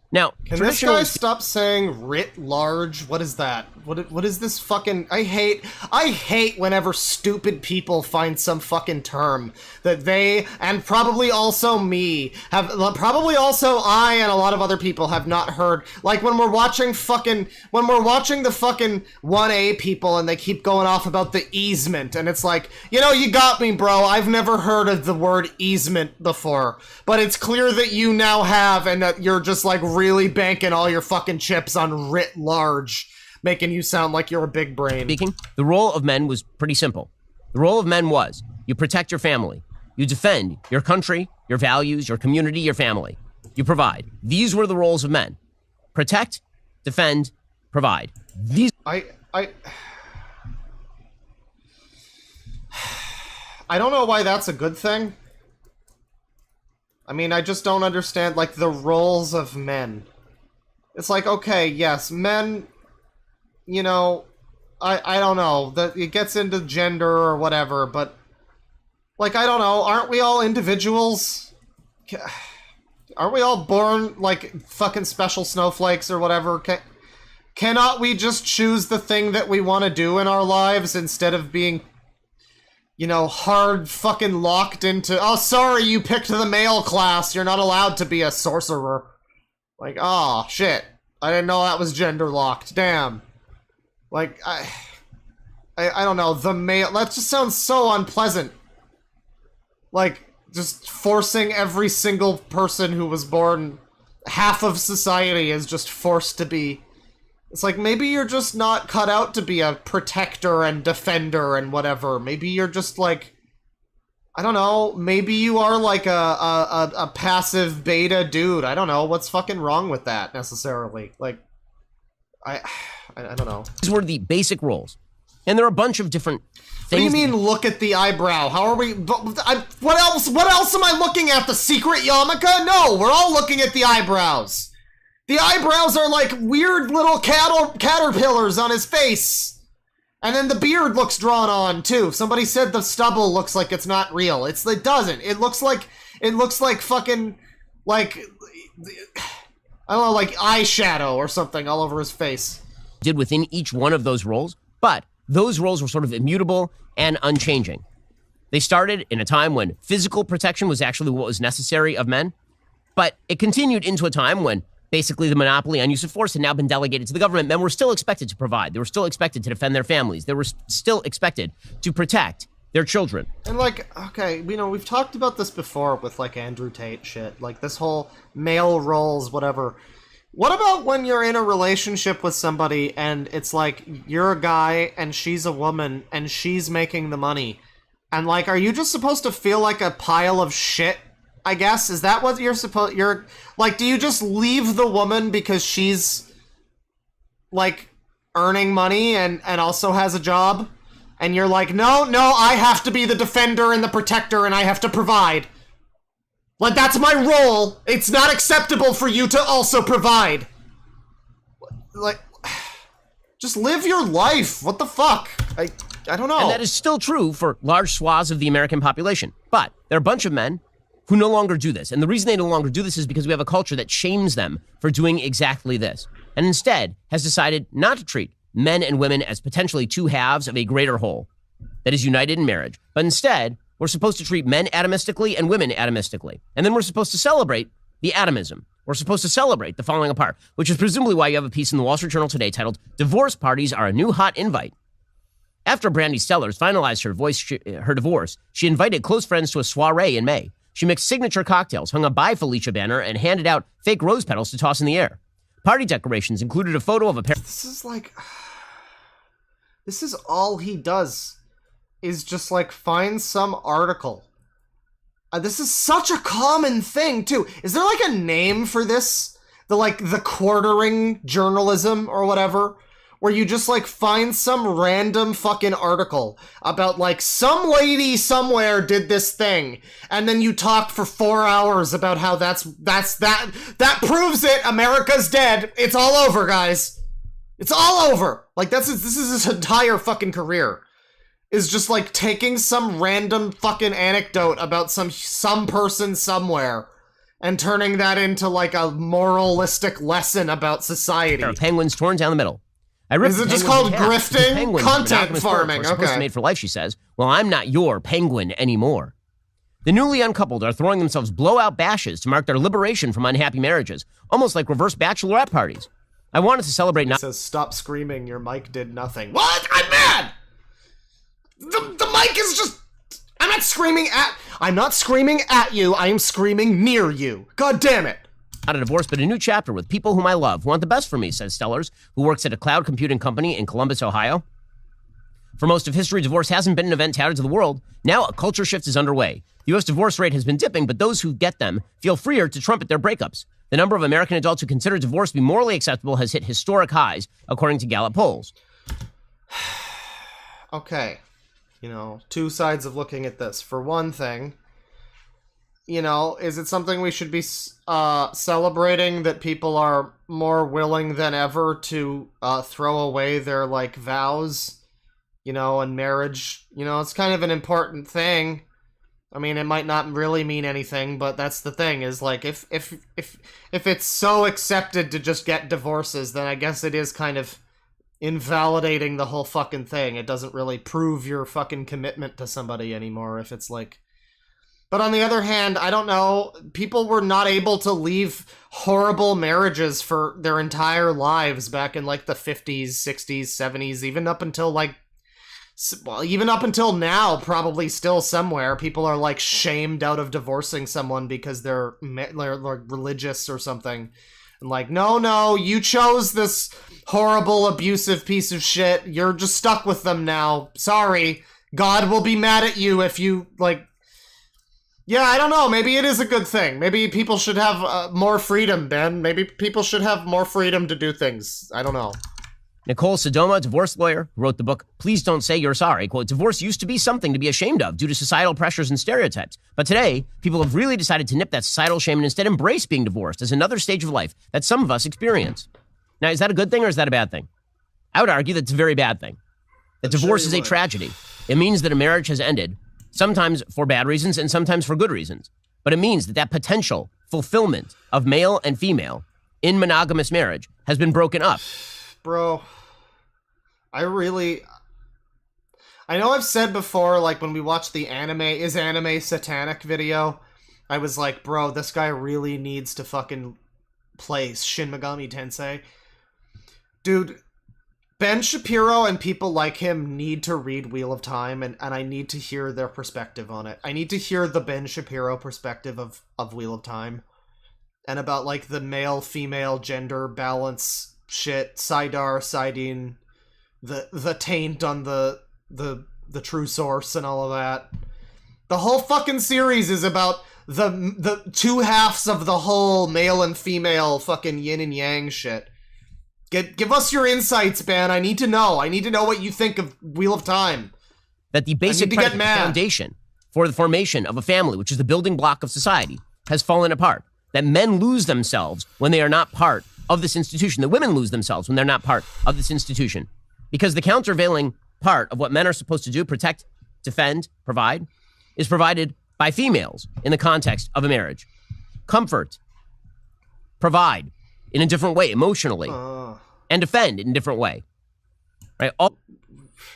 Now, can this guy stop saying writ large? What is that? What is this fucking... I hate whenever stupid people find some fucking term that they, and probably also me, probably also I and a lot of other people have not heard. Like when we're watching the fucking 1A people and they keep going off about the easement, and it's like, you know, you got me, bro. I've never heard of the word easement before, but it's clear that you now have, and that you're just like really banking all your fucking chips on writ large, making you sound like you're a big brain. Speaking, the role of men was pretty simple. The role of men was, you protect your family, you defend your country, your values, your community, your family. You provide. These were the roles of men. Protect, defend, provide. These... I don't know why that's a good thing. I mean, I just don't understand, like, the roles of men. It's like, okay, yes, men, you know, I don't know, it gets into gender or whatever, but, like, I don't know, aren't we all individuals? Aren't we all born, like, fucking special snowflakes or whatever? Cannot we just choose the thing that we want to do in our lives instead of being, you know, hard fucking locked into, oh, sorry, you picked the male class, you're not allowed to be a sorcerer. Like, oh, shit. I didn't know that was gender locked. Damn. Like, I don't know, the male, that just sounds so unpleasant. Like, just forcing every single person who was born, half of society is just forced to be. It's like, maybe you're just not cut out to be a protector and defender and whatever. Maybe you're just like, I don't know, maybe you are like a passive beta dude. I don't know, what's fucking wrong with that, necessarily? Like, I I don't know. These were the basic roles. And there are a bunch of different things. What do you mean, look at the eyebrow? How are we... what else am I looking at? The secret yarmulke? No, we're all looking at the eyebrows. The eyebrows are like weird little caterpillars on his face. And then the beard looks drawn on, too. Somebody said the stubble looks like it's not real. It doesn't. It looks like fucking... like... I don't know, like eyeshadow or something all over his face. Did within each one of those roles, but those roles were sort of immutable and unchanging. They started in a time when physical protection was actually what was necessary of men, but it continued into a time when basically the monopoly on use of force had now been delegated to the government. Men were still expected to provide. They were still expected to defend their families. They were still expected to protect their children. And like, okay, you know, we've talked about this before with like Andrew Tate shit, like this whole male roles, whatever. What about when you're in a relationship with somebody and it's like you're a guy and she's a woman and she's making the money? And like, are you just supposed to feel like a pile of shit, I guess? Is that what you're like, do you just leave the woman because she's like earning money and also has a job? And you're like, no, I have to be the defender and the protector and I have to provide. Like, that's my role. It's not acceptable for you to also provide. Like, just live your life. What the fuck? I don't know. And that is still true for large swaths of the American population. But there are a bunch of men who no longer do this. And the reason they no longer do this is because we have a culture that shames them for doing exactly this. And instead has decided not to treat men and women as potentially two halves of a greater whole that is united in marriage. But instead, we're supposed to treat men atomistically and women atomistically. And then we're supposed to celebrate the atomism. We're supposed to celebrate the falling apart, which is presumably why you have a piece in the Wall Street Journal today titled, "Divorce Parties Are a New Hot Invite." After Brandy Stellers finalized her divorce, she invited close friends to a soiree in May. She mixed signature cocktails, hung a Bye Felicia banner, and handed out fake rose petals to toss in the air. Party decorations included a photo of a pair. This is like... This is all he does. Is just like find some article. This is such a common thing too. Is there like a name for this? The quartering journalism or whatever, where you just like find some random fucking article about like some lady somewhere did this thing, and then you talk for 4 hours about how that proves it. America's dead. It's all over, guys. It's all over. Like this is his entire fucking career. Is just like taking some random fucking anecdote about some person somewhere and turning that into like a moralistic lesson about society. Penguins torn down the middle. Is it just called grifting? Content farming. Okay. Made for life, she says. Well, I'm not your penguin anymore. The newly uncoupled are throwing themselves blowout bashes to mark their liberation from unhappy marriages, almost like reverse bachelorette parties. I wanted to celebrate. It says, stop screaming, your mic did nothing. What? I'm mad! The mic is just... I'm not screaming at you, I am screaming near you. God damn it. Not a divorce, but a new chapter with people whom I love, who want the best for me, says Stellers, who works at a cloud computing company in Columbus, Ohio. For most of history, divorce hasn't been an event touted to the world. Now a culture shift is underway. The U.S. divorce rate has been dipping, but those who get them feel freer to trumpet their breakups. The number of American adults who consider divorce to be morally acceptable has hit historic highs, according to Gallup polls. Okay. You know, two sides of looking at this. For one thing, you know, is it something we should be celebrating, that people are more willing than ever to throw away their, like, vows, you know, and marriage? You know, it's kind of an important thing. I mean, it might not really mean anything, but that's the thing, is, like, if it's so accepted to just get divorces, then I guess it is kind of invalidating the whole fucking thing. It doesn't really prove your fucking commitment to somebody anymore if it's like... But on the other hand, I don't know, people were not able to leave horrible marriages for their entire lives back in like the 50s, 60s, 70s, even up until like... Well, even up until now, probably still somewhere, people are like shamed out of divorcing someone because they're religious or something. And like, no, you chose this horrible, abusive piece of shit. You're just stuck with them now. Sorry. God will be mad at you if you, like... Yeah, I don't know. Maybe it is a good thing. Maybe people should have more freedom, Ben. Maybe people should have more freedom to do things. I don't know. Nicole Sodoma, divorce lawyer, who wrote the book, Please Don't Say You're Sorry. Quote, divorce used to be something to be ashamed of due to societal pressures and stereotypes. But today, people have really decided to nip that societal shame and instead embrace being divorced as another stage of life that some of us experience. Now, is that a good thing or is that a bad thing? I would argue that it's a very bad thing. That divorce is a tragedy. It means that a marriage has ended, sometimes for bad reasons and sometimes for good reasons. But it means that that potential fulfillment of male and female in monogamous marriage has been broken up. Bro, I know I've said before, like when we watched the Is Anime Satanic video, I was like, bro, this guy really needs to fucking play Shin Megami Tensei. Dude, Ben Shapiro and people like him need to read Wheel of Time, and I need to hear their perspective on it. I need to hear the Ben Shapiro perspective of Wheel of Time, and about, like, the male-female gender balance shit, Sidar, Sidine, the taint on the true source and all of that. The whole fucking series is about the two halves of the whole male and female fucking yin and yang shit. Give us your insights, Ben. I need to know. I need to know what you think of Wheel of Time. That the basic foundation for the formation of a family, which is the building block of society, has fallen apart. That men lose themselves when they are not part of this institution. That women lose themselves when they're not part of this institution. Because the countervailing part of what men are supposed to do, protect, defend, provide, is provided by females in the context of a marriage. Comfort, provide in a different way, emotionally, and defend in a different way. Right?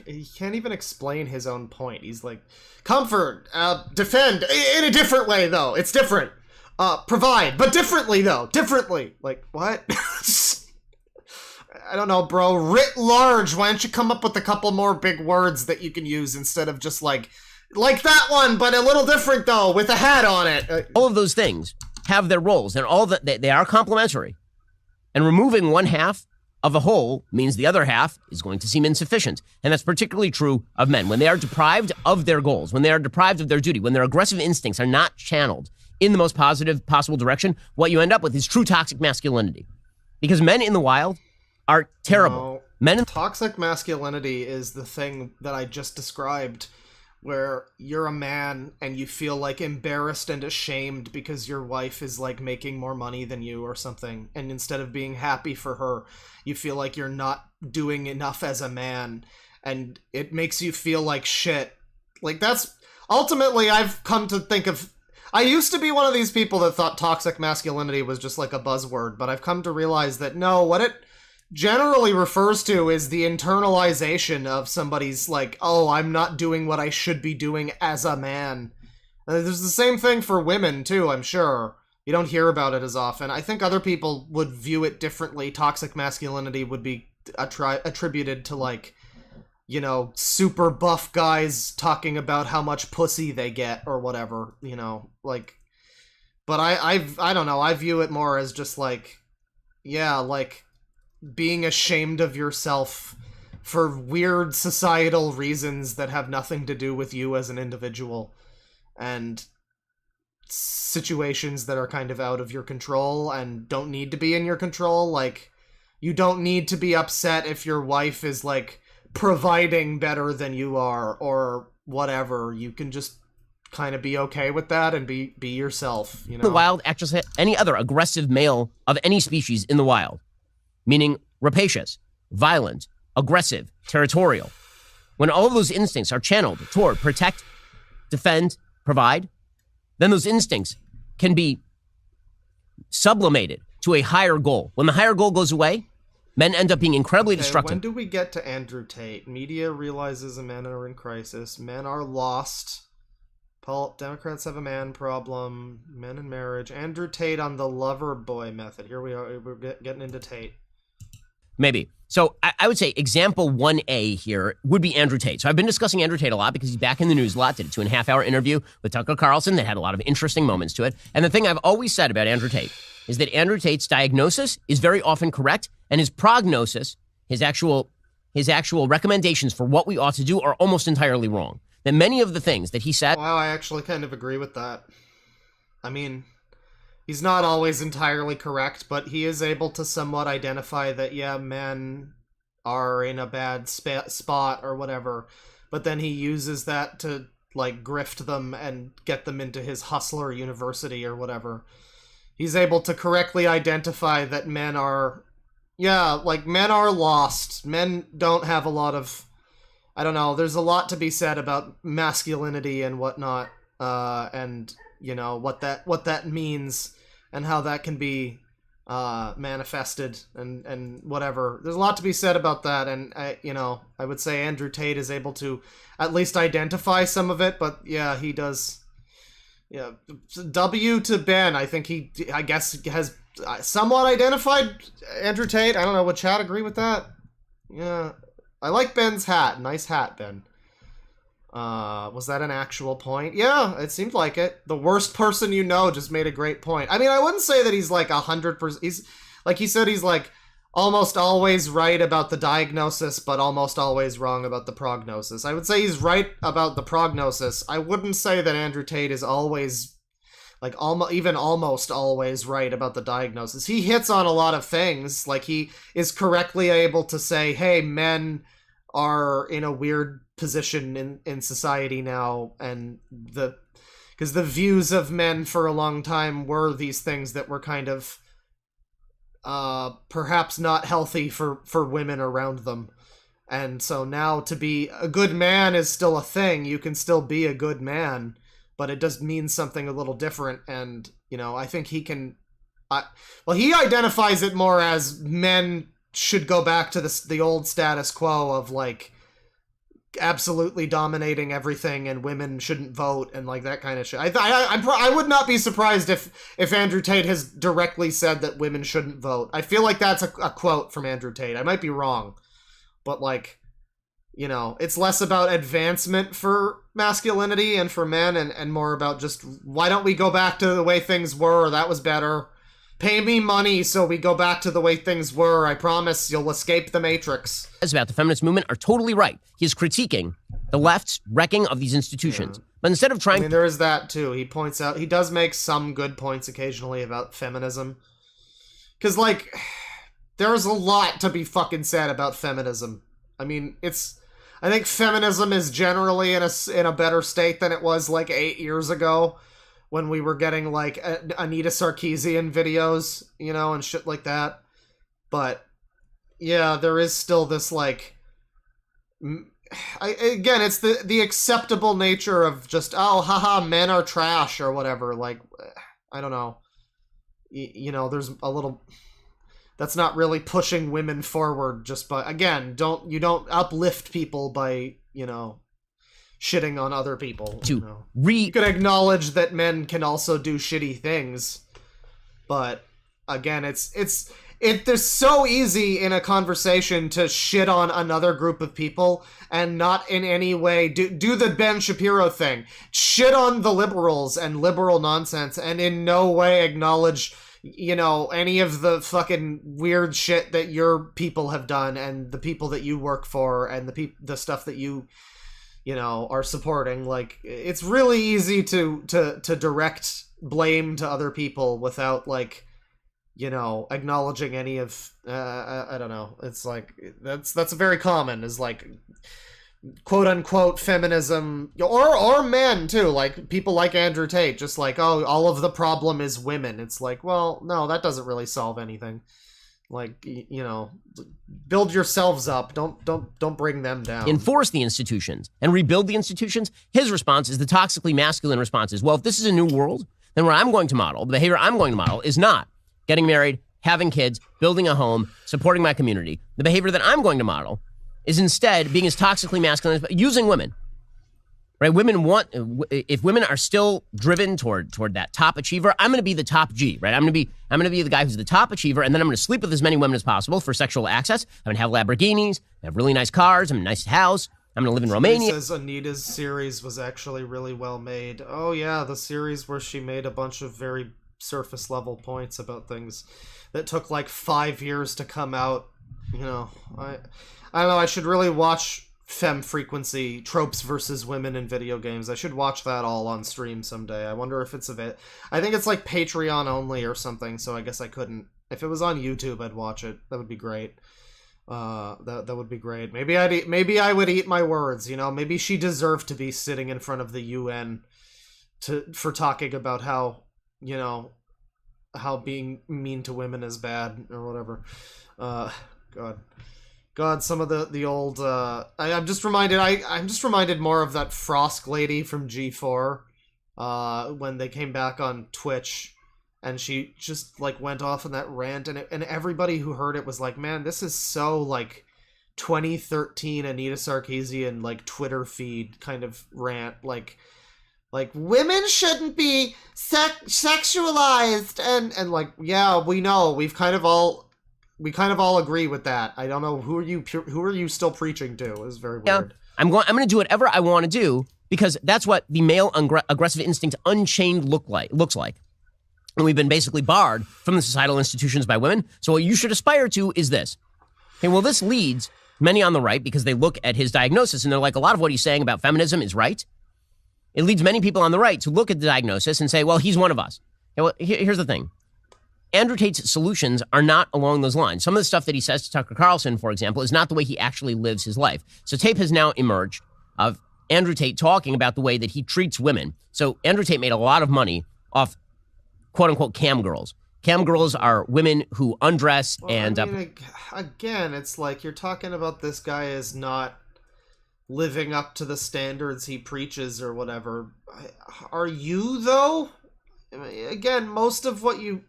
He can't even explain his own point. He's like, comfort, defend in a different way, though. It's different. Provide, but differently, though. Differently. Like, what? I don't know, bro. Writ large, why don't you come up with a couple more big words that you can use instead of just like that one, but a little different, though, with a hat on it. All of those things have their roles, and all that they are complementary. And removing one half of a whole means the other half is going to seem insufficient. And that's particularly true of men. When they are deprived of their goals, when they are deprived of their duty, when their aggressive instincts are not channeled in the most positive possible direction, what you end up with is true toxic masculinity. Because men in the wild are terrible. Toxic masculinity is the thing that I just described, where you're a man and you feel like embarrassed and ashamed because your wife is like making more money than you or something, and instead of being happy for her, you feel like you're not doing enough as a man, and it makes you feel like shit. Like, that's ultimately, I've come to think of, I used to be one of these people that thought toxic masculinity was just like a buzzword, but I've come to realize that no, what it generally refers to is the internalization of somebody's like, oh, I'm not doing what I should be doing as a man. There's the same thing for women too, I'm sure. You don't hear about it as often. I think other people would view it differently. Toxic masculinity would be attributed to, like, you know, super buff guys talking about how much pussy they get or whatever, you know, like, but I don't know, I view it more as just like, yeah, like, being ashamed of yourself for weird societal reasons that have nothing to do with you as an individual, and situations that are kind of out of your control and don't need to be in your control. Like, you don't need to be upset if your wife is like providing better than you are or whatever. You can just kind of be okay with that and be yourself, you know? The wild, actually, any other aggressive male of any species in the wild, meaning rapacious, violent, aggressive, territorial. When all of those instincts are channeled toward protect, defend, provide, then those instincts can be sublimated to a higher goal. When the higher goal goes away, men end up being incredibly destructive. When do we get to Andrew Tate? Media realizes men are in crisis. Men are lost. Democrats have a man problem. Men in marriage. Andrew Tate on the lover boy method. Here we are. We're getting into Tate. Maybe. So I would say example 1A here would be Andrew Tate. So I've been discussing Andrew Tate a lot because he's back in the news a lot. Did a 2.5-hour interview with Tucker Carlson that had a lot of interesting moments to it. And the thing I've always said about Andrew Tate is that Andrew Tate's diagnosis is very often correct, and his prognosis, his actual recommendations for what we ought to do are almost entirely wrong. That many of the things that he said... Wow, I actually kind of agree with that. I mean, he's not always entirely correct, but he is able to somewhat identify that, yeah, men are in a bad spot or whatever, but then he uses that to like grift them and get them into his hustler university or whatever. He's able to correctly identify that men are lost. Men don't have a lot of, I don't know, there's a lot to be said about masculinity and whatnot, and you know what that means and how that can be manifested and whatever. There's a lot to be said about that, and I would say Andrew Tate is able to at least identify some of it, but yeah, he does. Yeah, W to Ben. I think I guess has somewhat identified Andrew Tate. I don't know. Would Chad agree with that? Yeah, I like Ben's hat. Nice hat, Ben. Was that an actual point? Yeah, it seemed like it. The worst person you know just made a great point. I mean, I wouldn't say that he's like 100%. He's like he said he's like almost always right about the diagnosis, but almost always wrong about the prognosis. I would say he's right about the prognosis. I wouldn't say that Andrew Tate is always like almost always right about the diagnosis. He hits on a lot of things. Like he is correctly able to say, hey, men are in a weird position in society now, and because the views of men for a long time were these things that were kind of perhaps not healthy for women around them. And so now to be a good man is still a thing. You can still be a good man, but it does mean something a little different. And, I think he can, he identifies it more as men should go back to the old status quo of like absolutely dominating everything, and women shouldn't vote and like that kind of shit. I would not be surprised if Andrew Tate has directly said that women shouldn't vote. I feel like that's a quote from Andrew Tate. I might be wrong, but like, it's less about advancement for masculinity and for men, and more about just why don't we go back to the way things were? That was better. Pay me money so we go back to the way things were. I promise you'll escape the Matrix. About the feminist movement are totally right. He is critiquing the left's wrecking of these institutions. Yeah. But instead of trying... there is that, too. He points out... He does make some good points occasionally about feminism. Because, like, there's a lot to be fucking said about feminism. I mean, I think feminism is generally in a better state than it was, like, 8 years ago, when we were getting, like, Anita Sarkeesian videos, and shit like that. But, yeah, there is still this, like... again, it's the acceptable nature of just, oh, haha, men are trash, or whatever. Like, I don't know. There's a little... That's not really pushing women forward, just by... Again, you don't uplift people by, shitting on other people. You can acknowledge that men can also do shitty things, but again, it's so easy in a conversation to shit on another group of people and not in any way do the Ben Shapiro thing, shit on the liberals and liberal nonsense, and in no way acknowledge any of the fucking weird shit that your people have done and the people that you work for and the stuff that you are supporting. Like, it's really easy to direct blame to other people without, like, acknowledging any of, I don't know. It's like, that's very common, is like, quote unquote feminism, or men too, like people like Andrew Tate, just like, oh, all of the problem is women. It's like, well, no, that doesn't really solve anything. Like, build yourselves up. Don't bring them down. Enforce the institutions and rebuild the institutions. His response is the toxically masculine response is, well, if this is a new world, then what I'm going to model, the behavior I'm going to model is not getting married, having kids, building a home, supporting my community. The behavior that I'm going to model is instead being as toxically masculine as using women. Right? If women are still driven toward that top achiever, I'm going to be the top G, right? I'm going to be the guy who's the top achiever, and then I'm going to sleep with as many women as possible for sexual access. I'm going to have Lamborghinis, have really nice cars, I'm in a nice house. I'm going to live in Romania. He says Anita's series was actually really well made. Oh yeah, the series where she made a bunch of very surface level points about things that took like 5 years to come out. I don't know, I should really watch Femme Frequency, Tropes versus Women in Video Games. I should watch that all on stream someday. I wonder if it's of it. I think it's like Patreon only or something, so I guess I couldn't. If it was on YouTube, I'd watch it. That would be great. That would be great. Maybe I would eat my words. You know, maybe she deserved to be sitting in front of the UN for talking about how, you know, how being mean to women is bad or whatever. God, some of the old. I'm just reminded more of that Frosk lady from G4, when they came back on Twitch, and she just like went off on that rant, and everybody who heard it was like, man, this is so like 2013 Anita Sarkeesian like Twitter feed kind of rant, like women shouldn't be sexualized, and like, yeah, we know, we kind of all agree with that. I don't know who are you still preaching to. It was very weird. Yeah, I'm going to do whatever I want to do because that's what the male aggressive instinct unchained looks like. And we've been basically barred from the societal institutions by women. So what you should aspire to is this. Okay, well, this leads many on the right because they look at his diagnosis and they're like, a lot of what he's saying about feminism is right. It leads many people on the right to look at the diagnosis and say, well, he's one of us. Okay, well, here's the thing. Andrew Tate's solutions are not along those lines. Some of the stuff that he says to Tucker Carlson, for example, is not the way he actually lives his life. So tape has now emerged of Andrew Tate talking about the way that he treats women. So Andrew Tate made a lot of money off quote-unquote cam girls. Cam girls are women who undress and... I mean, again, it's like you're talking about this guy as not living up to the standards he preaches or whatever. Are you, though? I mean, again, most of what you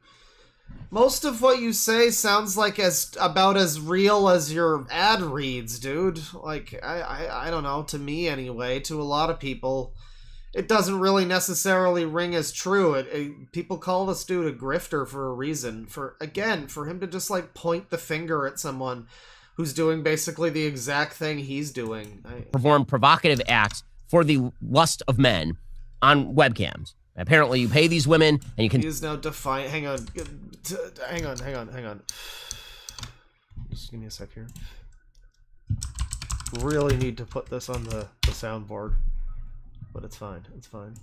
say sounds like about as real as your ad reads, dude. Like, I don't know, to me anyway, to a lot of people, it doesn't really necessarily ring as true. People call this dude a grifter for a reason. For him to just like point the finger at someone who's doing basically the exact thing he's doing. Perform provocative acts for the lust of men on webcams. Apparently, you pay these women, and you can... He is now defiant... Hang on. Just give me a sec here. Really need to put this on the soundboard. But it's fine. It's fine.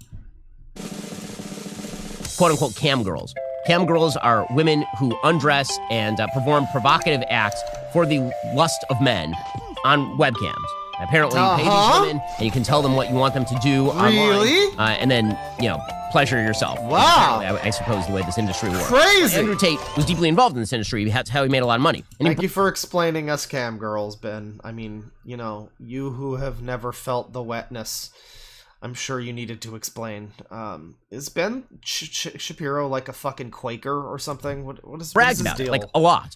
Quote-unquote cam girls. Cam girls are women who undress and perform provocative acts for the lust of men on webcams. Apparently, you pay these women, and you can tell them what you want them to do online. And then, pleasure yourself. Wow. I suppose the way this industry works. Crazy. Andrew Tate was deeply involved in this industry. That's how he made a lot of money. And Thank you for explaining us cam girls, Ben. I mean, you who have never felt the wetness, I'm sure you needed to explain. Is Ben Shapiro like a fucking Quaker or something? What is his about deal? It, like a lot.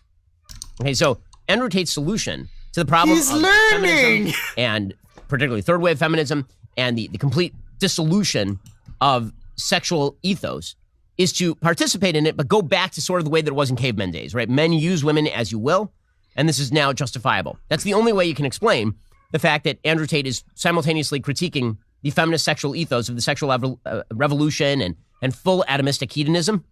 Okay, so Andrew Tate's solution to the problem He's of learning! feminism, and particularly third wave feminism, and the complete dissolution of sexual ethos, is to participate in it, but go back to sort of the way that it was in cavemen days, right? Men use women as you will, and this is now justifiable. That's the only way you can explain the fact that Andrew Tate is simultaneously critiquing the feminist sexual ethos of the sexual revolution and full atomistic hedonism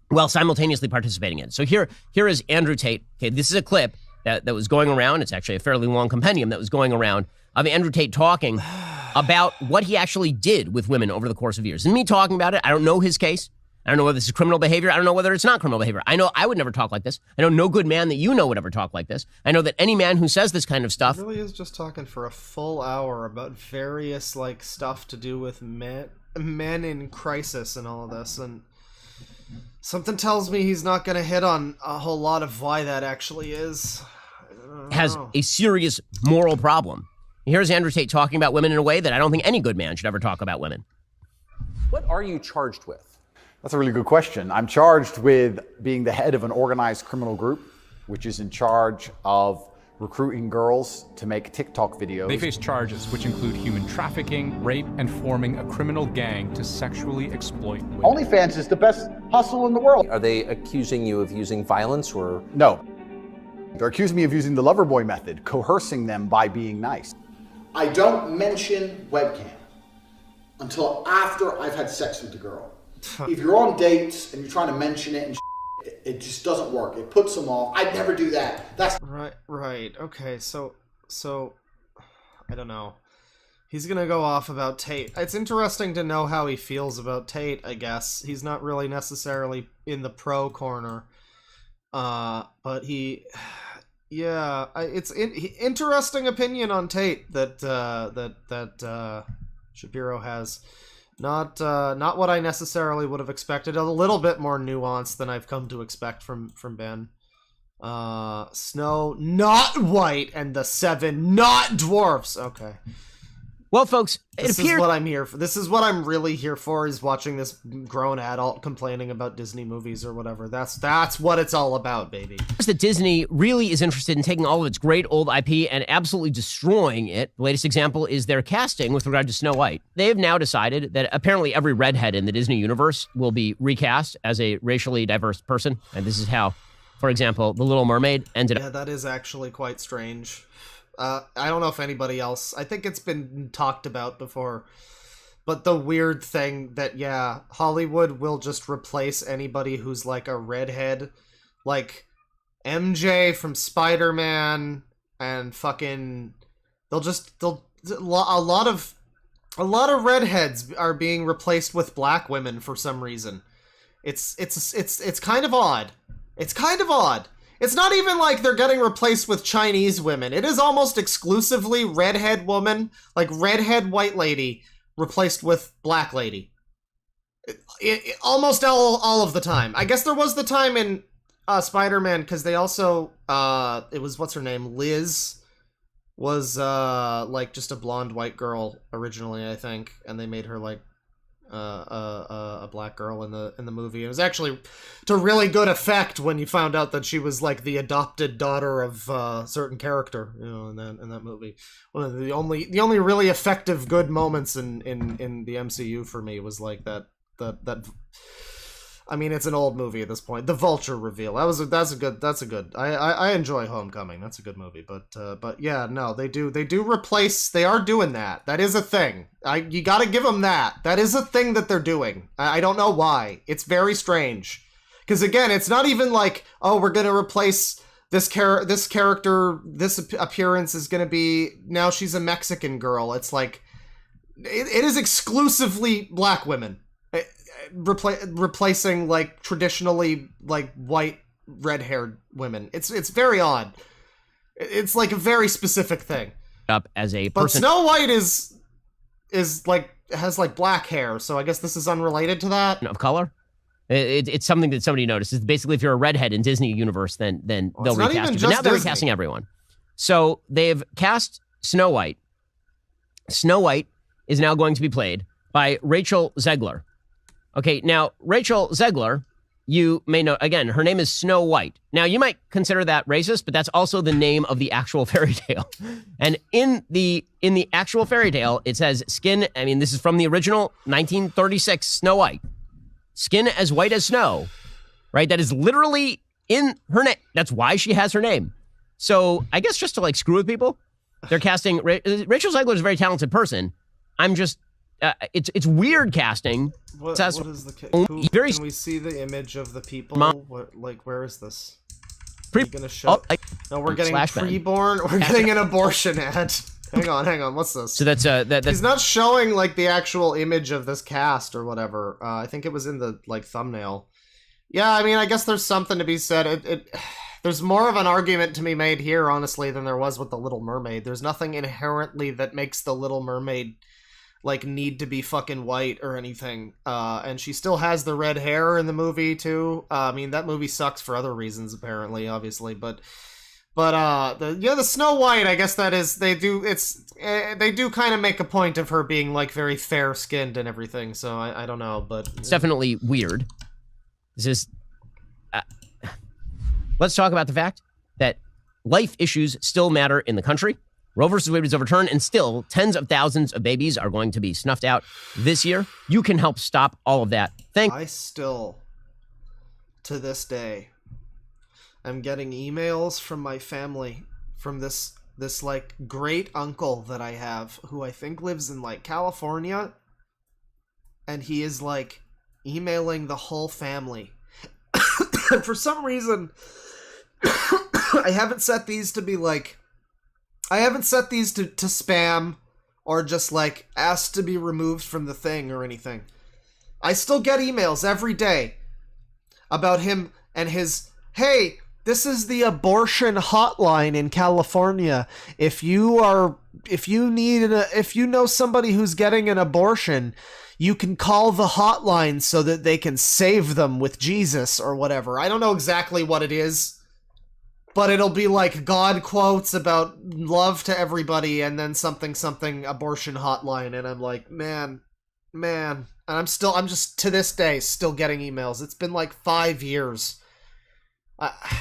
while simultaneously participating in it. So here is Andrew Tate. Okay, this is a clip that was going around. It's actually a fairly long compendium that was going around of Andrew Tate talking about what he actually did with women over the course of years. And me talking about it, I don't know his case. I don't know whether this is criminal behavior. I don't know whether it's not criminal behavior. I know I would never talk like this. I know no good man that you know would ever talk like this. I know that any man who says this kind of stuff... He really is just talking for a full hour about various, like, stuff to do with men in crisis and all of this, and something tells me he's not going to hit on a whole lot of why that actually is. Has a serious moral problem. Here's Andrew Tate talking about women in a way that I don't think any good man should ever talk about women. What are you charged with? That's a really good question. I'm charged with being the head of an organized criminal group, which is in charge of recruiting girls to make TikTok videos. They face charges which include human trafficking, rape, and forming a criminal gang to sexually exploit women. OnlyFans is the best hustle in the world. Are they accusing you of using violence or? No. They're accusing me of using the Loverboy method, coercing them by being nice. I don't mention webcam until after I've had sex with the girl. If you're on dates and you're trying to mention it and it just doesn't work. It puts them off. I'd never do that. That's right. Okay, so I don't know. He's gonna go off about Tate. It's interesting to know how he feels about Tate, I guess. He's not really necessarily in the pro corner. But Yeah, it's interesting opinion on Tate that Shapiro has. Not what I necessarily would have expected. A little bit more nuanced than I've come to expect from Ben. Snow not white and the 7 not dwarfs. Okay. Well, folks, This is what I'm here for. This is what I'm really here for, is watching this grown adult complaining about Disney movies or whatever. That's what it's all about, baby. that Disney really is interested in taking all of its great old IP and absolutely destroying it. The latest example is their casting with regard to Snow White. They have now decided that apparently every redhead in the Disney universe will be recast as a racially diverse person. And this is how, for example, The Little Mermaid ended up. Yeah, that is actually quite strange. I don't know if anybody else... I think it's been talked about before. But the weird thing that, yeah, Hollywood will just replace anybody who's like a redhead. Like MJ from Spider-Man and fucking... A lot of redheads are being replaced with black women for some reason. It's kind of odd. It's kind of odd. It's not even like they're getting replaced with Chinese women. It is almost exclusively redhead woman, like redhead white lady, replaced with black lady. Almost all of the time. I guess there was the time in Spider-Man, because they also, it was, what's her name? Liz was, like, just a blonde white girl originally, I think, and they made her, like, a black girl in the movie. It was actually to really good effect when you found out that she was like the adopted daughter of a certain character, you know, in that movie. One of the only really effective good moments in the MCU for me was like that. I mean, it's an old movie at this point. The Vulture reveal. That's a good. I enjoy Homecoming. That's a good movie. But yeah, no, they do replace. They are doing that. That is a thing. You got to give them that. That is a thing that they're doing. I don't know why. It's very strange. Because again, it's not even like, oh, we're gonna replace this character. This appearance is gonna be, now she's a Mexican girl. It's like it is exclusively black women. Replacing like traditionally like white red-haired women. It's very odd. It's like a very specific thing. Up as a but person. Snow White is like has like black hair, so I guess this is unrelated to that. Of color. It's something that somebody noticed. It's basically, if you're a redhead in Disney universe, then they'll recast you. But now they're recasting everyone. So they've cast Snow White. Snow White is now going to be played by Rachel Zegler. Okay, now, Rachel Zegler, you may know, again, her name is Snow White. Now, you might consider that racist, but that's also the name of the actual fairy tale. And in the actual fairy tale, it says skin, I mean, this is from the original 1936 Snow White. Skin as white as snow, right? That is literally in her name. That's why she has her name. So, I guess just to, like, screw with people, they're casting, Rachel Zegler is a very talented person. I'm just, it's weird casting. What is the can we see the image of the people? Where is this? Are you gonna show? No, we're getting preborn. We're getting an abortion ad. Hang on. What's this? So that's He's not showing like the actual image of this cast or whatever. I think it was in the like thumbnail. Yeah, I mean, I guess there's something to be said. There's more of an argument to be made here, honestly, than there was with the Little Mermaid. There's nothing inherently that makes the Little Mermaid like need to be fucking white or anything, and she still has the red hair in the movie too. I mean, that movie sucks for other reasons apparently, obviously, but the Snow White, I guess that is, they do kind of make a point of her being like very fair skinned and everything, so I don't know, but it's definitely weird. This is let's talk about the fact that life issues still matter in the country. Roe versus Wade was overturned, and still tens of thousands of babies are going to be snuffed out this year. You can help stop all of that. I still, to this day, am getting emails from my family, from this like great uncle that I have, who I think lives in like California, and he is like emailing the whole family. And for some reason, I haven't set these to be like, I haven't set these to spam or just like asked to be removed from the thing or anything. I still get emails every day about him and his, hey, This is the abortion hotline in California. If you know somebody who's getting an abortion, you can call the hotline so that they can save them with Jesus or whatever. I don't know exactly what it is, but it'll be like God quotes about love to everybody and then something abortion hotline. And I'm like, man. And I'm just to this day still getting emails. It's been like 5 years.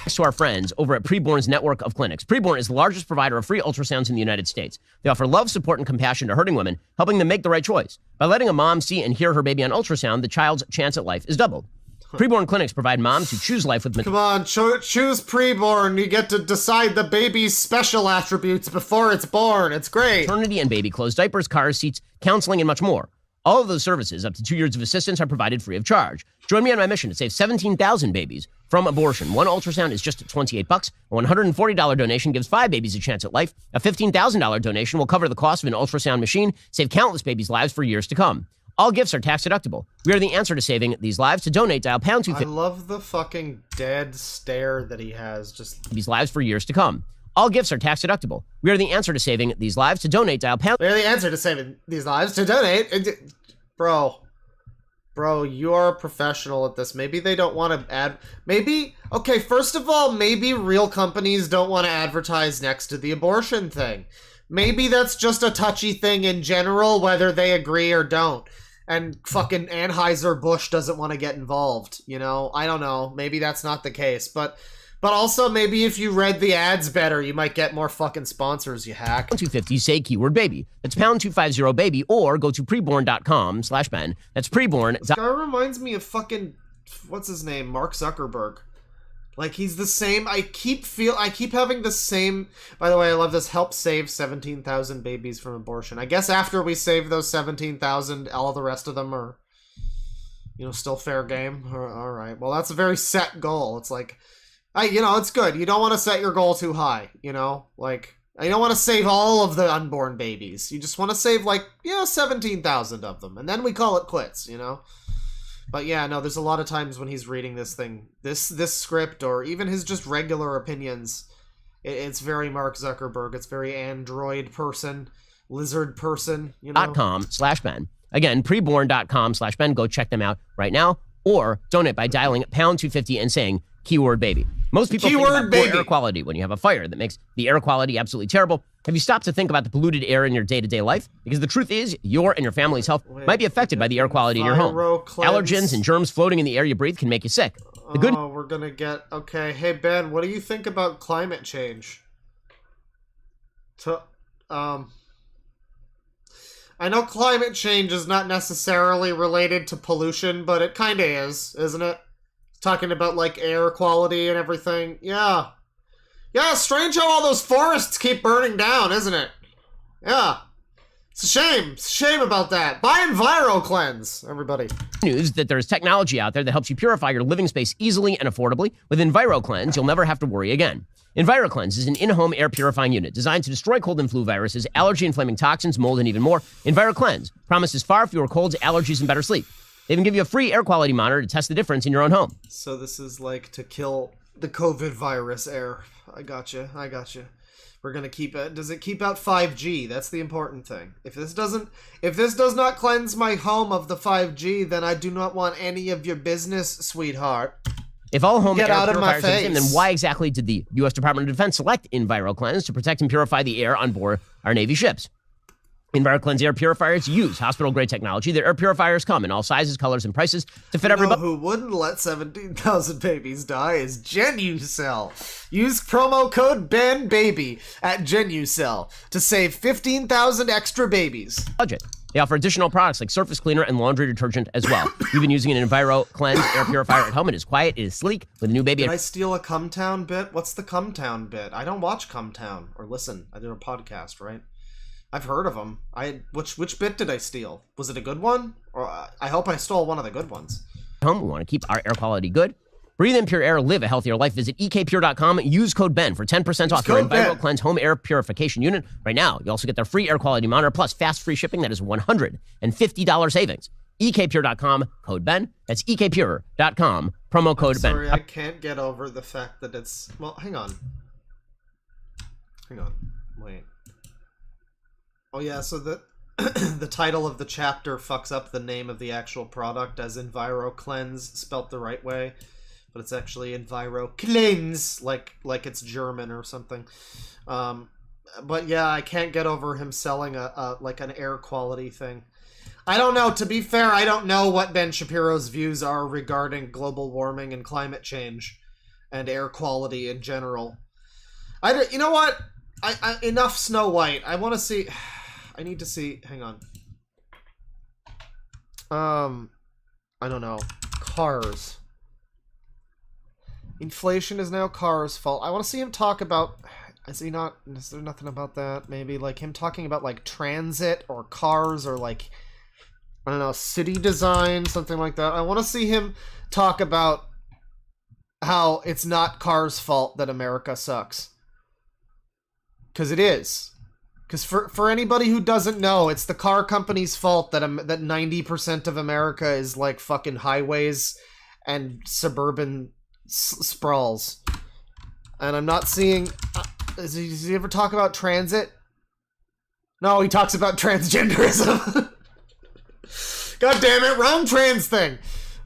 To our friends over at Preborn's network of clinics. Preborn is the largest provider of free ultrasounds in the United States. They offer love, support, and compassion to hurting women, helping them make the right choice. By letting a mom see and hear her baby on ultrasound, the child's chance at life is doubled. Preborn clinics provide moms who choose life with... Come on, choose Preborn. You get to decide the baby's special attributes before it's born. It's great. Maternity and baby clothes, diapers, cars, seats, counseling, and much more. All of those services, up to 2 years of assistance, are provided free of charge. Join me on my mission to save 17,000 babies from abortion. One ultrasound is just $28. A $140 donation gives 5 babies a chance at life. A $15,000 donation will cover the cost of an ultrasound machine, save countless babies' lives for years to come. All gifts are tax deductible. We are the answer to saving these lives. To donate, dial pound 250. I love the fucking dead stare that he has. Just these lives for years to come. All gifts are tax deductible. We are the answer to saving these lives. To donate, dial pound. We are the answer to saving these lives. To donate, bro, you're a professional at this. Maybe they don't want to okay, first of all, maybe real companies don't want to advertise next to the abortion thing. Maybe that's just a touchy thing in general, whether they agree or don't. And fucking Anheuser-Busch doesn't want to get involved, you know? I don't know. Maybe that's not the case, but also maybe if you read the ads better, you might get more fucking sponsors, you hack. 250, say keyword baby. That's pound 250 baby, or go to preborn.com/Ben. That's preborn. This guy reminds me of fucking, what's his name? Mark Zuckerberg. Like, he's the same. I keep having the same. By the way, I love this. Help save 17,000 babies from abortion. I guess after we save those 17,000, all the rest of them are, still fair game. All right. Well, that's a very set goal. It's like, it's good. You don't want to set your goal too high, Like, you don't want to save all of the unborn babies. You just want to save, 17,000 of them. And then we call it quits, But yeah, no, there's a lot of times when he's reading this thing, this script, or even his just regular opinions, it's very Mark Zuckerberg. It's very Android person, lizard person, .com/Ben. Again, preborn.com/Ben. Go check them out right now. Or donate by dialing pound 250 and saying keyword baby. Most people think about poor air quality when you have a fire that makes the air quality absolutely terrible. Have you stopped to think about the polluted air in your day-to-day life? Because the truth is, your and your family's health might be affected by the air quality in your home. Allergens and germs floating in the air you breathe can make you sick. We're gonna get... Okay, hey Ben, what do you think about climate change? I know climate change is not necessarily related to pollution, but it kinda is, isn't it? Talking about, air quality and everything. Yeah. Yeah, strange how all those forests keep burning down, isn't it? Yeah. It's a shame. It's a shame about that. Buy EnviroCleanse, everybody. News that there's technology out there that helps you purify your living space easily and affordably. With EnviroCleanse, you'll never have to worry again. EnviroCleanse is an in-home air purifying unit designed to destroy cold and flu viruses, allergy-inflaming toxins, mold, and even more. EnviroCleanse promises far fewer colds, allergies, and better sleep. They even give you a free air quality monitor to test the difference in your own home. So this is to kill the COVID virus air. I gotcha. We're gonna keep it. Does it keep out 5G? That's the important thing. If this does not cleanse my home of the 5G, then I do not want any of your business, sweetheart. If all home Get air out of my purifiers are the same, face. then why exactly did the U.S. Department of Defense select EnviroCleanse to protect and purify the air on board our Navy ships? EnviroCleanse air purifiers use hospital-grade technology. Their air purifiers come in all sizes, colors, and prices to fit everybody. Who wouldn't let 17,000 babies die is GenuCell. Use promo code BENBABY at GenuCell to save 15,000 extra babies. Budget. They offer additional products like surface cleaner and laundry detergent as well. You've been using an EnviroCleanse air purifier at home. It is quiet, it is sleek, with a new baby. Did I steal a Cumtown bit? What's the Cumtown bit? I don't watch Cumtown or listen. I did a podcast, right? I've heard of them. Which bit did I steal? Was it a good one? Or I hope I stole one of the good ones. Home, we want to keep our air quality good. Breathe in pure air, live a healthier life. Visit ekpure.com. Use code BEN for 10% off your EnviroCleanse home air purification unit. Right now, you also get their free air quality monitor plus fast free shipping. That is $150 savings. ekpure.com, code Ben. That's ekpure.com, promo code Ben. Sorry, I can't get over the fact that it's... Well, hang on. Wait. Oh yeah, so the the title of the chapter fucks up the name of the actual product as EnviroCleanse, spelt the right way, but it's actually EnviroCleanse, like it's German or something. But yeah, I can't get over him selling a like an air quality thing. I don't know. To be fair, I don't know what Ben Shapiro's views are regarding global warming and climate change and air quality in general. You know what? Enough Snow White. I want to see... I need to see... Hang on. I don't know. Cars. Inflation is now cars' fault. I want to see him talk about... Is there nothing about that? Maybe, like, him talking about, like, transit or cars or, like... I don't know, city design, something like that. I want to see him talk about how it's not cars' fault that America sucks. Because it is. Because for anybody who doesn't know, it's the car company's fault that 90% of America is like fucking highways and suburban sprawls. And I'm not seeing... does he ever talk about transit? No, he talks about transgenderism. God damn it, wrong trans thing.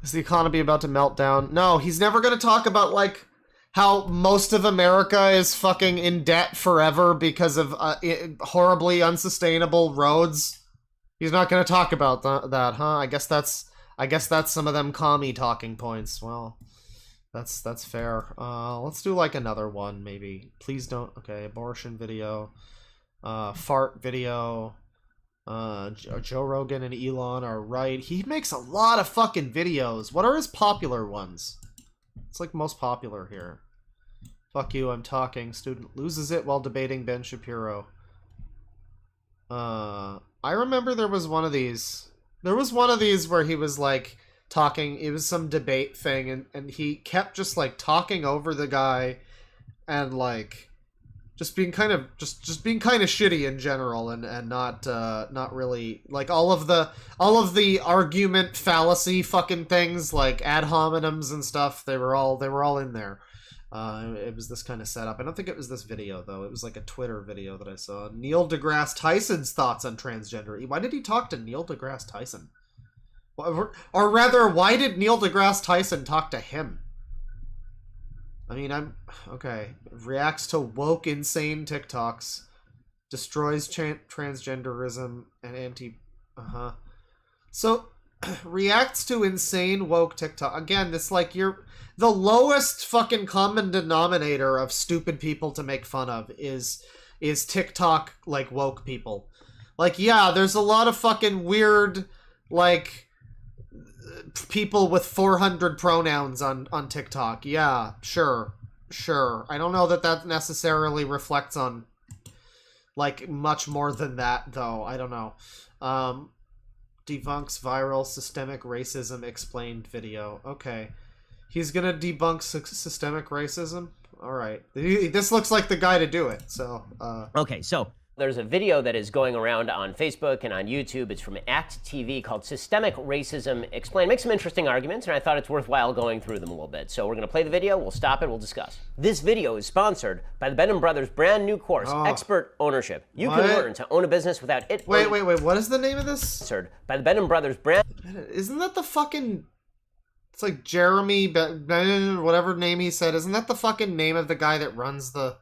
Is the economy about to melt down? No, he's never going to talk about, like, how most of America is fucking in debt forever because of horribly unsustainable roads. He's not going to talk about that, huh? I guess that's some of them commie talking points. Well, that's fair. Let's do, like, another one, maybe. Please don't... Okay, abortion video. Fart video. Joe Rogan and Elon are right. He makes a lot of fucking videos. What are his popular ones? It's like most popular here. Fuck you, I'm talking. Student loses it while debating Ben Shapiro. I remember there was one of these. There was one of these where he was like talking. It was some debate thing, and he kept just like talking over the guy, and like just being kind of just being kind of shitty in general, and not really like all of the argument fallacy fucking things like ad hominems and stuff. They were all in there. It was this kind of setup. I don't think it was this video though. It was like a Twitter video that I saw. Neil deGrasse Tyson's thoughts on transgender. Why did he talk to Neil deGrasse Tyson? Or rather, why did Neil deGrasse Tyson talk to him? I mean, okay. Reacts to woke, insane TikToks. Destroys transgenderism and So, reacts to insane woke TikTok. Again, this like you're... The lowest fucking common denominator of stupid people to make fun of is TikTok, like, woke people. Like, yeah, there's a lot of fucking weird, like... people with 400 pronouns on TikTok. Yeah, sure. I don't know that necessarily reflects on, like, much more than that, though. I don't know. Debunks viral systemic racism explained video. Okay. He's gonna debunk systemic racism? Alright. This looks like the guy to do it, so... Okay, so... There's a video that is going around on Facebook and on YouTube. It's from Act TV called Systemic Racism Explained. Makes some interesting arguments, and I thought it's worthwhile going through them a little bit. So we're going to play the video, we'll stop it, we'll discuss. This video is sponsored by the Benham Brothers' brand new course, Expert Ownership. You can learn to own a business without it... Wait, what is the name of this? Sponsored by the Benham Brothers' brand... Isn't that the fucking... It's like Jeremy, whatever name he said. Isn't that the fucking name of the guy that runs the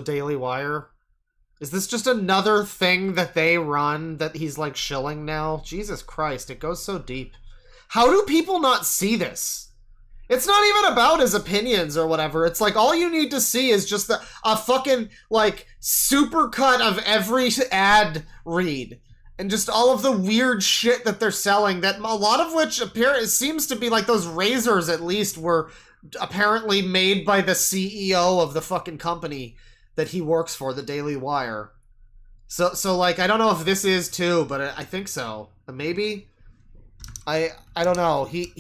Daily Wire? Is this just another thing that they run that he's like shilling now? Jesus Christ, it goes so deep. How do people not see this? It's not even about his opinions or whatever. It's like all you need to see is just a fucking like supercut of every ad read. And just all of the weird shit that they're selling, that a lot of which seems to be like those razors at least were apparently made by the CEO of the fucking company that he works for, the Daily Wire. So like, I don't know if this is too, but I think so. Maybe? I don't know. He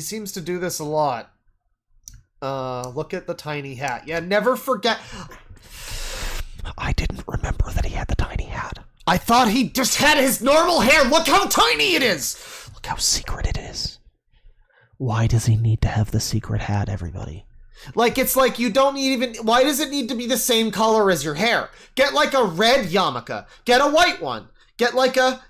seems to do this a lot. Look at the tiny hat. Yeah, never forget. I didn't remember that he had the tiny hat. I thought he just had his normal hair. Look how tiny it is. Look how secret it is. Why does he need to have the secret hat, everybody? Like, it's like you don't need even... Why does it need to be the same color as your hair? Get like a red yarmulke. Get a white one. Get like a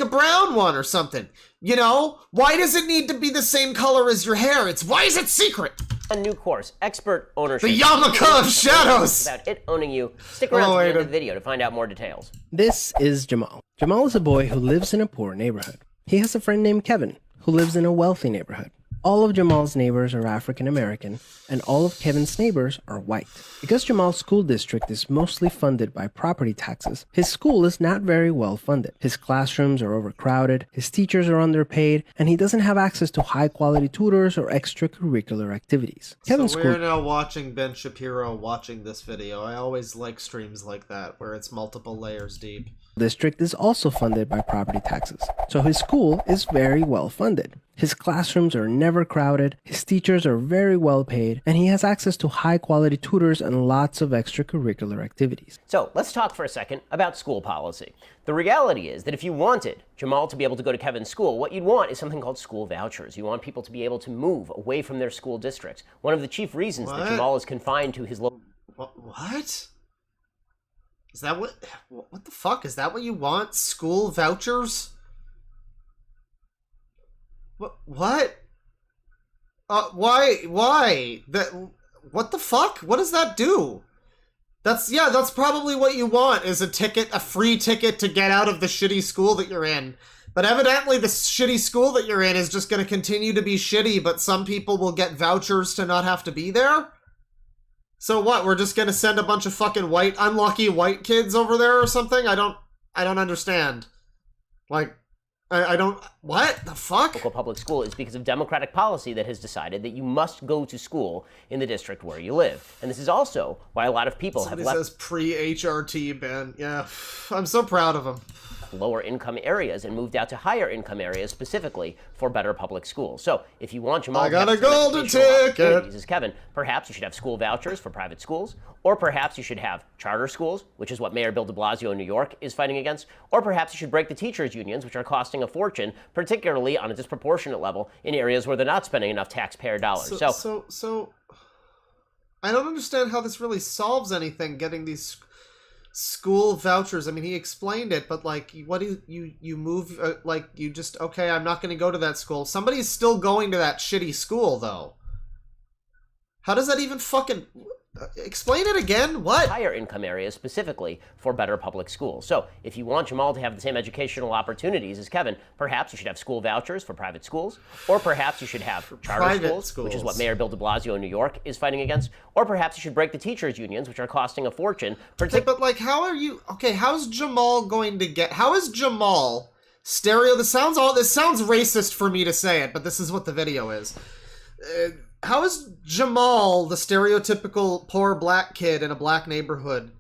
brown one or something. You know? Why does it need to be the same color as your hair? Why is it secret? A new course, expert ownership. The yarmulke of shadows! Without it owning you. Stick around to the end of the video to find out more details. This is Jamal. Jamal is a boy who lives in a poor neighborhood. He has a friend named Kevin, who lives in a wealthy neighborhood. All of Jamal's neighbors are African American, and all of Kevin's neighbors are white. Because Jamal's school district is mostly funded by property taxes, his school is not very well funded. His classrooms are overcrowded, his teachers are underpaid, and he doesn't have access to high-quality tutors or extracurricular activities. Kevin's So school... we're now watching Ben Shapiro watching this video. I always like streams like that, where it's multiple layers deep. District is also funded by property taxes, so his school is very well funded. His classrooms are never crowded, his teachers are very well paid, and he has access to high quality tutors and lots of extracurricular activities. So let's talk for a second about school policy. The reality is that if you wanted Jamal to be able to go to Kevin's school, what you'd want is something called school vouchers. You want people to be able to move away from their school districts. One of the chief reasons that Jamal is confined to his local... What? Is that what the fuck? Is that what you want? School vouchers? What? Why? What the fuck? What does that do? That's probably what you want, is a free ticket to get out of the shitty school that you're in. But evidently the shitty school that you're in is just going to continue to be shitty, but some people will get vouchers to not have to be there? So what, we're just gonna send a bunch of fucking unlucky white kids over there or something? I don't understand. Like, I don't, what the fuck? Local public school is because of democratic policy that has decided that you must go to school in the district where you live. And this is also why a lot of people have left... says pre-HRT, Ben. Yeah, I'm so proud of him. Lower income areas and moved out to higher income areas specifically for better public schools. So if you want Jamal to have some educational opportunities as Kevin, perhaps you should have school vouchers for private schools, or perhaps you should have charter schools, which is what Mayor Bill de Blasio in New York is fighting against, or perhaps you should break the teachers' unions, which are costing a fortune, particularly on a disproportionate level in areas where they're not spending enough taxpayer dollars. So I don't understand how this really solves anything, getting these school vouchers. I mean, he explained it, but like, what do you move, like, you just, okay, I'm not going to go to that school. Somebody's still going to that shitty school, though. How does that even fucking... Explain it again? What? Higher income areas specifically for better public schools. So if you want Jamal to have the same educational opportunities as Kevin, perhaps you should have school vouchers for private schools, or perhaps you should have charter schools, which is what Mayor Bill de Blasio in New York is fighting against, or perhaps you should break the teachers' unions, which are costing a fortune. Okay, but like, how are you... Okay, how's Jamal going to get... How is Jamal this sounds racist for me to say it, but this is what the video is. How is Jamal, the stereotypical poor black kid in a black neighborhood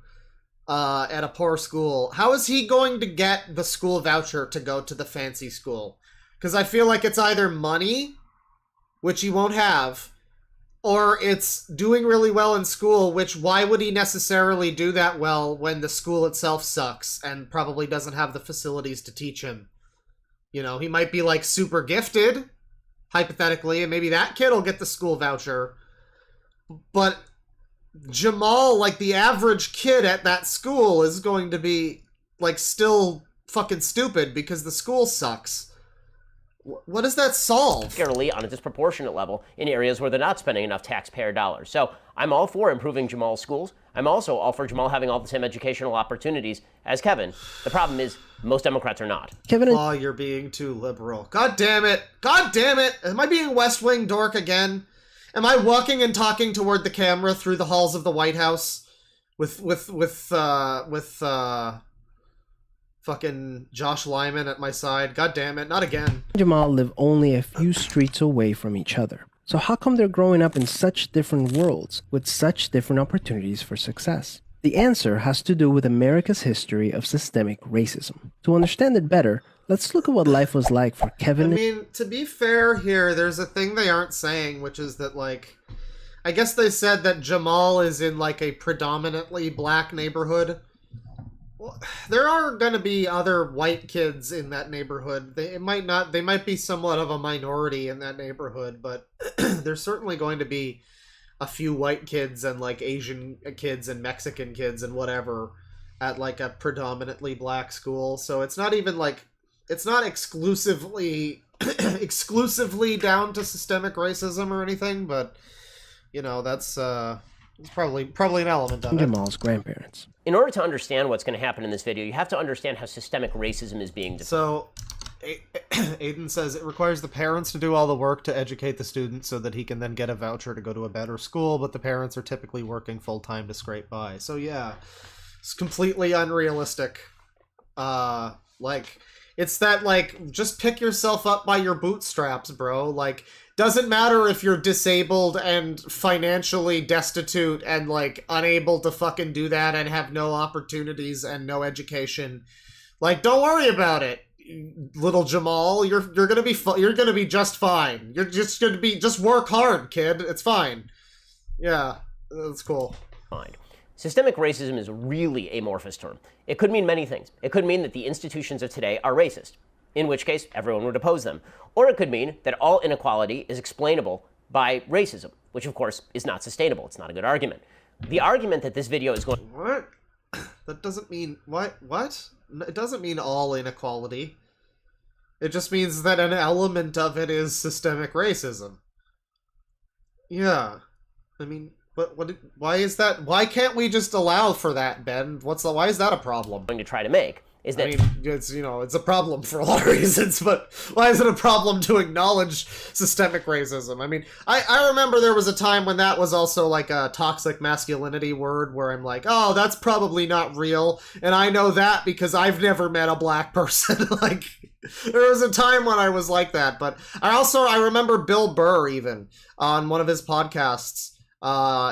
at a poor school, how is he going to get the school voucher to go to the fancy school? Because I feel like it's either money, which he won't have, or it's doing really well in school, which why would he necessarily do that well when the school itself sucks and probably doesn't have the facilities to teach him? You know, he might be like super gifted, hypothetically, and maybe that kid will get the school voucher. But Jamal, like the average kid at that school, is going to be like still fucking stupid because the school sucks. What does that solve? Particularly on a disproportionate level in areas where they're not spending enough taxpayer dollars. So I'm all for improving Jamal's schools. I'm also all for Jamal having all the same educational opportunities as Kevin. The problem is most Democrats are not. Kevin, oh, you're being too liberal. God damn it. God damn it. Am I being West Wing dork again? Am I walking and talking toward the camera through the halls of the White House with fucking Josh Lyman at my side? God damn it, not again. Jamal live only a few streets away from each other. So how come they're growing up in such different worlds with such different opportunities for success? The answer has to do with America's history of systemic racism. To understand it better, let's look at what life was like for Kevin. I mean, to be fair here, there's a thing they aren't saying, which is that, like, I guess they said that Jamal is in, like, a predominantly black neighborhood. Well, there are going to be other white kids in that neighborhood. They might be somewhat of a minority in that neighborhood, but there's certainly going to be a few white kids and like Asian kids and Mexican kids and whatever at like a predominantly black school. So it's not even like, it's not exclusively down to systemic racism or anything, but you know, that's it's probably an element of it. Jamal's grandparents. In order to understand what's going to happen in this video, you have to understand how systemic racism is being defined. So, Aiden says it requires the parents to do all the work to educate the student so that he can then get a voucher to go to a better school, but the parents are typically working full-time to scrape by. So yeah, it's completely unrealistic. Like, it's that, like, just pick yourself up by your bootstraps, bro. Like, doesn't matter if you're disabled and financially destitute and, like, unable to fucking do that and have no opportunities and no education. Like, don't worry about it, little Jamal. You're gonna be just fine. You're just gonna be, just work hard, kid. It's fine. Yeah, that's cool. Fine. Systemic racism is a really amorphous term. It could mean many things. It could mean that the institutions of today are racist, in which case everyone would oppose them. Or it could mean that all inequality is explainable by racism, which of course is not sustainable. It's not a good argument. The argument that this video is going... What? That doesn't mean... What? It doesn't mean all inequality. It just means that an element of it is systemic racism. Yeah. I mean... why is that? Why can't we just allow for that, Ben? Why is that a problem? Going to try to make is that... I mean, it's, you know, it's a problem for a lot of reasons, but why is it a problem to acknowledge systemic racism? I mean, I remember there was a time when that was also like a toxic masculinity word where I'm like, oh, that's probably not real, and I know that because I've never met a black person. Like, there was a time when I was like that, but I remember Bill Burr even on one of his podcasts.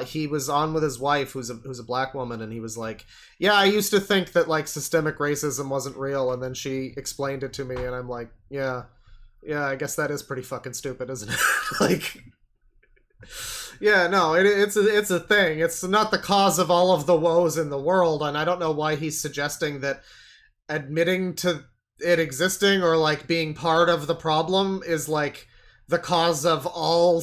He was on with his wife, who's a black woman, and he was like, yeah, I used to think that, like, systemic racism wasn't real, and then she explained it to me, and I'm like, yeah, I guess that is pretty fucking stupid, isn't it? Like, yeah, no, it's a thing. It's not the cause of all of the woes in the world, and I don't know why he's suggesting that admitting to it existing or, like, being part of the problem is, like, the cause of all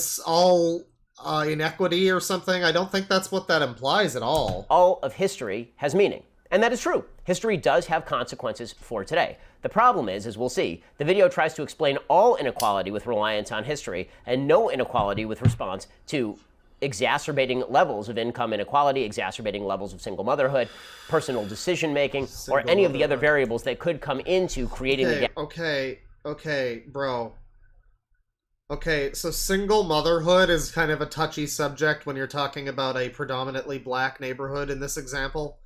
inequity or something. I don't think that's what that implies at all. All of history has meaning. And that is true. History does have consequences for today. The problem is, as we'll see, the video tries to explain all inequality with reliance on history and no inequality with response to exacerbating levels of income inequality, exacerbating levels of single motherhood, personal decision-making, or any of the other variables that could come into creating the gap. Okay, bro. Okay, so single motherhood is kind of a touchy subject when you're talking about a predominantly black neighborhood in this example.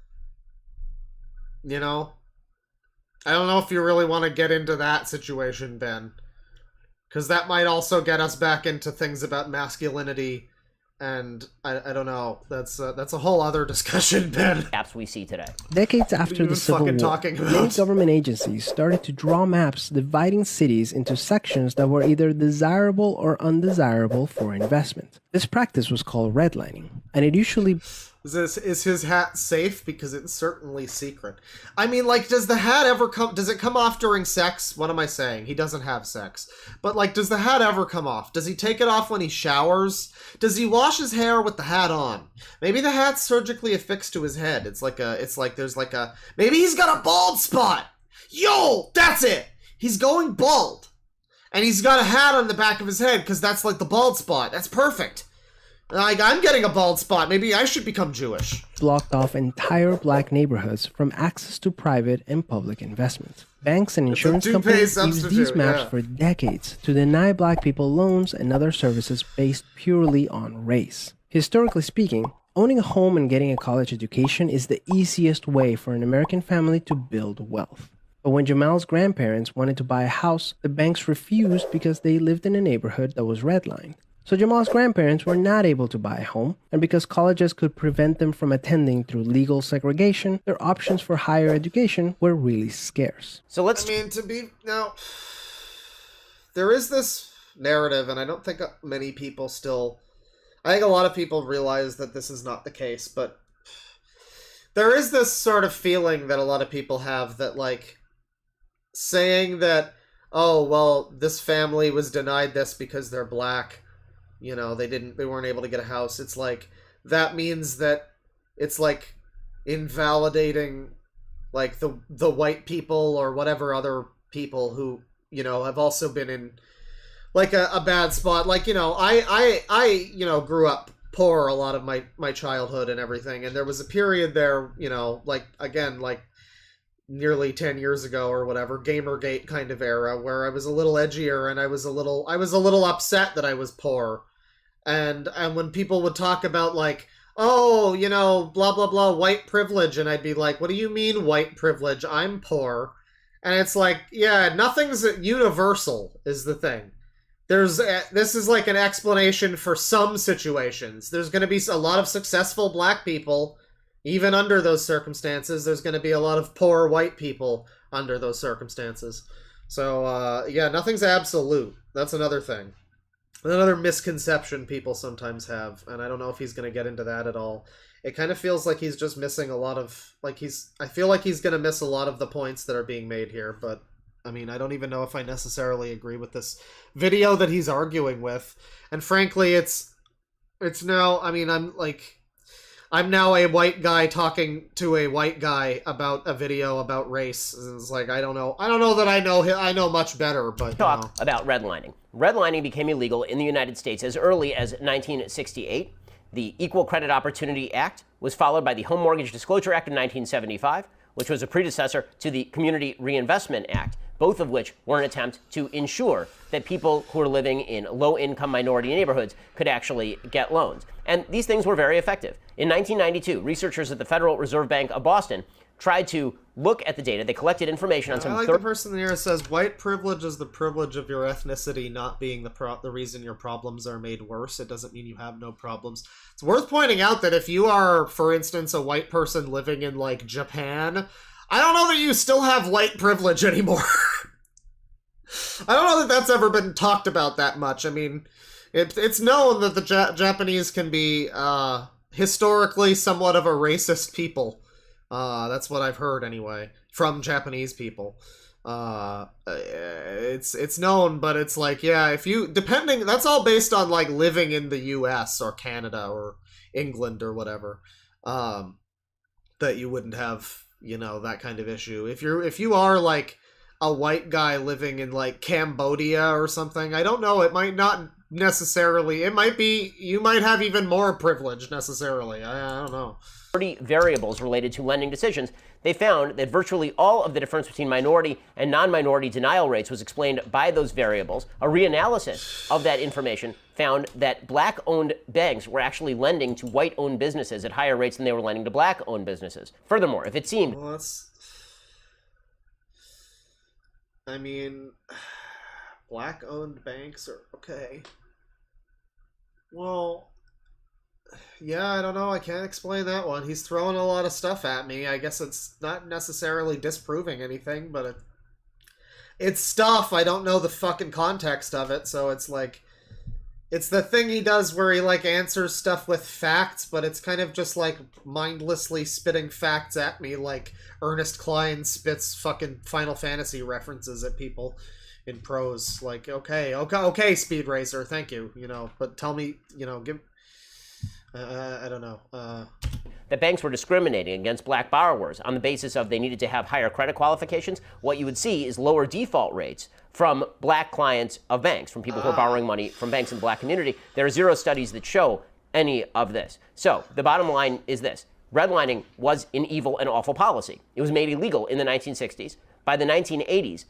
You know? I don't know if you really want to get into that situation, Ben. Because that might also get us back into things about masculinity, and I don't know. That's a whole other discussion, Ben. Gaps we see today. Decades after the Civil War, many government agencies started to draw maps dividing cities into sections that were either desirable or undesirable for investment. This practice was called redlining, and it usually... Is his hat safe? Because it's certainly secret. I mean, like, does the hat ever come... Does it come off during sex? What am I saying? He doesn't have sex. But, like, does the hat ever come off? Does he take it off when he showers? Does he wash his hair with the hat on? Maybe the hat's surgically affixed to his head. It's like there's like a... Maybe he's got a bald spot! Yo! That's it! He's going bald! And he's got a hat on the back of his head, because that's like the bald spot. That's perfect! Like, I'm getting a bald spot. Maybe I should become Jewish. Blocked off entire black neighborhoods from access to private and public investment. Banks and insurance companies used these maps for decades to deny black people loans and other services based purely on race. Historically speaking, owning a home and getting a college education is the easiest way for an American family to build wealth. But when Jamal's grandparents wanted to buy a house, the banks refused because they lived in a neighborhood that was redlined. So Jamal's grandparents were not able to buy a home, and because colleges could prevent them from attending through legal segregation, their options for higher education were really scarce. So let's... I mean, now, there is this narrative, and I don't think many people still... I think a lot of people realize that this is not the case, but there is this sort of feeling that a lot of people have that, like, saying that, oh, well, this family was denied this because they're black, you know, they weren't able to get a house. It's like, that means that it's like invalidating, like, the white people or whatever other people who, you know, have also been in, like, a bad spot. Like, you know, I you know, grew up poor a lot of my childhood and everything, and there was a period there, you know, like, again, like, nearly 10 years ago or whatever, Gamergate kind of era, where I was a little edgier and I was a little upset that I was poor. And when people would talk about, like, oh, you know, blah, blah, blah, white privilege, and I'd be like, what do you mean white privilege? I'm poor. And it's like, yeah, nothing's universal is the thing. This is like an explanation for some situations. There's going to be a lot of successful black people. Even under those circumstances, there's going to be a lot of poor white people under those circumstances. So, yeah, nothing's absolute. That's another thing. Another misconception people sometimes have, and I don't know if he's going to get into that at all. It kind of feels like he's just missing a lot of, like, I feel like he's going to miss a lot of the points that are being made here, but, I mean, I don't even know if I necessarily agree with this video that he's arguing with. And frankly, it's now, I mean, I'm now a white guy talking to a white guy about a video about race. And it's like, I don't know that I know much better, but talk about redlining. Redlining became illegal in the United States as early as 1968. The Equal Credit Opportunity Act was followed by the Home Mortgage Disclosure Act of 1975, which was a predecessor to the Community Reinvestment Act, both of which were an attempt to ensure that people who are living in low-income minority neighborhoods could actually get loans. And these things were very effective. In 1992, researchers at the Federal Reserve Bank of Boston tried to look at the data. They collected information on some... I like the person here says, white privilege is the privilege of your ethnicity not being the reason your problems are made worse. It doesn't mean you have no problems. It's worth pointing out that if you are, for instance, a white person living in, like, Japan, I don't know that you still have white privilege anymore. I don't know that that's ever been talked about that much. I mean, it's known that the Japanese can be historically somewhat of a racist people. That's what I've heard anyway from Japanese people. It's known, but it's like, yeah, if you that's all based on, like, living in the US or Canada or England or whatever, that you wouldn't have, you know, that kind of issue. If you are, like, a white guy living in, like, Cambodia or something, I don't know, it might not necessarily, you might have even more privilege necessarily. I don't know. Variables related to lending decisions, they found that virtually all of the difference between minority and non-minority denial rates was explained by those variables. A reanalysis of that information found that black-owned banks were actually lending to white-owned businesses at higher rates than they were lending to black-owned businesses. Furthermore, if it seemed... Well, I mean, black-owned banks are okay. Well... yeah, I don't know. I can't explain that one. He's throwing a lot of stuff at me. I guess it's not necessarily disproving anything, but it's stuff. I don't know the fucking context of it, so it's like... it's the thing he does where he, like, answers stuff with facts, but it's kind of just, like, mindlessly spitting facts at me, like Ernest Cline spits fucking Final Fantasy references at people in prose. Like, okay, Speed Racer, thank you, you know, but tell me, you know, give... I don't know. that banks were discriminating against black borrowers on the basis of they needed to have higher credit qualifications, what you would see is lower default rates from black clients of banks, from people who are borrowing money from banks in the black community. There are zero studies that show any of this. So the bottom line is this. Redlining was an evil and awful policy. It was made illegal in the 1960s. By the 1980s,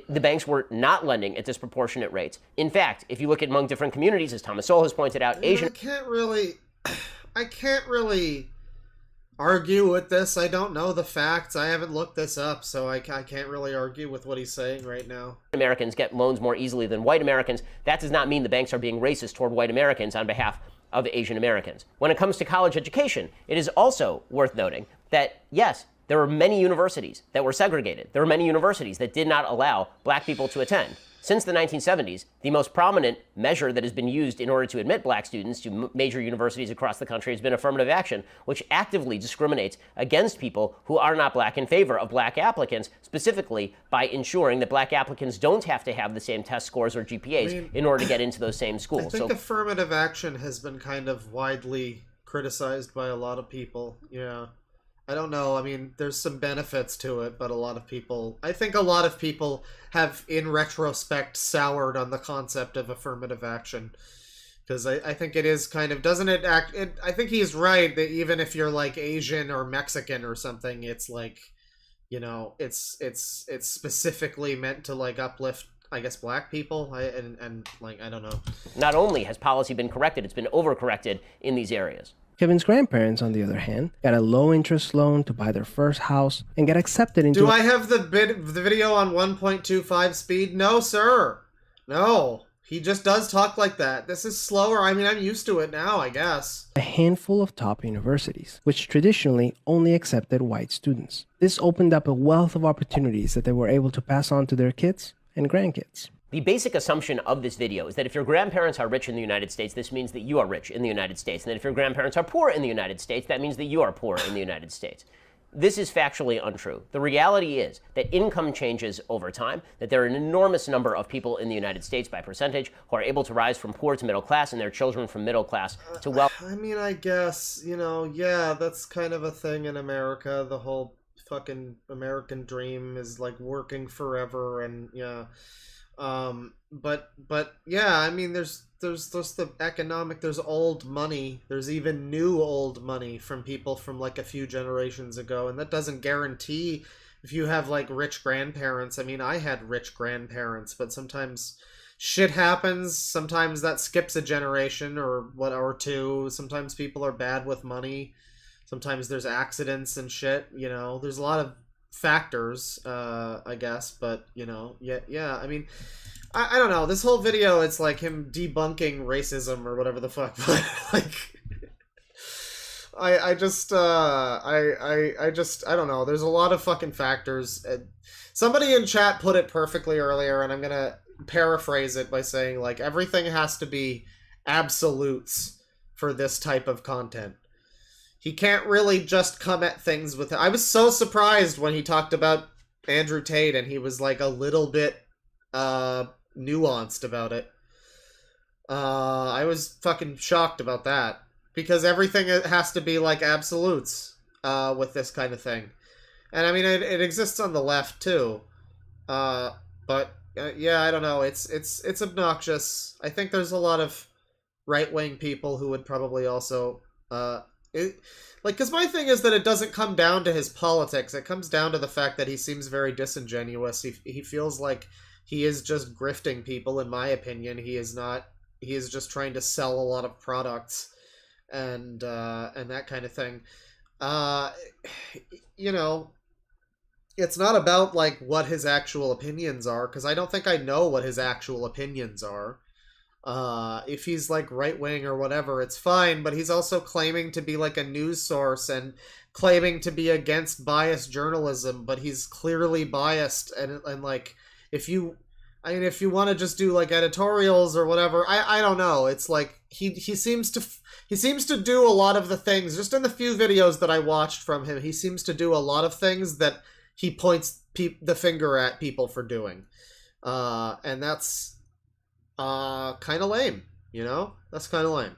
the banks were not lending at disproportionate rates. In fact, if you look at among different communities, as Thomas Sowell has pointed out, Asian... I can't really argue with this. I don't know the facts. I haven't looked this up, so I can't really argue with what he's saying right now. Americans get loans more easily than white Americans. That does not mean the banks are being racist toward white Americans on behalf of Asian Americans. When it comes to college education, it is also worth noting that, yes, there were many universities that were segregated. There were many universities that did not allow black people to attend. Since the 1970s, the most prominent measure that has been used in order to admit black students to major universities across the country has been affirmative action, which actively discriminates against people who are not black in favor of black applicants, specifically by ensuring that black applicants don't have to have the same test scores or GPAs in order to get into those same schools. I think affirmative action has been kind of widely criticized by a lot of people. Yeah. I don't know. I mean, there's some benefits to it, but I think a lot of people have, in retrospect, soured on the concept of affirmative action. Because I think it is kind of, doesn't it act, I think he's right that even if you're like Asian or Mexican or something, it's like, you know, it's specifically meant to like uplift, I guess, black people. And like, I don't know. Not only has policy been corrected, it's been overcorrected in these areas. Kevin's grandparents, on the other hand, got a low-interest loan to buy their first house and get accepted into... Do I have the video on 1.25 speed? No, sir. No. He just does talk like that. This is slower. I mean, I'm used to it now, I guess. A handful of top universities, which traditionally only accepted white students. This opened up a wealth of opportunities that they were able to pass on to their kids and grandkids. The basic assumption of this video is that if your grandparents are rich in the United States, this means that you are rich in the United States. And that if your grandparents are poor in the United States, that means that you are poor in the United States. This is factually untrue. The reality is that income changes over time, that there are an enormous number of people in the United States by percentage who are able to rise from poor to middle class and their children from middle class to wealth. I mean, I guess, you know, yeah, that's kind of a thing in America. The whole fucking American dream is like working forever and yeah. But yeah, I mean, there's the economic, there's old money, there's even new old money from people from like a few generations ago, and that doesn't guarantee if you have like rich grandparents. I mean, I had rich grandparents, but sometimes shit happens, sometimes that skips a generation or two, sometimes people are bad with money, sometimes there's accidents and shit, you know, there's a lot of factors, I guess, but you know, yeah, I mean, I don't know, this whole video, it's like him debunking racism or whatever the fuck, but like, I don't know, there's a lot of fucking factors. Somebody in chat put it perfectly earlier, and I'm gonna paraphrase it by saying, like, everything has to be absolutes for this type of content. He can't really just come at things with... I was so surprised when he talked about Andrew Tate and he was like a little bit nuanced about it. I was fucking shocked about that. Because everything has to be like absolutes with this kind of thing. And I mean, it exists on the left too. But yeah, I don't know. It's obnoxious. I think there's a lot of right-wing people who would probably also... because my thing is that it doesn't come down to his politics. It comes down to the fact that he seems very disingenuous. He feels like he is just grifting people, in my opinion. He is not. He is just trying to sell a lot of products and that kind of thing. You know, it's not about like what his actual opinions are, because I don't think I know what his actual opinions are. If he's like right wing or whatever, it's fine, but he's also claiming to be like a news source and claiming to be against biased journalism, but he's clearly biased. And like, if you want to just do like editorials or whatever, I don't know. It's like he seems to do a lot of the things, just in the few videos that I watched from him, he seems to do a lot of things that he points the finger at people for doing. And that's kind of lame, you know? That's kind of lame.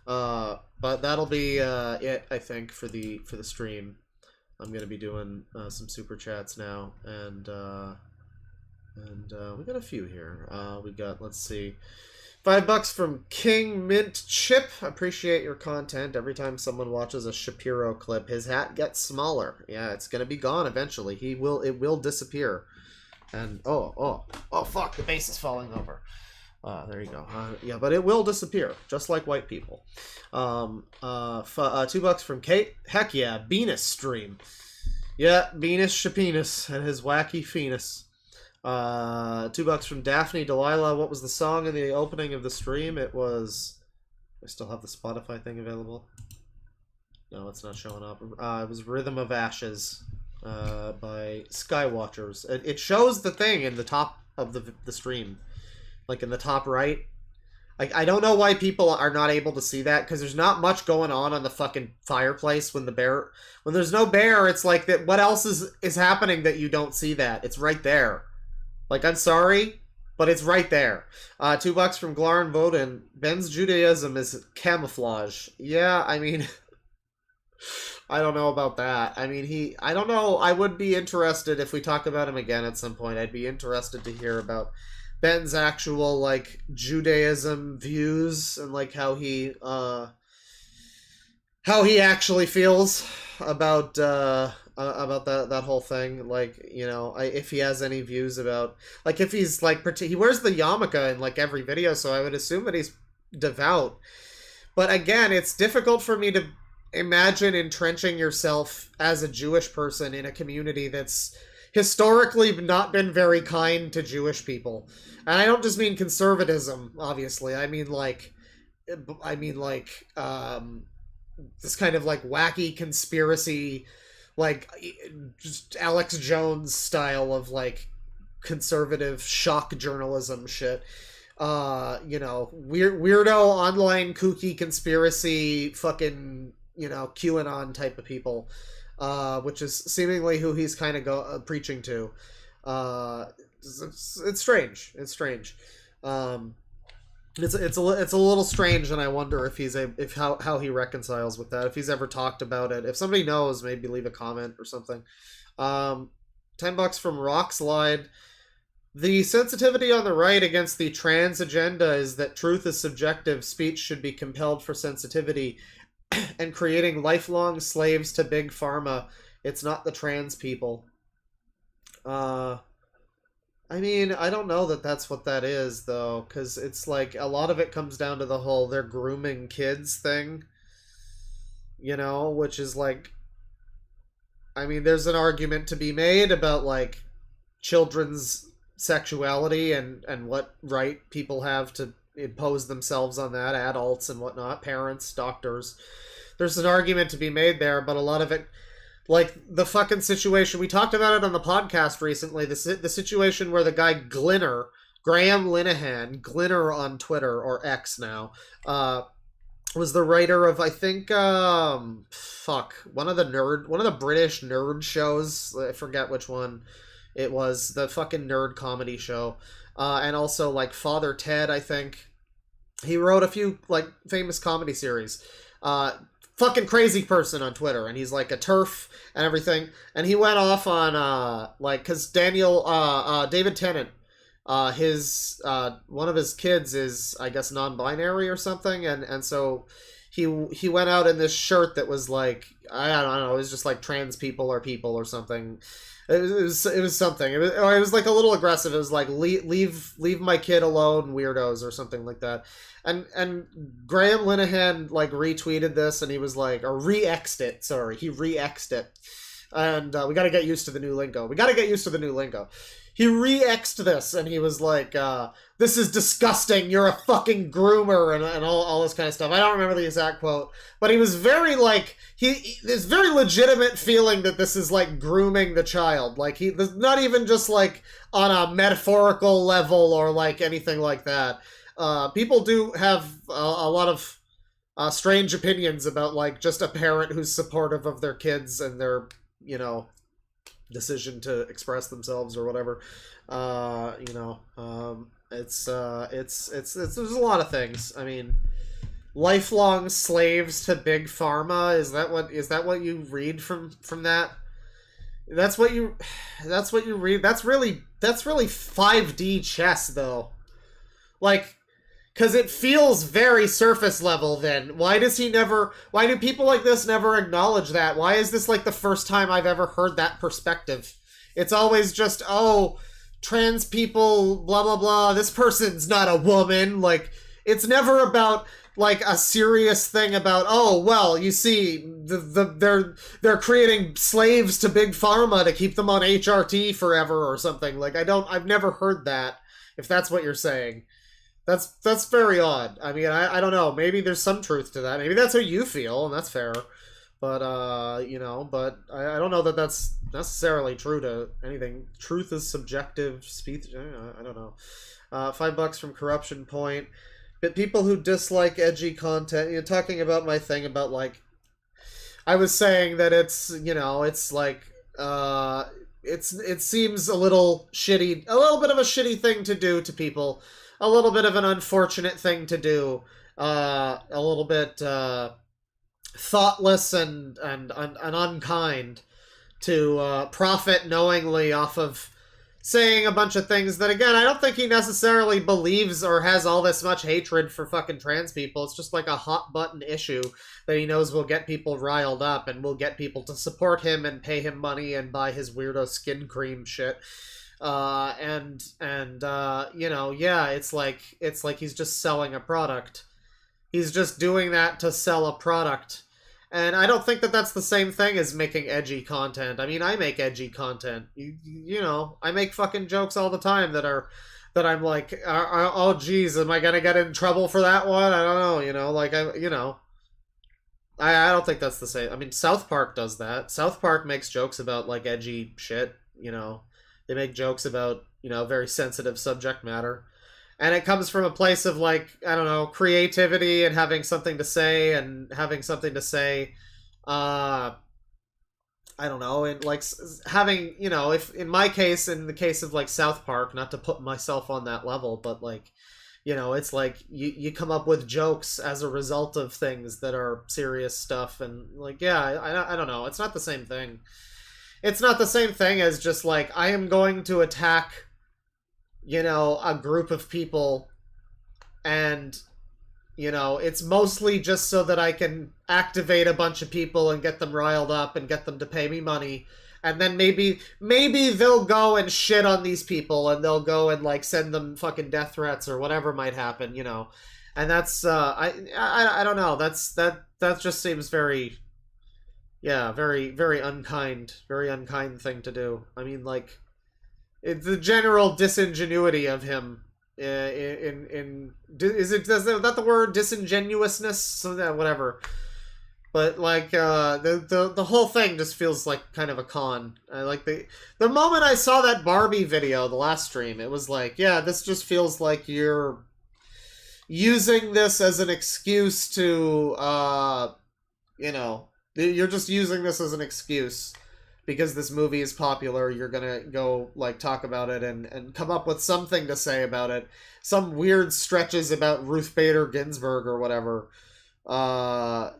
But that'll be it, I think, for the stream. I'm gonna be doing some super chats now, and we got a few here. We got, let's see, $5 from King Mint Chip. Appreciate your content. Every time someone watches a Shapiro clip, his hat gets smaller. Yeah, it's gonna be gone eventually. It will disappear. And oh fuck, the base is falling over. There you go. Yeah, but it will disappear, just like white people. $2 from Kate. Heck yeah, Benis stream. Yeah, Benis Shapeenis and his wacky Phoenix. $2 from Daphne Delilah. What was the song in the opening of the stream? It was... I still have the Spotify thing available. No, it's not showing up. It was Rhythm of Ashes by Skywatchers. It shows the thing in the top of the stream, like in the top right. Like, I don't know why people are not able to see that, because there's not much going on the fucking fireplace when there's no bear. It's like that. What else is happening that you don't see that? It's right there. Like, I'm sorry, but it's right there. $2 from Glarn Voden. Ben's Judaism is camouflage. Yeah, I mean, I don't know about that. I mean, I don't know. I would be interested if we talk about him again at some point. I'd be interested to hear about Ben's actual, like, Judaism views and, like, how he actually feels about that whole thing. Like, you know, if he has any views about, like, if he's, like, he wears the yarmulke in, like, every video, so I would assume that he's devout. But again, it's difficult for me to imagine entrenching yourself as a Jewish person in a community that's historically not been very kind to Jewish people. And I don't just mean conservatism, obviously. I mean like this kind of like wacky conspiracy, like just Alex Jones style of like conservative shock journalism shit. You know, weirdo online kooky conspiracy fucking, you know, QAnon type of people. Which is seemingly who he's kind of preaching to. It's strange. It's strange. It's a little strange, and I wonder if how he reconciles with that. If he's ever talked about it. If somebody knows, maybe leave a comment or something. $10 from Rockslide. The sensitivity on the right against the trans agenda is that truth is subjective. Speech should be compelled for sensitivity. And creating lifelong slaves to big pharma. It's not the trans people. I mean, I don't know that that's what that is, though, because it's like a lot of it comes down to the whole they're grooming kids thing, you know, which is like, I mean, there's an argument to be made about like children's sexuality and what right people have to impose themselves on that, adults and whatnot, parents, doctors. There's an argument to be made there, but a lot of it, like the fucking situation, we talked about it on the podcast recently, the situation where the guy Glinner, Graham Linehan, Glinner on Twitter, or X now, was the writer of, I think, one of the British nerd shows, I forget which one it was, the fucking nerd comedy show, and also, like, Father Ted, I think. He wrote a few, like, famous comedy series. Fucking crazy person on Twitter, and he's, like, a TERF and everything. And he went off on, because David Tennant, one of his kids is, I guess, non-binary or something, and so he went out in this shirt that was, like, I don't know, it was just, like, trans people or something. It was something. It was like a little aggressive. It was like leave my kid alone, weirdos, or something like that. And Graham Linehan like retweeted this, and he was like, or re-xed it. Sorry, he re-xed it. And we got to get used to the new lingo. He re-xed this, and he was like, this is disgusting, you're a fucking groomer, and all this kind of stuff. I don't remember the exact quote, but he was very, like, there's very legitimate feeling that this is, like, grooming the child. Like, there's not even just, like, on a metaphorical level or, like, anything like that. People do have a lot of strange opinions about, like, just a parent who's supportive of their kids and their, you know, decision to express themselves or whatever. It's there's a lot of things. I mean, lifelong slaves to big pharma, is that what you read from that? That's what you read. That's really 5D chess, though. Like, because it feels very surface level then. Why do people like this never acknowledge that? Why is this like the first time I've ever heard that perspective? It's always just, oh, trans people, blah, blah, blah, this person's not a woman. Like, it's never about, like, a serious thing about, oh, well, you see, they're creating slaves to big pharma to keep them on HRT forever or something. Like, I've never heard that, if that's what you're saying. That's very odd. I mean, I don't know. Maybe there's some truth to that. Maybe that's how you feel, and that's fair. But but I don't know that that's necessarily true to anything. Truth is subjective. Speech, I don't know. $5 from Corruption Point. But people who dislike edgy content, you're talking about my thing about, like, I was saying that it's, it's like, it seems a little shitty, a little bit of a shitty thing to do to people, a little bit of an unfortunate thing to do, a little bit, thoughtless and unkind to profit knowingly off of saying a bunch of things that, again, I don't think he necessarily believes or has all this much hatred for fucking trans people. It's just like a hot button issue that he knows will get people riled up and will get people to support him and pay him money and buy his weirdo skin cream shit. Yeah, it's like he's just selling a product. He's just doing that to sell a product. And I don't think that that's the same thing as making edgy content. I mean, I make edgy content. I make fucking jokes all the time that I'm like, oh geez, am I gonna get in trouble for that one? I don't know, I don't think that's the same. I mean, South Park does that. South Park makes jokes about, like, edgy shit, They make jokes about, very sensitive subject matter. And it comes from a place of, like, I don't know, creativity and having something to say I don't know, and, like, having, if, in my case, in the case of, like, South Park, not to put myself on that level, but, like, it's like you come up with jokes as a result of things that are serious stuff, and, like, yeah, I don't know, it's not the same thing. It's not the same thing as just, like, I am going to attack, a group of people, and, it's mostly just so that I can activate a bunch of people and get them riled up and get them to pay me money. And then maybe they'll go and shit on these people, and they'll go and, like, send them fucking death threats or whatever might happen, And that's, I don't know, that just seems very, very unkind thing to do. I mean, like, it's the general disingenuity of him is that the word, disingenuousness? So that, whatever. But, like, the whole thing just feels like kind of a con. Like, the moment I saw that Barbie video, the last stream, it was like, yeah, this just feels like you're using this as an excuse to, you're just using this as an excuse. Because this movie is popular, you're gonna go, like, talk about it and come up with something to say about it. Some weird stretches about Ruth Bader Ginsburg or whatever. All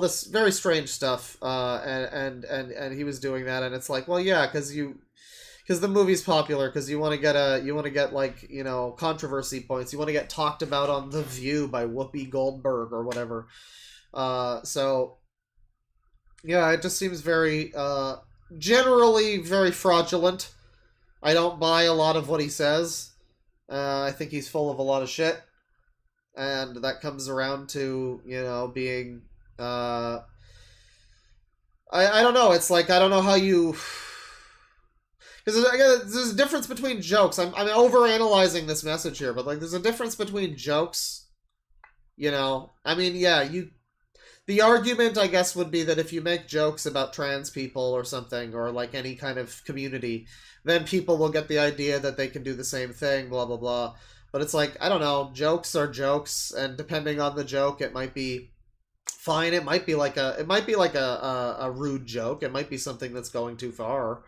this very strange stuff. And he was doing that, and it's like, well, yeah, because the movie's popular, because you want to get like, controversy points. You want to get talked about on The View by Whoopi Goldberg or whatever. So... yeah, it just seems very, generally very fraudulent. I don't buy a lot of what he says. I think he's full of a lot of shit. And that comes around to, being, I don't know, it's like, I don't know how you... Because there's a difference between jokes. I'm overanalyzing this message here, but, like, there's a difference between jokes, I mean, yeah, the argument, I guess, would be that if you make jokes about trans people or something, or, like, any kind of community, then people will get the idea that they can do the same thing, blah, blah, blah. But it's like, I don't know, jokes are jokes, and depending on the joke, it might be fine. It might be like a rude joke. It might be something that's going too far,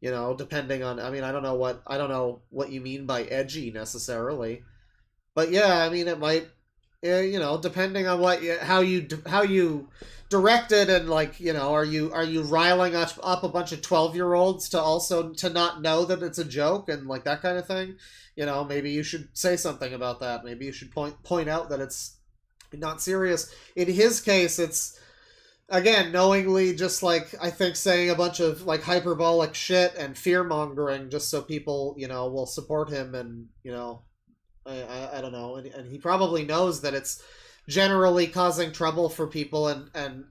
depending on, I mean, I don't know what you mean by edgy necessarily. But yeah, I mean, it might... depending on how you direct it, and, like, are you riling up a bunch of 12-year-olds to not know that it's a joke, and, like, that kind of thing. Maybe you should say something about that. Maybe you should point out that it's not serious. In his case, it's, again, knowingly just, like, I think saying a bunch of, like, hyperbolic shit and fear-mongering just so people, will support him, and, I don't know, and he probably knows that it's generally causing trouble for people, and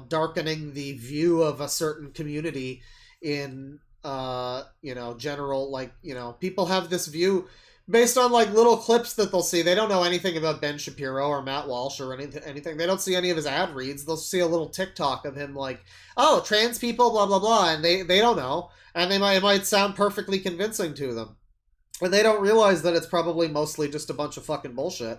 darkening the view of a certain community in general, like, people have this view. based on like little clips that they'll see. They don't know anything about Ben Shapiro or Matt Walsh or anything. They don't see any of his ad reads. They'll see a little TikTok of him like, oh, trans people, blah, blah, blah. And they don't know. And it might sound perfectly convincing to them. And they don't realize that it's probably mostly just a bunch of fucking bullshit.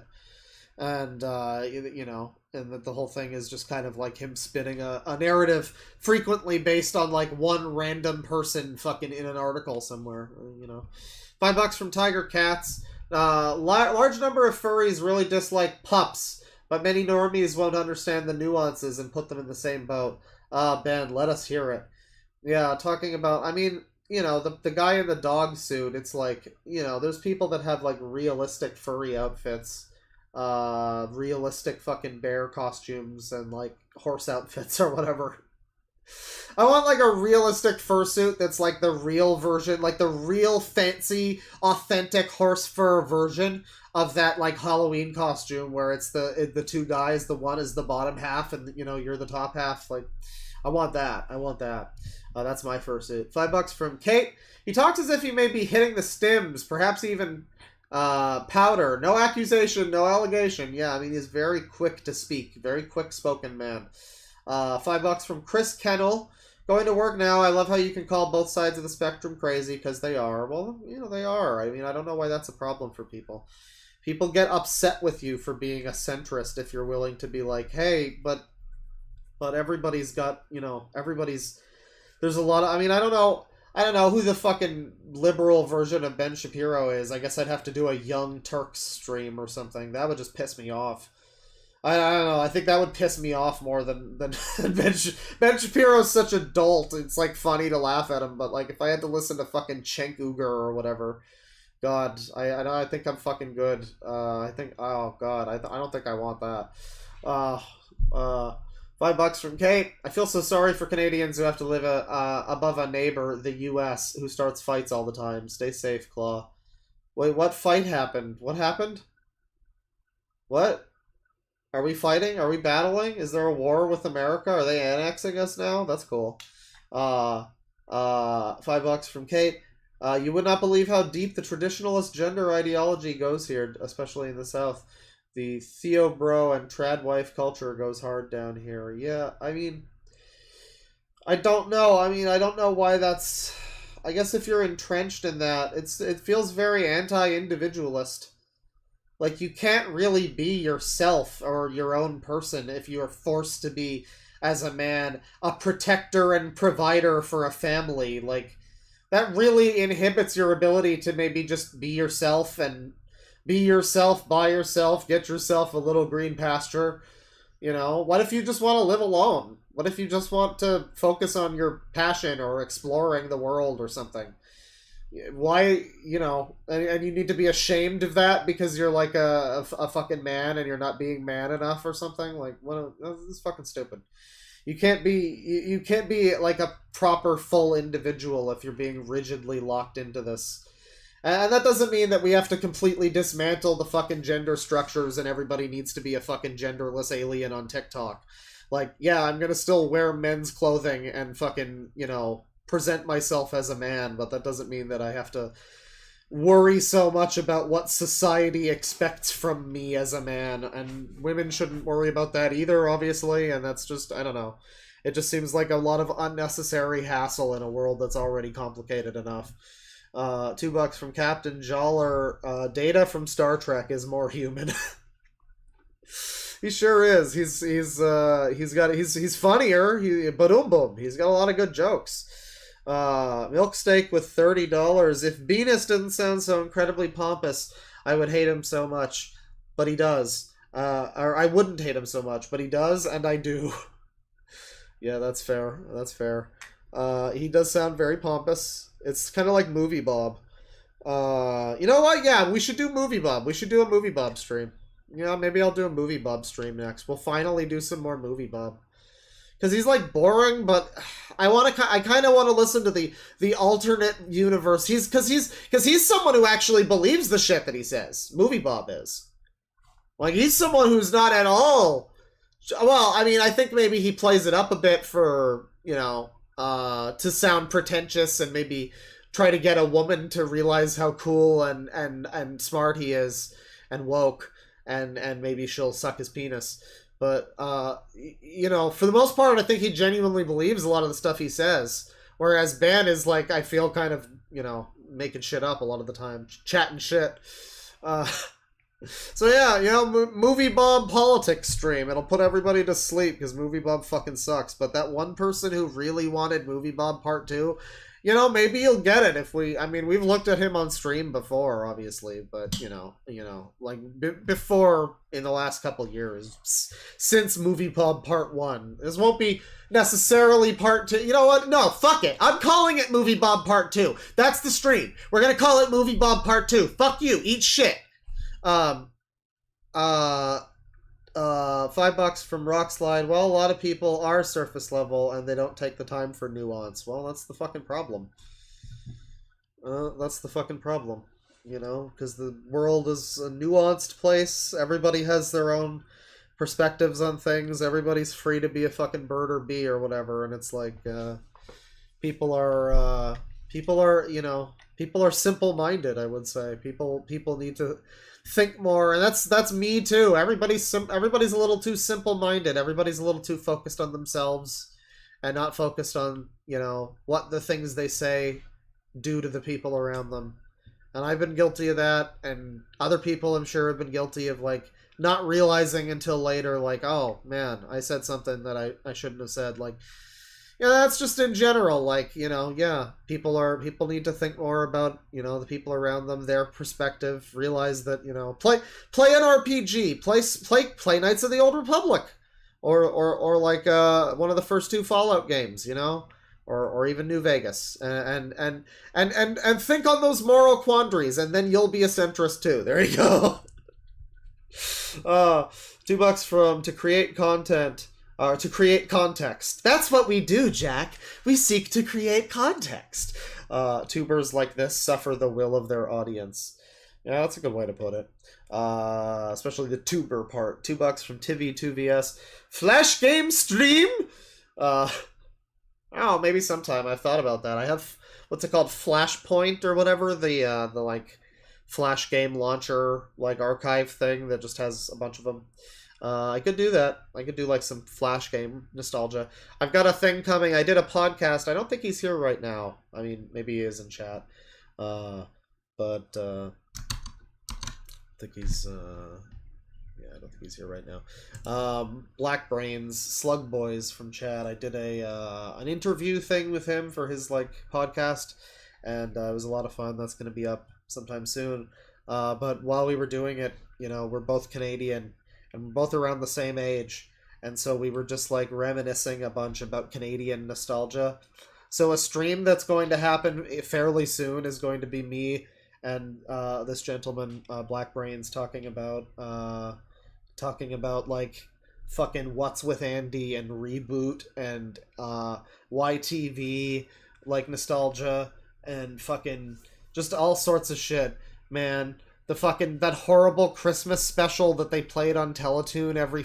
And, you know, and that the whole thing is just kind of like him spinning a narrative frequently based on like one random person fucking in an article somewhere, you know. $5 from Tiger Cats. Large number of furries really dislike pups, but many normies won't understand the nuances and put them in the same boat. Ben, let us hear it. Yeah, talking about, I mean, you know, the guy in the dog suit, it's like, you know, there's people that have like realistic furry outfits. Realistic fucking bear costumes and like horse outfits or whatever. I want like a realistic fursuit that's like the real version, like the real fancy, authentic horse fur version of that like Halloween costume where it's the two guys, the one is the bottom half and you know you're the top half. Like, I want that. I want that. That's my fursuit. $5 from Kate. He talks as if he may be hitting the stims, perhaps even powder. No accusation, no allegation. Yeah, I mean, he's very quick to speak. Very quick-spoken man. $5 from Chris Kennel. Going to work now. I love how you can call both sides of the spectrum crazy, because they are. Well, you know, they are. I mean, I don't know why that's a problem for people. People get upset with you for being a centrist if you're willing to be like, hey, but everybody's got, you know, there's a lot of, I mean, I don't know who the fucking liberal version of Ben Shapiro is. I guess I'd have to do a Young Turks stream or something. That would just piss me off. I don't know. I think that would piss me off more than Ben Shapiro's such a dolt. It's like funny to laugh at him, but like if I had to listen to fucking Cenk Uygur or whatever, God, I think I'm fucking good. I think, oh God, I don't think I want that. $5 from Kate. I feel so sorry for Canadians who have to live above a neighbor, the U.S., who starts fights all the time. Stay safe, Claw. Wait, what fight happened? What happened? What? Are we fighting? Are we battling? Is there a war with America? Are they annexing us now? That's cool. $5 from Kate. You would not believe how deep the traditionalist gender ideology goes here, especially in the South. The Theo Bro and trad wife culture goes hard down here. Yeah, I mean, I don't know. I mean, I don't know why that's... I guess if you're entrenched in that, it feels very anti-individualist. Like, you can't really be yourself or your own person if you are forced to be, as a man, a protector and provider for a family. Like, that really inhibits your ability to maybe just be yourself and be yourself by yourself, get yourself a little green pasture. You know, what if you just want to live alone? What if you just want to focus on your passion or exploring the world or something? Why, you know, and you need to be ashamed of that because you're like a fucking man and you're not being man enough or something? Like, what? This is fucking stupid. You can't be like a proper full individual if you're being rigidly locked into this. And that doesn't mean that we have to completely dismantle the fucking gender structures and everybody needs to be a fucking genderless alien on TikTok. Like, yeah, I'm gonna still wear men's clothing and fucking, you know, present myself as a man, but that doesn't mean that I have to worry so much about what society expects from me as a man. And women shouldn't worry about that either, obviously, and that's just, I don't know. It just seems like a lot of unnecessary hassle in a world that's already complicated enough. $2 from Captain Joller. Data from Star Trek is more human. He sure is. He's funnier. Boom. He's got a lot of good jokes. Milk steak with $30. If Benis didn't sound so incredibly pompous, I would hate him so much, but he does. Or I wouldn't hate him so much, but he does, and I do. Yeah, that's fair. That's fair. He does sound very pompous. It's kind of like Movie Bob. You know what? Yeah, we should do Movie Bob. We should do a Movie Bob stream. Yeah, maybe I'll do a Movie Bob stream next. We'll finally do some more Movie Bob. Because he's like boring, but I kind of want to listen to the alternate universe. Because he's someone who actually believes the shit that he says. Movie Bob is. Like, he's someone who's not at all... Well, I mean, I think maybe he plays it up a bit for, you know... to sound pretentious and maybe try to get a woman to realize how cool and smart he is and woke, and maybe she'll suck his penis. But you know, for the most part, I think he genuinely believes a lot of the stuff he says. Whereas Ben is like, I feel kind of, you know, making shit up a lot of the time, chatting shit. So yeah, you know, Movie Bob politics stream. It'll put everybody to sleep because Movie Bob fucking sucks. But that one person who really wanted Movie Bob Part 2, you know, maybe you'll get it if we... I mean, we've looked at him on stream before, obviously, but, you know, like, before in the last couple years, since Movie Bob Part 1. This won't be necessarily Part 2. You know what? No, fuck it. I'm calling it Movie Bob Part 2. That's the stream. We're gonna call it Movie Bob Part 2. Fuck you. Eat shit. $5 from Rockslide. Well, a lot of people are surface level and they don't take the time for nuance. Well, that's the fucking problem. That's the fucking problem. You know, because the world is a nuanced place. Everybody has their own perspectives on things. Everybody's free to be a fucking bird or bee or whatever. And it's like, people are, you know, people are simple-minded, I would say. People need to think more, and that's me too. Everybody's a little too simple-minded. Everybody's a little too focused on themselves and not focused on, you know, what the things they say do to the people around them. And I've been guilty of that, and other people I'm sure have been guilty of, like, not realizing until later, like, oh man, I said something that I shouldn't have said. Like, yeah, that's just in general, like, you know, yeah, people need to think more about, you know, the people around them, their perspective, realize that, you know, play an RPG, play Knights of the Old Republic, or like one of the first 2 Fallout games, you know, or even New Vegas, and think on those moral quandaries, and then you'll be a centrist too. There you go. $2 from To Create Content. To create context. That's what we do, Jack. We seek to create context. Tubers like this suffer the will of their audience. Yeah, that's a good way to put it. Especially the tuber part. $2 from Tivy2VS. Flash game stream? Oh, maybe sometime. I've thought about that. I have, what's it called? Flashpoint or whatever? The like, Flash game launcher, like, archive thing that just has a bunch of them. I could do that. I could do like some Flash game nostalgia. I've got a thing coming. I did a podcast. I don't think he's here right now. I mean, maybe he is in chat. But I think he's yeah, I don't think he's here right now. Black Brains, Slug Boys from chat. I did an interview thing with him for his like podcast, and it was a lot of fun. That's going to be up sometime soon. But while we were doing it, you know, we're both Canadian. And we're both around the same age, and so we were just like reminiscing a bunch about Canadian nostalgia. So a stream that's going to happen fairly soon is going to be me and this gentleman, Black Brains, talking about like fucking What's with Andy and Reboot and YTV, like nostalgia and fucking just all sorts of shit, man. That horrible Christmas special that they played on Teletoon every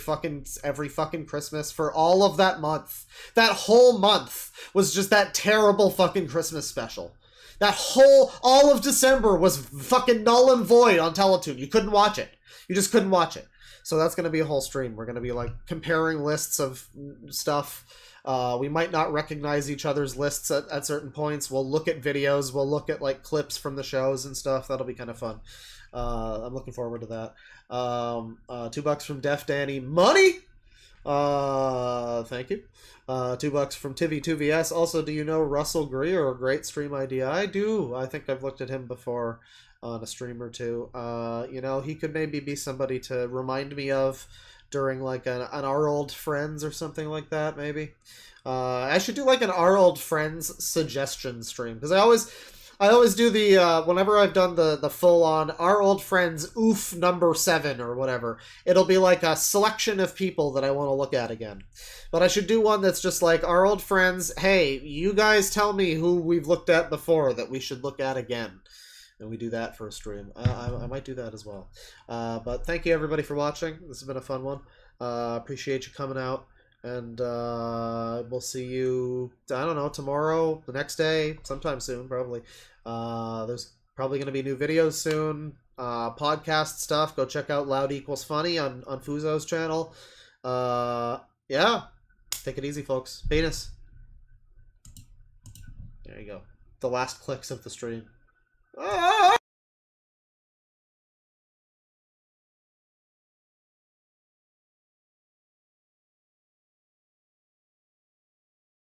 fucking Christmas for all of that month. That whole month was just that terrible fucking Christmas special. All of December was fucking null and void on Teletoon. You couldn't watch it. You just couldn't watch it. So that's going to be a whole stream. We're going to be like comparing lists of stuff. We might not recognize each other's lists at certain points. We'll look at videos. We'll look at like clips from the shows and stuff. That'll be kind of fun. I'm looking forward to that. $2 from Def Danny. Money! Thank you. $2 from Tivy2VS. Also, do you know Russell Greer? A great stream idea. I do. I think I've looked at him before on a stream or two. You know, he could maybe be somebody to remind me of during like an Our Old Friends or something like that, maybe. I should do like an Our Old Friends suggestion stream, because I always do the, whenever I've done the full-on Our Old Friends oof number 7 or whatever, it'll be like a selection of people that I want to look at again. But I should do one that's just like, Our Old Friends, hey, you guys tell me who we've looked at before that we should look at again. And we do that for a stream. I might do that as well. But thank you everybody for watching. This has been a fun one. Appreciate you coming out. And we'll see you, I don't know, tomorrow, the next day, sometime soon, probably. There's probably going to be new videos soon. Podcast stuff. Go check out Loud Equals Funny on Fuzo's channel. Yeah. Take it easy, folks. Benis. There you go. The last clicks of the stream.